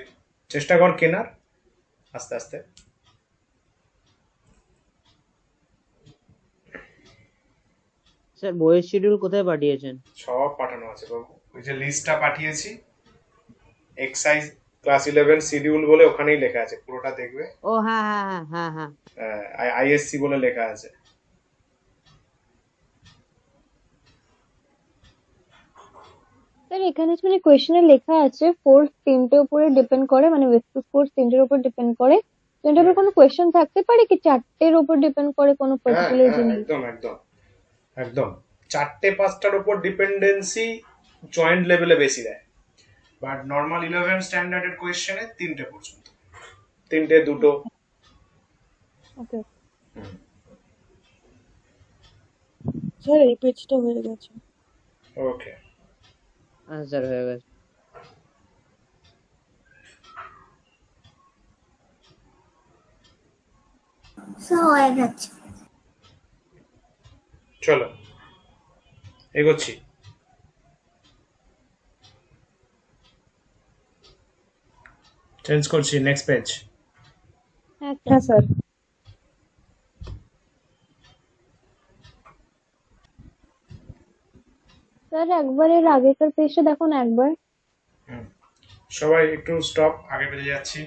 চেষ্টা কর কেনার, আস্তে আস্তে। স্যার বইয়ের শিডিউল কোথায় পাঠিয়েছেন? সব পাঠানো আছে বাবু, ওই যে লিস্টটা পাঠিয়েছি, এক্সারসাইজ ক্লাস 11 শিডিউল বলে ওখানেই লেখা আছে, পুরোটা দেখবে। ও হ্যাঁ হ্যাঁ হ্যাঁ হ্যাঁ হ্যাঁ। আইএসসি বলে লেখা আছে। স্যার এখানে মানে কোয়েশ্চেনে লেখা আছে ফোর্স তিনটের উপরে ডিপেন্ড করে, মানে ভিসকাস ফোর্স তিনটের উপর ডিপেন্ড করে। তো এটার উপর কোনো কোয়েশ্চেন থাকতে পারে কি চারটের উপর ডিপেন্ড করে কোনো হ্যাঁ পার্টিকুলার হ্যাঁ, জিনিস? একদম একদম একদম। 4-5টার উপর ডিপেন্ডেন্সি জয়েন্ট লেভেলে বেশি দেয়, বাট নর্মাল 11 স্ট্যান্ডার্ডের কোয়েশ্চেনে 3টে পর্যন্ত, 3টে 2টো। ওকে। স্যার এই পেজটা হয়ে গেছে। ওকে, হ্যাঁ স্যার হয়ে গেছে। স্যার হয়ে গেছে। চলো এগোচ্ছি। চেঞ্জ করছি, নেক্সট পেজ। হ্যাঁ হ্যাঁ স্যার। স্যার একবার এর আগেকার পেজটা দেখো না একবার। হুম। সবাই একটু স্টপ, আগে বেরিয়ে যাচ্ছি।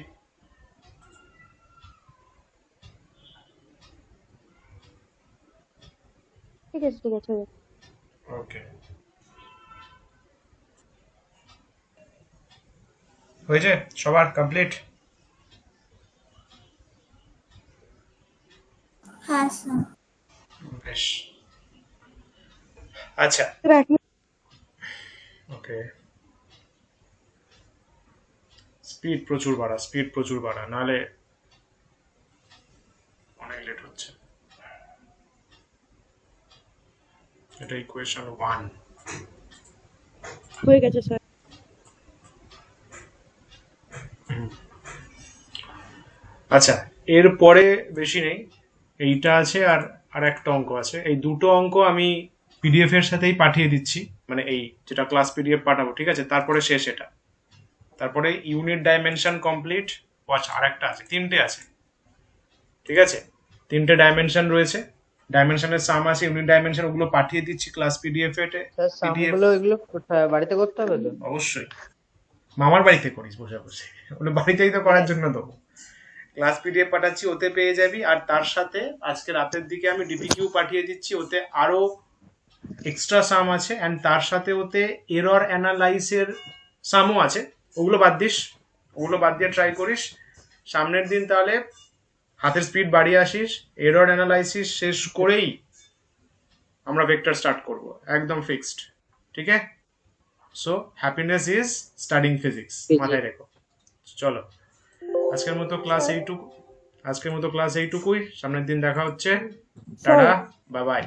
ঠিক আছে ঠিক আছে হয়ে গেছে। ওকে, হয়েছে সবার কমপ্লিট? হ্যাঁ স্যার। বেশ, আচ্ছা স্যার এক ওকে। স্পিড প্রচুর বাড়া, স্পিড প্রচুর বাড়া, নাহলে অনেক লেট হচ্ছে। এটা ইকুয়েশন 1। হয়ে গেছে স্যার। আচ্ছা, এরপরে বেশি নেই, এইটা আছে আর আর একটা অঙ্ক আছে। এই দুটো অঙ্ক আমি পিডিএফ এর সাথেই পাঠিয়ে দিচ্ছি, মানে এই যেটা ক্লাস পিডিএফ পাঠাবো, ঠিক আছে? তারপরে শেষ এটা। তারপরে ইউনিট ডাইমেনশন কমপ্লিট। ওয়াচ, আর একটা আছে, তিনটে আছে, ঠিক আছে? তিনটে ডাইমেনশন রয়েছে, ডাইমেনশনের সাম আছে, ইউনিট ডাইমেনশন, ওগুলো পাঠিয়ে দিচ্ছি ক্লাস পিডিএফ এ। স্যার পিডিএফ সামগুলো এগুলো কোথায় বাড়িতে করতে হবে তো? অবশ্যই মামার বাড়িতে করিস বসে বসে, ওগুলো বাড়িতেই তো করার জন্য দেবো। ক্লাস পিডিএফ পাঠাচ্ছি, ওতে পেয়ে যাবি। আর তার সাথে আজকে রাতের দিকে আমি ডিপিকিউ পাঠিয়ে দিচ্ছি, ওতে আরো এক্সট্রা সাম আছে, অ্যান্ড তার সাথে ওতে এরর অ্যানালাইসের সামও আছে। ওগুলো বাদ দিস, ওগুলো বাদ দিয়ে ট্রাই করিস সামনের দিন, তাহলে হাতের স্পিড বাড়িয়ে আসিস। এরর অ্যানালাইসিস শেষ করেই আমরা ভেক্টর স্টার্ট করব, একদম ফিক্সড, ঠিক আছে? So happiness is studying physics, মাথায় রেখো। চলো, আজকের মতো ক্লাস এইটুকু, আজকের মতো ক্লাস এইটুকুই। সামনের দিন দেখা হচ্ছে। Tata, bye bye.